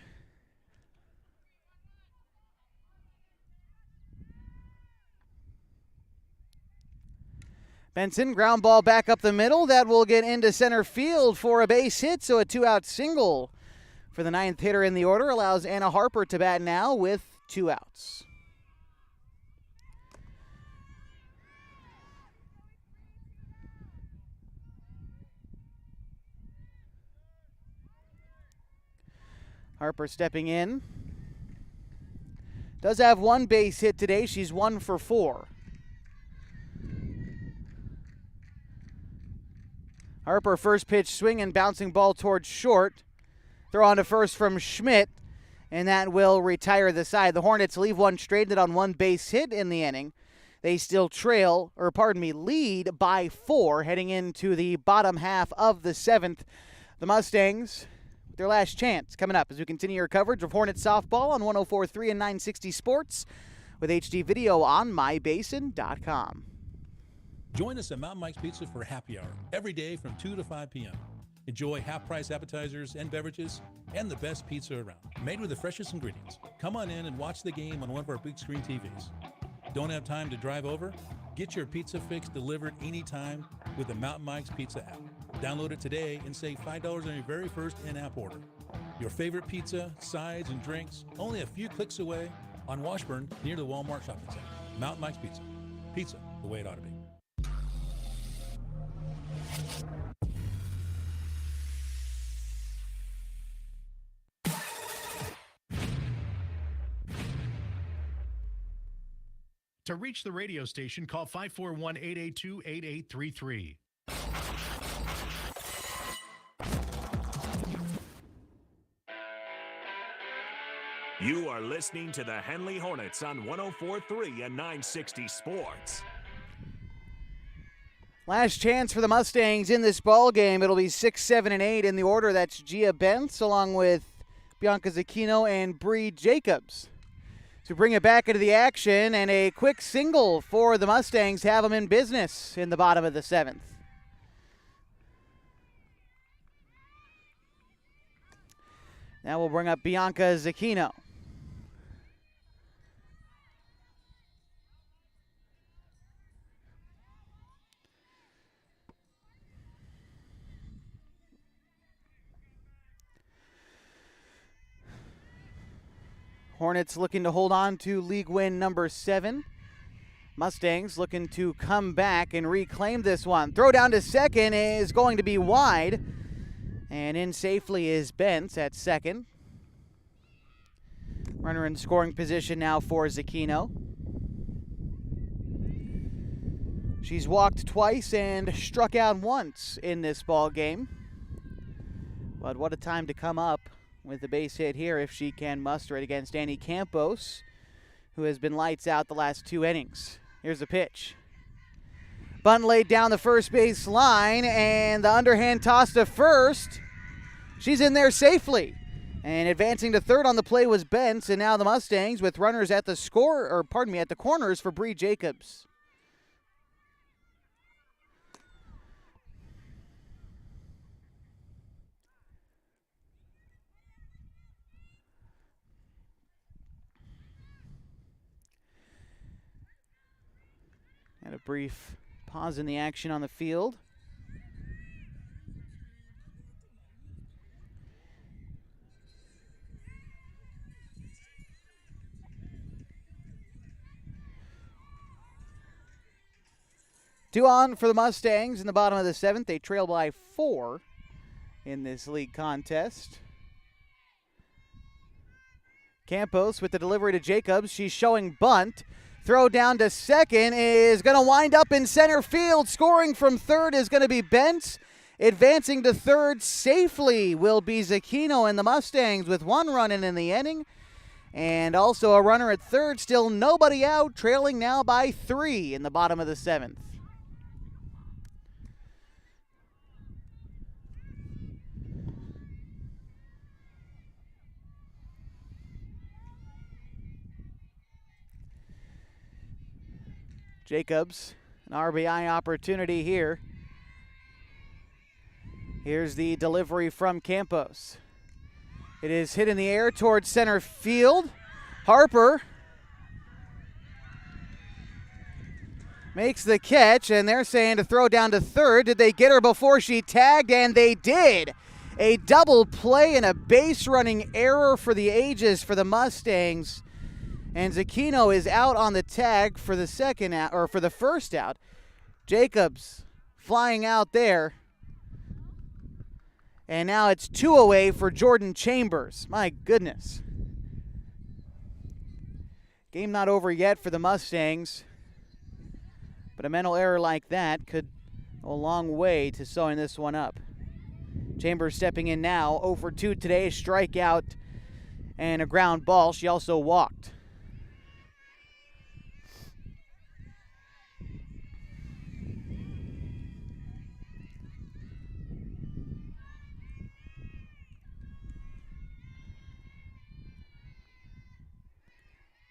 Benson, ground ball back up the middle. That will get into center field for a base hit, so a 2-out single for the 9th hitter in the order allows Anna Harper to bat now with 2 outs. Harper stepping in. Does have 1 base hit today. She's 1 for 4. Harper first pitch swing and bouncing ball towards short. Throw on to first from Schmidt, and that will retire the side. The Hornets leave 1 stranded on 1 base hit in the inning. They still lead by 4 heading into the bottom half of the 7th. The Mustangs, their last chance coming up as we continue your coverage of Hornets softball on 104.3 and 960 Sports with HD video on mybasin.com. Join us at Mountain Mike's Pizza for happy hour every day from 2 to 5 p.m. Enjoy half-price appetizers and beverages and the best pizza around, made with the freshest ingredients. Come on in and watch the game on one of our big screen TVs. Don't have time to drive over? Get your pizza fix delivered anytime with the Mountain Mike's Pizza app. Download it today and save $5 on your very first in-app order. Your favorite pizza, sides, and drinks only a few clicks away on Washburn near the Walmart shopping center. Mountain Mike's Pizza. Pizza the way it ought to be. To reach the radio station, call 541-882-8833. You are listening to the Henley Hornets on 104.3 and 960 Sports. Last chance for the Mustangs in this ball game. It'll be 6, 7, and 8 in the order. That's Gia Bentz along with Bianca Zacchino and Bree Jacobs. To bring it back into the action, and a quick single for the Mustangs have them in business in the bottom of the 7th. Now we'll bring up Bianca Zacchino. Hornets looking to hold on to league win number 7. Mustangs looking to come back and reclaim this one. Throw down to second is going to be wide. And in safely is Bentz at second. Runner in scoring position now for Zacchino. She's walked twice and struck out once in this ball game. But what a time to come up with the base hit here if she can muster it against Annie Campos, who has been lights out the last 2 innings. Here's the pitch. Bunt laid down the first base line, and the underhand toss to first. She's in there safely. And advancing to third on the play was Bentz, and now the Mustangs with runners at the at the corners for Bree Jacobs. brief pause in the action on the field. Two on for the Mustangs in the bottom of the 7th. They trail by 4 in this league contest. Campos with the delivery to Jacobs. She's showing bunt. Throw down to second is going to wind up in center field. Scoring from third is going to be Bentz. Advancing to third safely will be Zucchino and the Mustangs with 1 run in the inning. And also a runner at third. Still nobody out. Trailing now by 3 in the bottom of the 7th. Jacobs, an RBI opportunity here. Here's the delivery from Campos. It is hit in the air towards center field. Harper makes the catch, and they're saying to throw down to third. Did they get her before she tagged? And they did. A double play and a base running error for the ages for the Mustangs. And Zucchino is out on the tag for the second out, or for the first out. Jacobs flying out there. And now it's 2 away for Jordan Chambers. My goodness. Game not over yet for the Mustangs. But a mental error like that could go a long way to sewing this one up. Chambers stepping in now. 0 for 2 today. A strikeout and a ground ball. She also walked.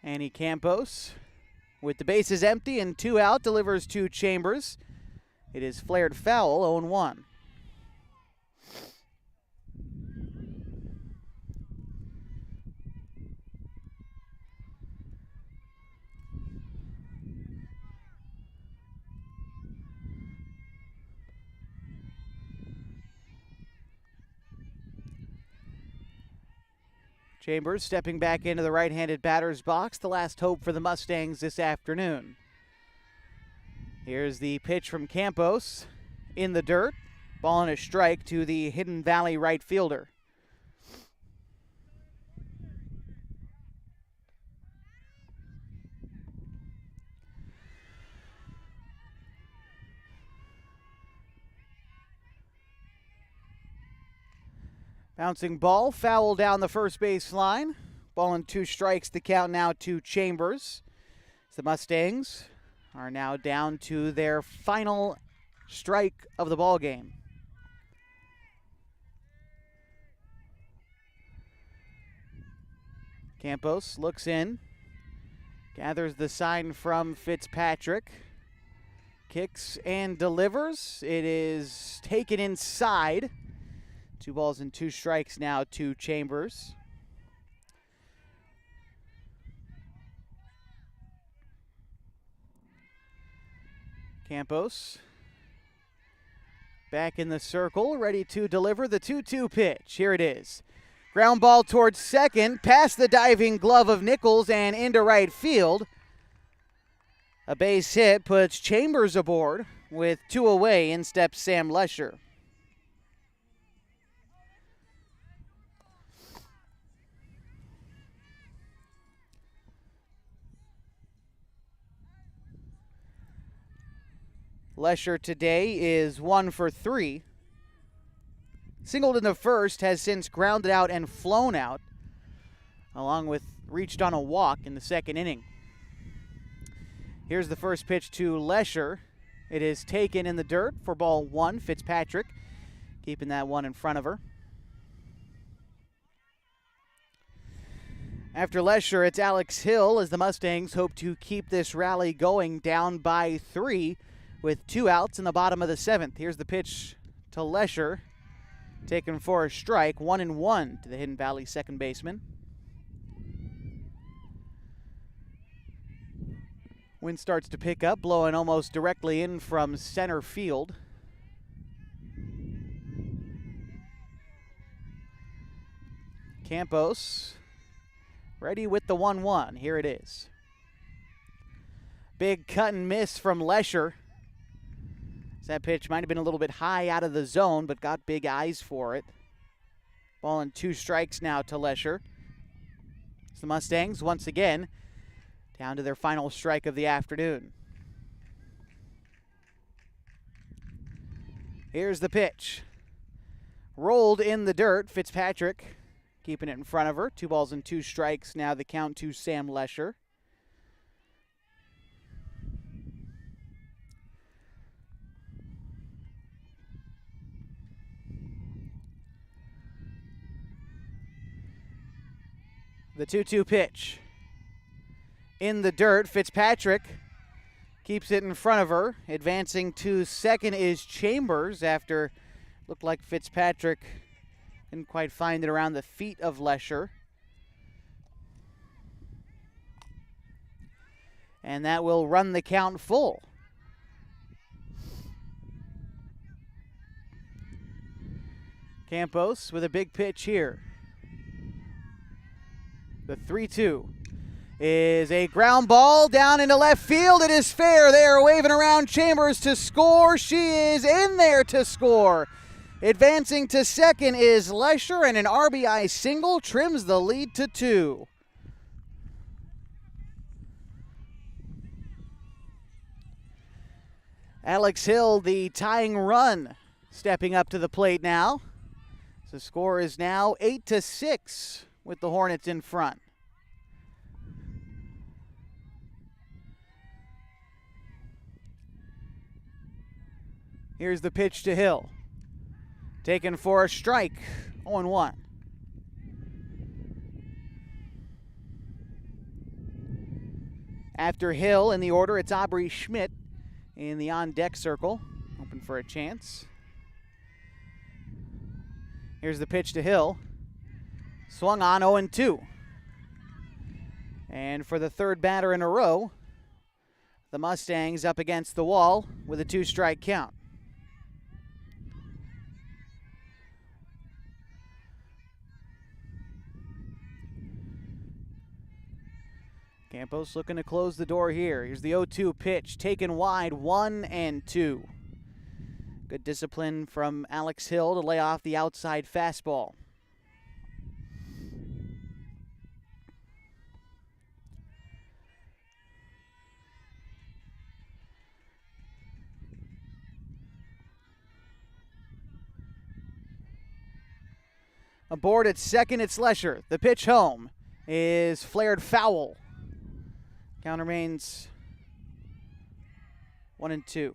Annie Campos, with the bases empty and 2 out, delivers to Chambers. It is flared foul, 0-1. Chambers stepping back into the right-handed batter's box, the last hope for the Mustangs this afternoon. Here's the pitch from Campos in the dirt. Ball and a strike to the Hidden Valley right fielder. Bouncing ball, foul down the first base line. Ball and 2 strikes, the count now to Chambers. The Mustangs are now down to their final strike of the ball game. Campos looks in, gathers the sign from Fitzpatrick, kicks and delivers. It is taken inside. 2 balls and 2 strikes now to Chambers. Campos back in the circle, ready to deliver the 2-2 pitch. Here it is. Ground ball towards second, past the diving glove of Nichols and into right field. A base hit puts Chambers aboard. With 2 away, in steps Sam Lesher. Lesher today is 1 for 3. Singled in the first, has since grounded out and flown out, along with reached on a walk in the second inning. Here's the first pitch to Lesher. It is taken in the dirt for ball 1. Fitzpatrick keeping that one in front of her. After Lesher, it's Alex Hill as the Mustangs hope to keep this rally going, down by 3 with 2 outs in the bottom of the 7th. Here's the pitch to Lesher, taken for a strike, 1-1 to the Hidden Valley second baseman. Wind starts to pick up, blowing almost directly in from center field. Campos ready with the 1-1. Here it is. Big cut and miss from Lesher. That pitch might have been a little bit high out of the zone, but got big eyes for it. Ball and 2 strikes now to Lesher. It's the Mustangs once again down to their final strike of the afternoon. Here's the pitch. Rolled in the dirt. Fitzpatrick keeping it in front of her. 2 balls and 2 strikes now the count to Sam Lesher. The 2-2 pitch. In the dirt, Fitzpatrick keeps it in front of her. Advancing to second is Chambers after looked like Fitzpatrick didn't quite find it around the feet of Lesher. And that will run the count full. Campos with a big pitch here. The 3-2 is a ground ball down into left field. It is fair. They are waving around Chambers to score. She is in there to score. Advancing to second is Lesher, and an RBI single trims the lead to 2. Alex Hill, the tying run, stepping up to the plate now. The score is now 8-6. With the Hornets in front. Here's the pitch to Hill. Taken for a strike, 0-1. After Hill in the order, it's Aubrey Schmidt in the on-deck circle, hoping for a chance. Here's the pitch to Hill. Swung on 0-2. And for the third batter in a row, the Mustangs up against the wall with a 2-strike count. Campos looking to close the door here. Here's the 0-2 pitch, taken wide, 1-2. Good discipline from Alex Hill to lay off the outside fastball. Aboard at second, it's Lesher. The pitch home is flared foul. Count remains 1-2.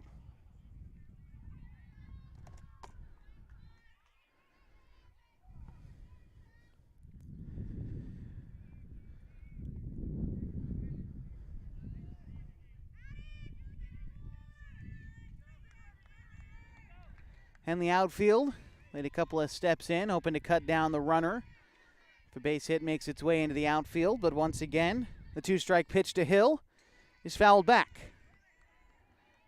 Henley outfield. Made a couple of steps in, hoping to cut down the runner. The base hit makes its way into the outfield, but once again, the 2-strike pitch to Hill is fouled back.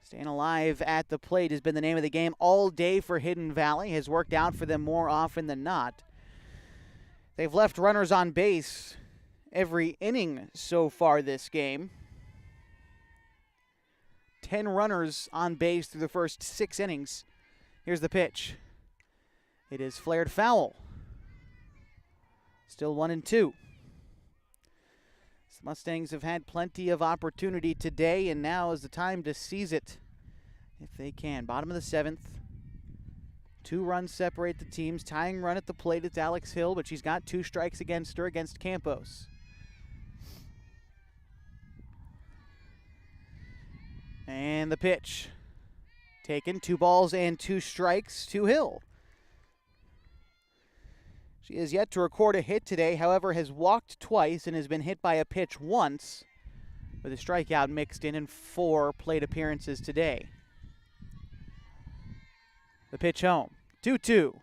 Staying alive at the plate has been the name of the game all day for Hidden Valley. Has worked out for them more often than not. They've left runners on base every inning so far this game. 10 runners on base through the first 6 innings. Here's the pitch. It is flared foul. Still 1-2. The Mustangs have had plenty of opportunity today, and now is the time to seize it if they can. Bottom of the 7th. 2 runs separate the teams. Tying run at the plate, it's Alex Hill, but she's got 2 strikes against her against Campos. And the pitch. Taken, 2 balls and 2 strikes to Hill. She has yet to record a hit today, however, has walked twice and has been hit by a pitch once, with a strikeout mixed in 4 plate appearances today. The pitch home, 2-2.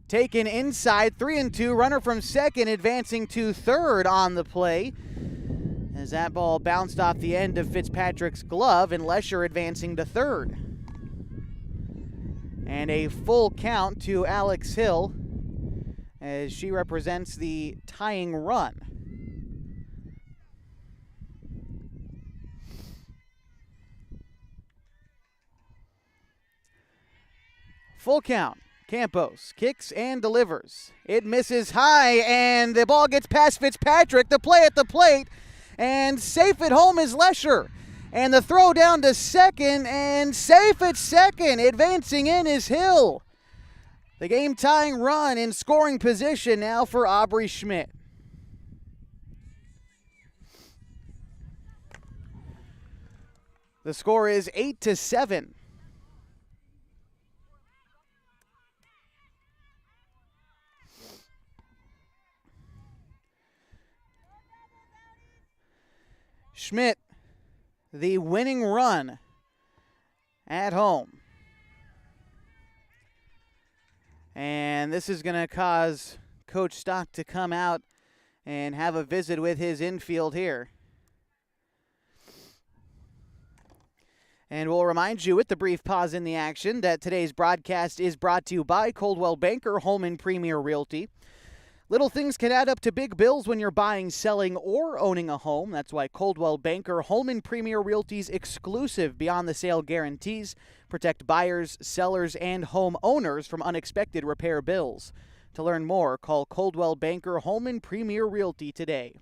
Taken inside, 3-2, runner from second, advancing to third on the play. as that ball bounced off the end of Fitzpatrick's glove, and Lesher advancing to third. And a full count to Alex Hill as she represents the tying run. Full count. Campos kicks and delivers. It misses high, and the ball gets past Fitzpatrick. The play at the plate, and safe at home is Lesher. And the throw down to second, and safe at second. Advancing in is Hill. The game-tying run in scoring position now for Aubrey Schmidt. The score is 8-7. Schmidt, the winning run at home. And this is going to cause Coach Stock to come out and have a visit with his infield here. And we'll remind you with the brief pause in the action that today's broadcast is brought to you by Coldwell Banker Home & Premier Realty. Little things can add up to big bills when you're buying, selling, or owning a home. That's why Coldwell Banker Home & Premier Realty's exclusive Beyond the Sale guarantees protect buyers, sellers, and homeowners from unexpected repair bills. To learn more, call Coldwell Banker Home & Premier Realty today.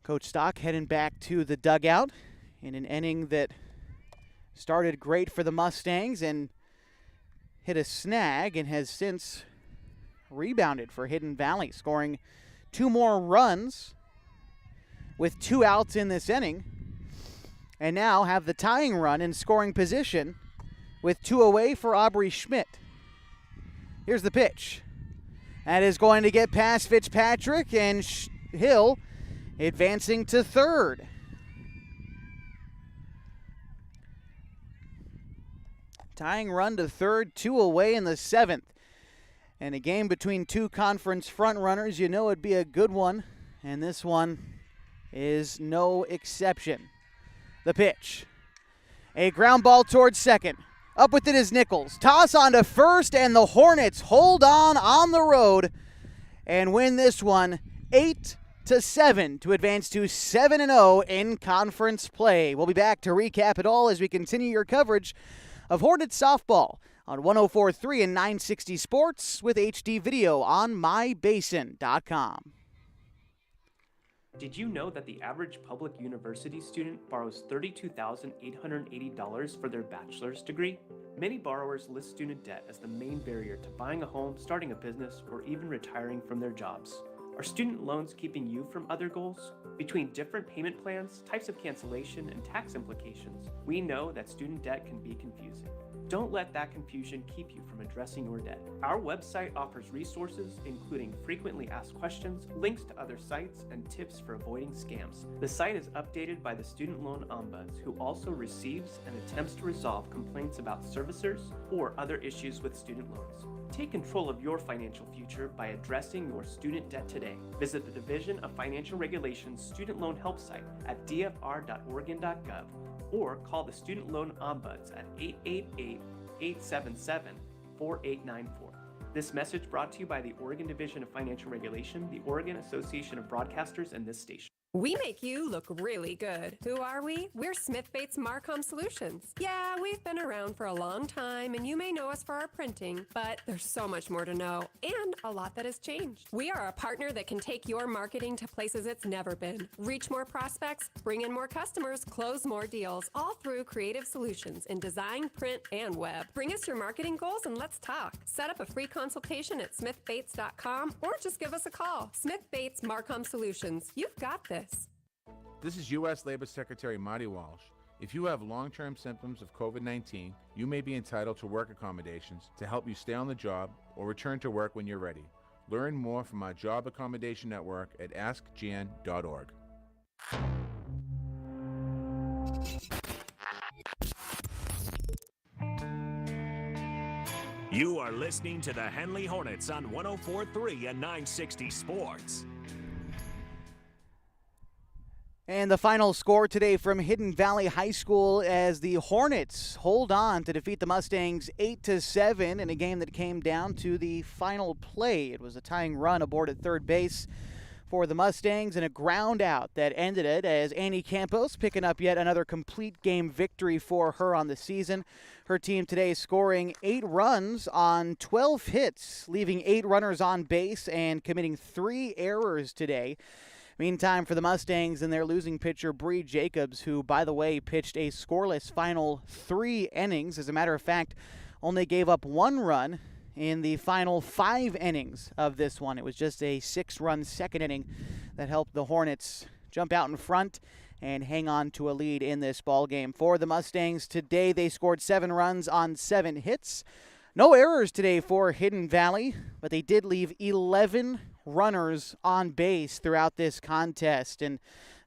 Coach Stock heading back to the dugout in an inning that started great for the Mustangs and hit a snag and has since rebounded for Hidden Valley, scoring 2 more runs with 2 outs in this inning, and now have the tying run in scoring position with 2 away for Aubrey Schmidt. Here's the pitch. That is going to get past Fitzpatrick, and Hill advancing to third. Tying run to third, 2 away in the 7th. And a game between 2 conference frontrunners, you know it'd be a good one. And this one is no exception. The pitch. A ground ball towards second. Up with it is Nichols. Toss on to first, and the Hornets hold on the road and win this one 8-7 to advance to 7-0 in conference play. We'll be back to recap it all as we continue your coverage of Hornets softball on 104.3 and 960 Sports with HD video on mybasin.com. Did you know that the average public university student borrows $32,880 for their bachelor's degree? Many borrowers list student debt as the main barrier to buying a home, starting a business, or even retiring from their jobs. Are student loans keeping you from other goals? Between different payment plans, types of cancellation, and tax implications, we know that student debt can be confusing. Don't let that confusion keep you from addressing your debt. Our website offers resources, including frequently asked questions, links to other sites, and tips for avoiding scams. The site is updated by the Student Loan Ombuds, who also receives and attempts to resolve complaints about servicers or other issues with student loans. Take control of your financial future by addressing your student debt today. Visit the Division of Financial Regulations Student Loan Help site at dfr.oregon.gov or call the Student Loan Ombuds at 888-877-4894. This message brought to you by the Oregon Division of Financial Regulation, the Oregon Association of Broadcasters, and this station. We make you look really good. Who are we? We're Smith Bates Marcom Solutions. Yeah, we've been around for a long time, and you may know us for our printing, but there's so much more to know, and a lot that has changed. We are a partner that can take your marketing to places it's never been. Reach more prospects, bring in more customers, close more deals, all through creative solutions in design, print, and web. Bring us your marketing goals and let's talk. Set up a free consultation at smithbates.com or just give us a call. Smith Bates Marcom Solutions. You've got this. This is U.S. Labor Secretary Marty Walsh. If you have long-term symptoms of COVID-19, you may be entitled to work accommodations to help you stay on the job or return to work when you're ready. Learn more from our job accommodation network at askjan.org. You are listening to the Henley Hornets on 104.3 and 960 Sports. And the final score today from Hidden Valley High School as the Hornets hold on to defeat the Mustangs 8-7 in a game that came down to the final play. It was a tying run aboard at third base for the Mustangs and a ground out that ended it as Annie Campos picking up yet another complete game victory for her on the season. Her team today scoring 8 runs on 12 hits, leaving 8 runners on base and committing 3 errors today. Meantime, for the Mustangs and their losing pitcher, Bree Jacobs, who, by the way, pitched a scoreless final 3 innings. As a matter of fact, only gave up 1 run in the final 5 innings of this one. It was just a 6-run second inning that helped the Hornets jump out in front and hang on to a lead in this ball game. For the Mustangs today, they scored 7 runs on 7 hits. No errors today for Hidden Valley, but they did leave 11 runners on base throughout this contest. And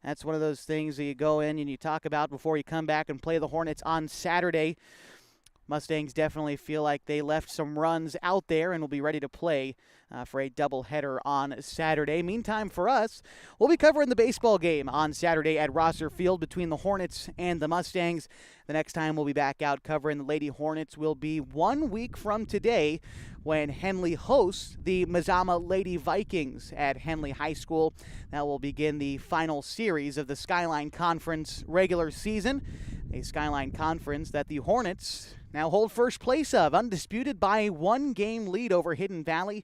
that's one of those things that you go in and you talk about before you come back and play the Hornets on Saturday. Mustangs definitely feel like they left some runs out there and will be ready to play for a doubleheader on Saturday. Meantime, for us, we'll be covering the baseball game on Saturday at Rosser Field between the Hornets and the Mustangs. The next time we'll be back out covering the Lady Hornets will be 1 week from today when Henley hosts the Mazama Lady Vikings at Henley High School. That will begin the final series of the Skyline Conference regular season, a Skyline Conference that the Hornets now hold first place of, undisputed by a 1-game lead over Hidden Valley.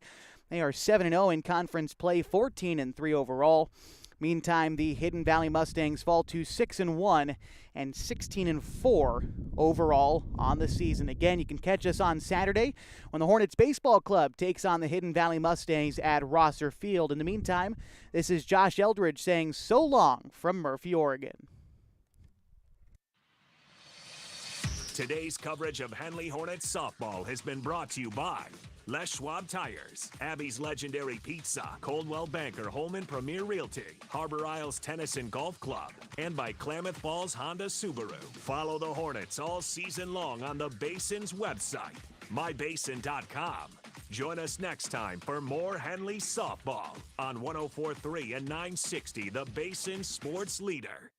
They are 7-0 in conference play, 14-3 overall. Meantime, the Hidden Valley Mustangs fall to 6-1 and 16-4 overall on the season. Again, you can catch us on Saturday when the Hornets Baseball Club takes on the Hidden Valley Mustangs at Rosser Field. In the meantime, this is Josh Eldridge saying so long from Murphy, Oregon. Today's coverage of Henley Hornets softball has been brought to you by Les Schwab Tires, Abby's Legendary Pizza, Coldwell Banker Holman Premier Realty, Harbor Isles Tennis and Golf Club, and by Klamath Falls Honda Subaru. Follow the Hornets all season long on the Basin's website, mybasin.com. Join us next time for more Henley softball on 104.3 and 960, the Basin Sports Leader.